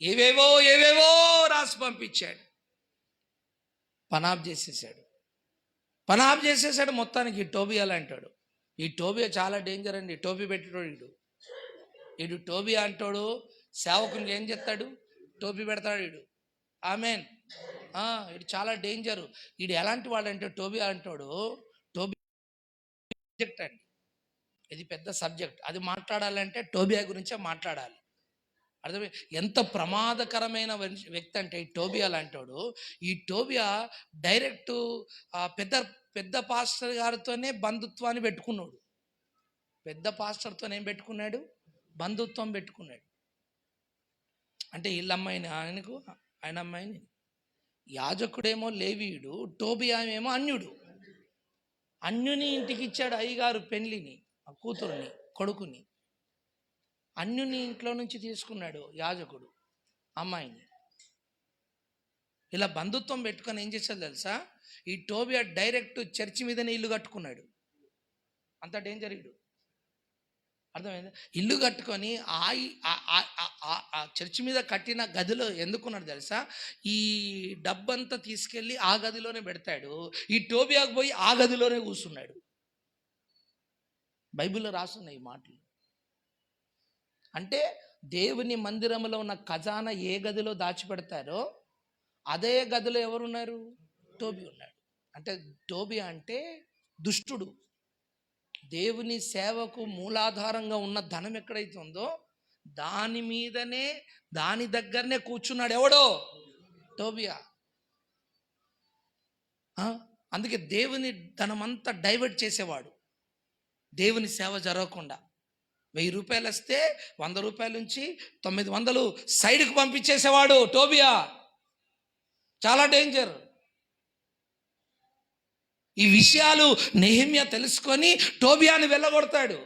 Speaker 1: ఏవేవో రాసి పంపించాడు. పనాబ్ చేసేసాడు మొత్తానికి. ఈ టోబియాలు అంటాడు, ఈ టోబియా చాలా డేంజర్ అండి. టోబీ పెట్టాడు వీడు టోబియా అంటాడు. సేవకునికి ఏం చేస్తాడు, టోబీ పెడతాడు వీడు. ఆమేన్. వీడు చాలా డేంజరు. వీడు ఎలాంటి వాడంటే, టోబియా అంటాడు, సబ్జెక్ట్ అండి, ఇది పెద్ద సబ్జెక్ట్. అది మాట్లాడాలంటే టోబియా గురించే మాట్లాడాలి. అర్థమే, ఎంత ప్రమాదకరమైన వ్యక్తి అంటే ఈ టోబియా లాంటోడు. ఈ టోబియా డైరెక్ట్ పెద్ద పాస్టర్ గారితోనే బంధుత్వాన్ని పెట్టుకున్నాడు. పెద్ద పాస్టర్తో ఏం పెట్టుకున్నాడు, బంధుత్వం పెట్టుకున్నాడు. అంటే వీళ్ళమ్మాయిని ఆయనకు, ఆయన అమ్మాయిని. యాజకుడేమో లేవీయుడు, టోబియా ఏమో అన్యుడు. అన్యుని ఇంటికి ఇచ్చాడు అయ్యగారు పెళ్ళిని, కూతురుని, కొడుకుని. అన్యుని ఇంట్లో నుంచి తీసుకున్నాడు యాజకుడు అమ్మాయిని. ఇలా బంధుత్వం పెట్టుకొని ఏం చేశాడు తెలుసా, ఈ టోబియా డైరెక్ట్ చర్చి మీదనే ఇల్లు కట్టుకున్నాడు. అంత డేంజర్ ఇడు. అర్థమైంది? ఇల్లు కట్టుకొని ఆ చర్చి మీద కట్టిన గదిలో ఎందుకున్నాడు తెలుసా, ఈ డబ్బంతా తీసుకెళ్ళి ఆ గదిలోనే పెడతాడు. ఈ టోబియాకు పోయి ఆ గదిలోనే కూర్చున్నాడు. బైబిల్లో రాసున్నాయి ఈ మాటలు. అంటే దేవుని మందిరంలో ఉన్న ఖజానా ఏ గదిలో దాచిపెడతారో అదే గదిలో ఎవరున్నారు, టోబియా ఉన్నాడు. అంటే టోబియా అంటే దుష్టుడు. దేవుని సేవకు మూలాధారంగా ఉన్న ధనం ఎక్కడైతే ఉందో దాని మీదనే, దాని దగ్గరనే కూర్చున్నాడు ఎవడో, టోబియా. అందుకే దేవుని ధనమంతా డైవర్ట్ చేసేవాడు, దేవుని సేవ జరగకుండా. 1000 రూపాయలు వస్తే 100 రూపాయల నుంచి 900 సైడ్కి పంపించేసేవాడు టోబియా. చాలా డేంజర్. ఈ విషయాలు నెహెమ్యా తెలుసుకొని టోబియాని వెళ్ళగొడతాడు.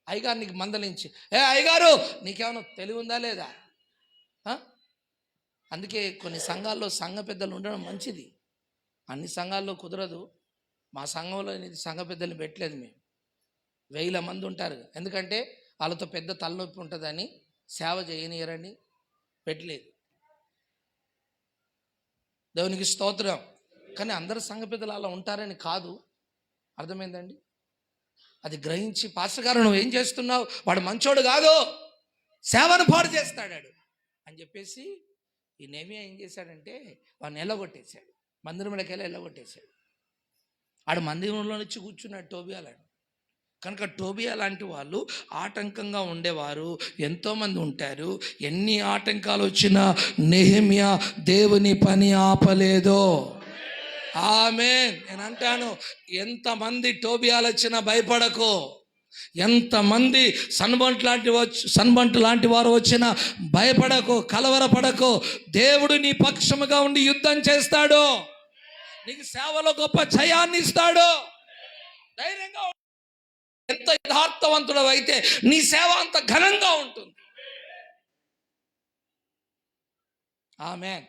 Speaker 1: అయ్యగారు నీకు మందలించి, అయ్యగారు నీకేమైనా తెలివి ఉందా లేదా? అందుకే కొన్ని సంఘాల్లో సంఘ పెద్దలు ఉండడం మంచిది. అన్ని సంఘాల్లో కుదరదు. మా సంఘంలో సంఘ పెద్దలు పెట్టలేదు మేము. 1000 మంది ఉంటారు. ఎందుకంటే వాళ్ళతో పెద్ద తలనొప్పి ఉంటుందని సేవ చేయనియరని పెట్టలేదు. దేవునికి స్తోత్రం. కానీ అందరు సంఘ పెద్దలు అలా ఉంటారని కాదు. అర్థమైందండి? అది గ్రహించి, పాస్టర్ గారు నువ్వు ఏం చేస్తున్నావు, వాడు మంచోడు కాదు, సేవను పాడు చేస్తాడాడు అని చెప్పేసి ఈ నెహెమ్యా ఏం చేశాడంటే వాడిని ఎల్లగొట్టేశాడు. మందిరంలోకి వెళ్ళి ఎల్లగొట్టేశాడు. ఆడు మందిరంలో నుంచి కూర్చున్నాడు టోబియా లాంటి. కనుక టోబియా లాంటి వాళ్ళు ఆటంకంగా ఉండేవారు ఎంతోమంది ఉంటారు. ఎన్ని ఆటంకాలు వచ్చినా నెహెమ్యా దేవుని పని ఆపలేదు. ఆమేన్. నేను అంటాను, ఎంతమంది టోబియాలు వచ్చినా భయపడకు. ఎంతమంది సన్బంట్ లాంటి వారు వచ్చినా భయపడకు, కలవరపడకు. దేవుడు నీ పక్షముగా ఉండి యుద్ధం చేస్తాడు. నీకు సేవలో గొప్ప జయాన్ని ఇస్తాడు. ధైర్యంగా ఎంత యథార్థవంతుడు అయితే నీ సేవ అంత ఘనంగా ఉంటుంది. ఆమేన్.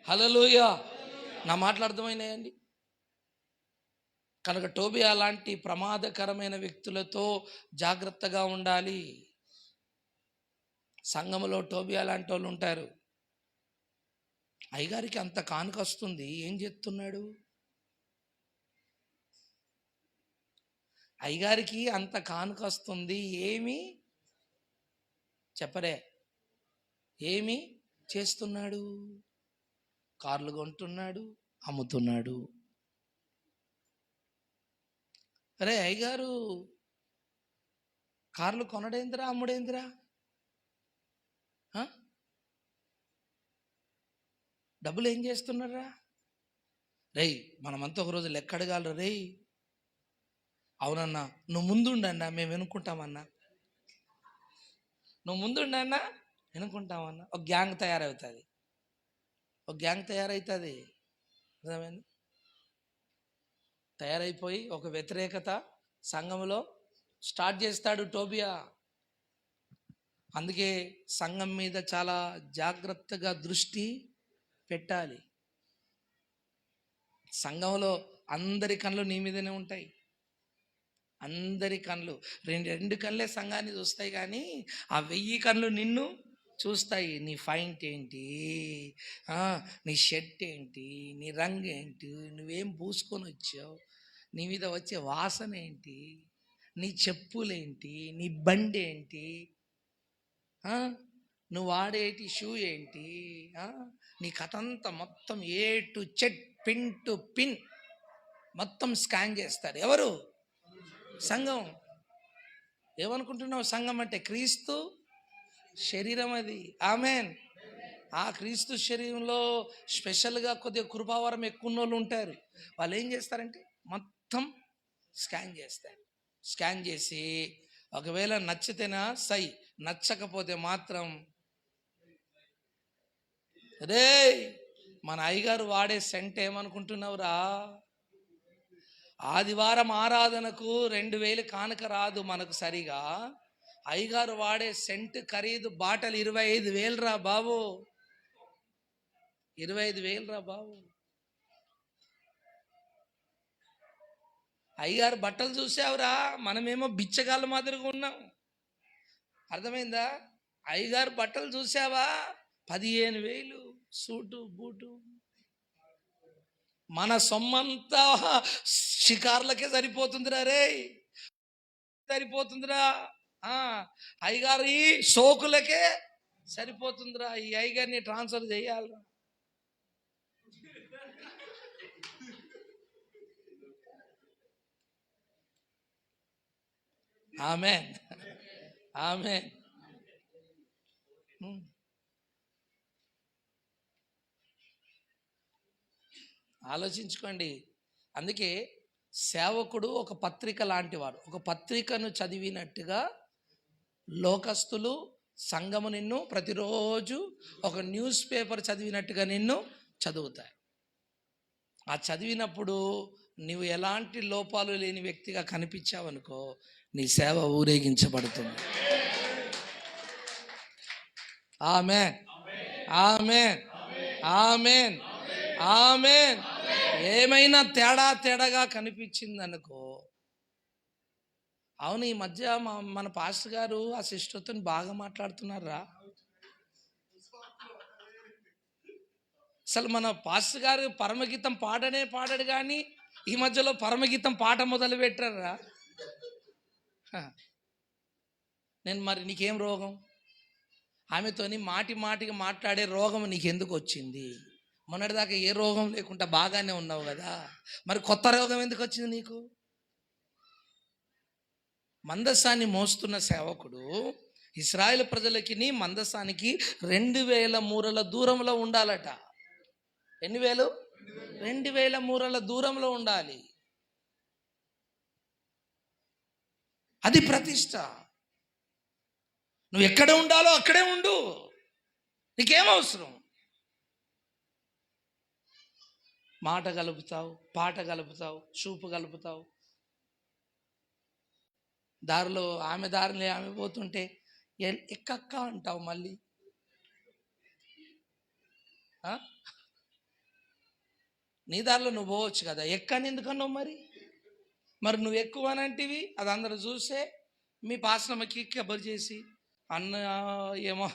Speaker 1: హల్లెలూయా. నా మాటలు అర్థమైనాయండి? కనుక టోబియా లాంటి ప్రమాదకరమైన వ్యక్తులతో జాగ్రత్తగా ఉండాలి. సంఘములో టోబియా లాంటి వాళ్ళు ఉంటారు. అయ్యగారికి అంత కానుక వస్తుంది, ఏం చేస్తున్నాడు? అయ్యగారికి అంత కానుక వస్తుంది, ఏమి చెప్పరే, ఏమి చేస్తున్నాడు? కార్లు కొంటున్నాడు, అమ్ముతున్నాడు. అరే అయ్యగారు కార్లు కొనడేంద్రా, అమ్ముడేంద్రా? డబ్బులు ఏం చేస్తున్నారా? రేయ్ మనమంతా ఒకరోజు లెక్క అడగాలరా. రేయ్ అవునన్నా, నువ్వు ముందుండన్నా మేము వెనుక్కుంటామన్నా, నువ్వు ముందుండన్నా వెనుక్కుంటామన్నా. ఒక గ్యాంగ్ తయారవుతుంది. అర్థమైంది? తయారైపోయి ఒక వ్యతిరేకత సంఘంలో స్టార్ట్ చేస్తాడు టోబియా. అందుకే సంఘం మీద చాలా జాగ్రత్తగా దృష్టి పెట్టాలి. సంఘంలో అందరి కళ్ళు నీ మీదనే ఉంటాయి. అందరి కళ్ళు, రెండు కళ్ళే సంఘాన్ని చూస్తాయి, కానీ ఆ 1000 కళ్ళు నిన్ను చూస్తాయి. నీ ఫైంట్ ఏంటి, నీ షర్ట్ ఏంటి, నీ రంగు ఏంటి, నువ్వేం పూసుకొని వచ్చావు, నీ మీద వచ్చే వాసన ఏంటి, నీ చెప్పులేంటి, నీ బండి ఏంటి, నువ్వు వాడేటి షూ ఏంటి, నీ కథంతా మొత్తం ఏ టు చెట్, పిన్ టు పిన్ మొత్తం స్కాన్ చేస్తారు. ఎవరు? సంఘం. ఏమనుకుంటున్నావు? సంఘం అంటే క్రీస్తు శరీరం. అది ఆమేన్. ఆ క్రీస్తు శరీరంలో స్పెషల్గా కొద్దిగా కృపావరం ఎక్కువ వాళ్ళు ఉంటారు. వాళ్ళు ఏం చేస్తారంటే మొత్తం స్కాన్ చేస్తారు. స్కాన్ చేసి ఒకవేళ నచ్చితేనా సై, నచ్చకపోతే మాత్రం రే మన అయ్యగారు వాడే సెంట్ ఏమనుకుంటున్నావురా, ఆదివారం ఆరాధనకు 2000 కానుక రాదు మనకు సరిగా. అయ్యగారు వాడే సెంట్ ఖరీదు బాటలు 25,000 రా బాబు, 25,000 రా బాబు. అయ్యగారు బట్టలు చూసావురా, మనమేమో బిచ్చగాళ్ళ మాదిరిగా ఉన్నాం. అర్థమైందా? అయ్యగారు బట్టలు చూసావా, 15,000 సూటు బూటు. మన సొమ్మంతా షికార్లకే సరిపోతుందిరా. సరిపోతుందిరా. అయ్యగారి సోకులకే సరిపోతుందిరా. ఈ అయ్యగారిని ట్రాన్స్ఫర్ చేయాలిరా. ఆమేన్. ఆమేన్. ఆలోచించుకోండి. అందుకే సేవకుడు ఒక పత్రిక లాంటి వాడు. ఒక పత్రికను చదివినట్టుగా లోకస్తులు సంఘము నిన్ను ప్రతిరోజు ఒక న్యూస్ పేపర్ చదివినట్టుగా నిన్ను చదువుతాయి. ఆ చదివినప్పుడు నువ్వు ఎలాంటి లోపాలు లేని వ్యక్తిగా కనిపించావనుకో, నీ సేవ ఊరేగించబడుతుంది. ఆమేన్, ఆమేన్, ఆమేన్, ఆమేన్. ఏమైనా తేడాగా కనిపించిందనుకో, అవును ఈ మధ్య మన పాస్టర్ గారు ఆ సిస్టర్తో బాగా మాట్లాడుతున్నారా? అసలు మన పాస్టర్ గారు పరమగీతం పాడాడు కానీ ఈ మధ్యలో పరమగీతం పాట మొదలు పెట్టారా? నేను మరి నీకేం రోగం? ఆమెతోని మాటికి మాట్లాడే రోగం నీకెందుకు వచ్చింది? మొన్నటిదాకా ఏ రోగం లేకుండా బాగానే ఉన్నావు కదా, మరి కొత్త రోగం ఎందుకు వచ్చింది నీకు? మందసాన్ని మోస్తున్న సేవకుడు ఇశ్రాయేలు ప్రజలకి మందసానికి 2000 మూరల దూరంలో ఉండాలట. ఎన్ని వేలు? 2000 మూరల దూరంలో ఉండాలి. అది ప్రతిష్ట. నువ్వు ఎక్కడ ఉండాలో అక్కడే ఉండు, నీకేం అవసరం? మాట కలుపుతావు, పాట కలుపుతావు, చూపు కలుపుతావు. దారిలో ఆమె పోతుంటే ఎక్కక్క అంటావు. మళ్ళీ నీ దారిలో నువ్వు పోవచ్చు కదా, ఎక్కని ఎందుకన్నావు? మరి నువ్వు ఎక్కువ అని అంటివి. అది అందరూ చూసే మీ పాసనమ్మకి కబర్ చేసి, అన్న ఏమో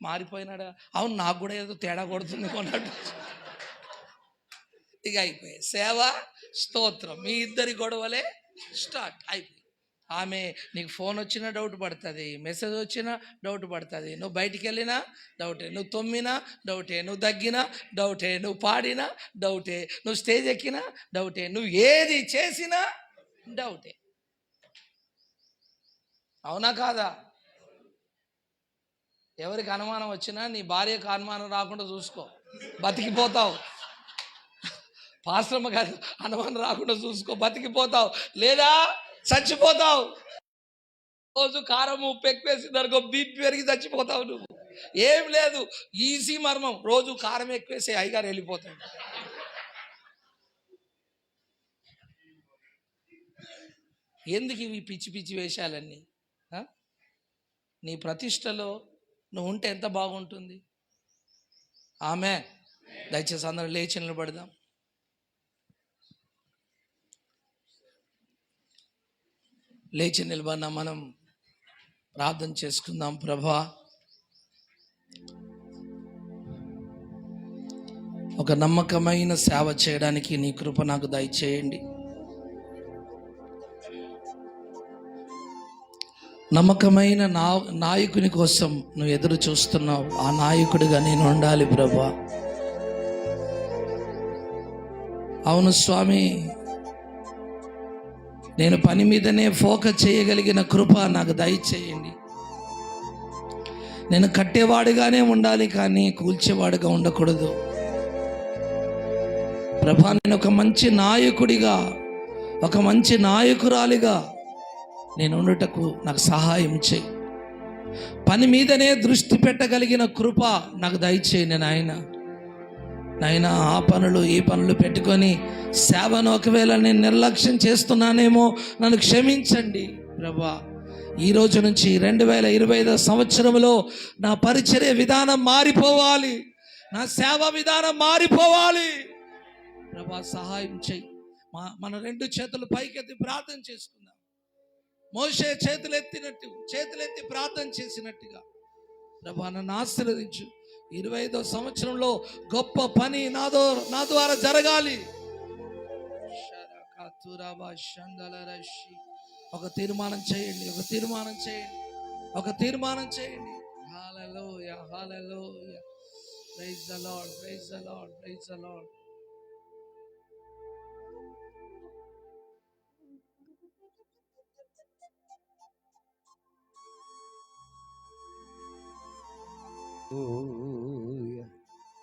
Speaker 1: మారిపోయినాడా, అవును నాకు కూడా ఏదో తేడా కొడుతుంది కొన్నాడు. ఇక అయిపోయాయి సేవ, స్తోత్రం, మీ ఇద్దరి గొడవలే స్టార్ట్ అయిపోయి. ఆమె నీకు ఫోన్ వచ్చినా డౌట్ పడుతుంది, మెసేజ్ వచ్చినా డౌట్ పడుతుంది, నువ్వు బయటికి వెళ్ళినా డౌటే, నువ్వు తొమ్మినా డౌటే, నువ్వు దగ్గినా డౌటే, నువ్వు పాడినా డౌటే, నువ్వు స్టేజ్ ఎక్కినా డౌటే, నువ్వు ఏది చేసినా డౌటే. అవునా కాదా? ఎవరికి అనుమానం వచ్చినా నీ భార్యకు అనుమానం రాకుండా చూసుకో, బతికిపోతావు. పాశ్రమ కాదు, అనుమానం రాకుండా చూసుకో, బతికిపోతావు, లేదా చచ్చిపోతావు. రోజు కారం ఉప్పు ఎక్కువేసిందనుకో, బీపీ పెరిగి చచ్చిపోతావు నువ్వు. ఏం లేదు, ఈజీ మర్మం. రోజు కారం ఎక్కువేసే, అయ్యగారు వెళ్ళిపోతాడు. ఎందుకు ఇవి పిచ్చి వేషాలన్నీ? నీ ప్రతిష్టలో నువ్వు ఉంటే ఎంత బాగుంటుంది. ఆమె దయచేసి అందరూ లేచి నిలబడదాం. లేచి నిలబడిన మనం ప్రార్థన చేసుకుందాం. ప్రభా, ఒక నమ్మకమైన సేవ చేయడానికి నీ కృప నాకు దయచేయండి. నమ్మకమైన నాయకుని కోసం నువ్వు ఎదురు చూస్తున్నావు, ఆ నాయకుడిగా నేను ఉండాలి ప్రభా. అవును స్వామి, నేను పని మీదనే ఫోకస్ చేయగలిగిన కృప నాకు దయచేయండి. నేను కట్టేవాడుగానే ఉండాలి కానీ కూల్చేవాడుగా ఉండకూడదు ప్రభా. నేను ఒక మంచి నాయకుడిగా, ఒక మంచి నాయకురాలిగా నేను ఉండుటకు నాకు సహాయం చేయి. పని మీదనే దృష్టి పెట్టగలిగిన కృప నాకు దయచేయండి నాయన. ఆ పనులు ఈ పనులు పెట్టుకొని సేవను ఒకవేళ నేను నిర్లక్ష్యం చేస్తున్నానేమో నన్ను క్షమించండి ప్రభా. ఈ రోజు నుంచి 2025 సంవత్సరంలో నా పరిచర్య విధానం మారిపోవాలి, నా సేవ విధానం మారిపోవాలి ప్రభా. సహాయం చేయి. మన 2 చేతులు పైకెత్తి ప్రార్థన చేసుకుందాం. మోషే చేతులెత్తి ప్రార్థన చేసినట్టుగా ప్రభా నన్ను ఆశీర్వదించు. 25వ సంవత్సరంలో గొప్ప పని నా ద్వారా జరగాలి. ఒక తీర్మానం చేయండి, hallelujah, hallelujah. Praise the Lord, praise the Lord, praise the Lord.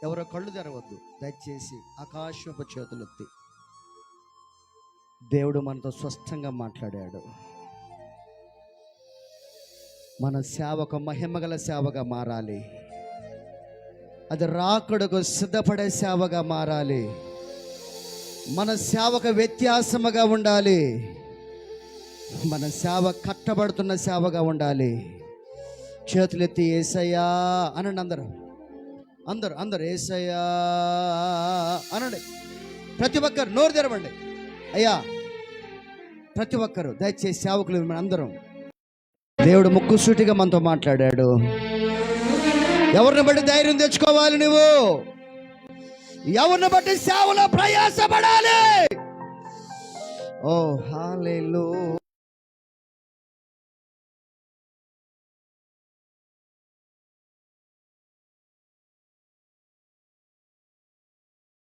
Speaker 2: ఎవరో కళ్ళు తెరవద్దు దయచేసి. ఆకాశపు చేతులెత్తి. దేవుడు మనతో స్పష్టంగా మాట్లాడాడు. మన సేవ ఒక మహిమగల సేవగా మారాలి. అది రాకడకు సిద్ధపడే సేవగా మారాలి. మన సేవకు వ్యత్యాసముగా ఉండాలి. మన సేవ కట్టబడుతున్న సేవగా ఉండాలి. చేతులెత్తి యేసయ్యా అనండి. అందరూ యేసయ్యా అనండి. ప్రతి ఒక్కరు నోరు తెరవండి. అయ్యా, ప్రతి ఒక్కరు దయచేసి సేవకులు మన అందరం. దేవుడు ముక్కుసూటిగా మనతో మాట్లాడాడు. ఎవరిని బట్టి ధైర్యం తెచ్చుకోవాలి? నువ్వు ఎవరిని బట్టి సేవలో ప్రయాసపడాలి. ఓ హల్లెలూయా.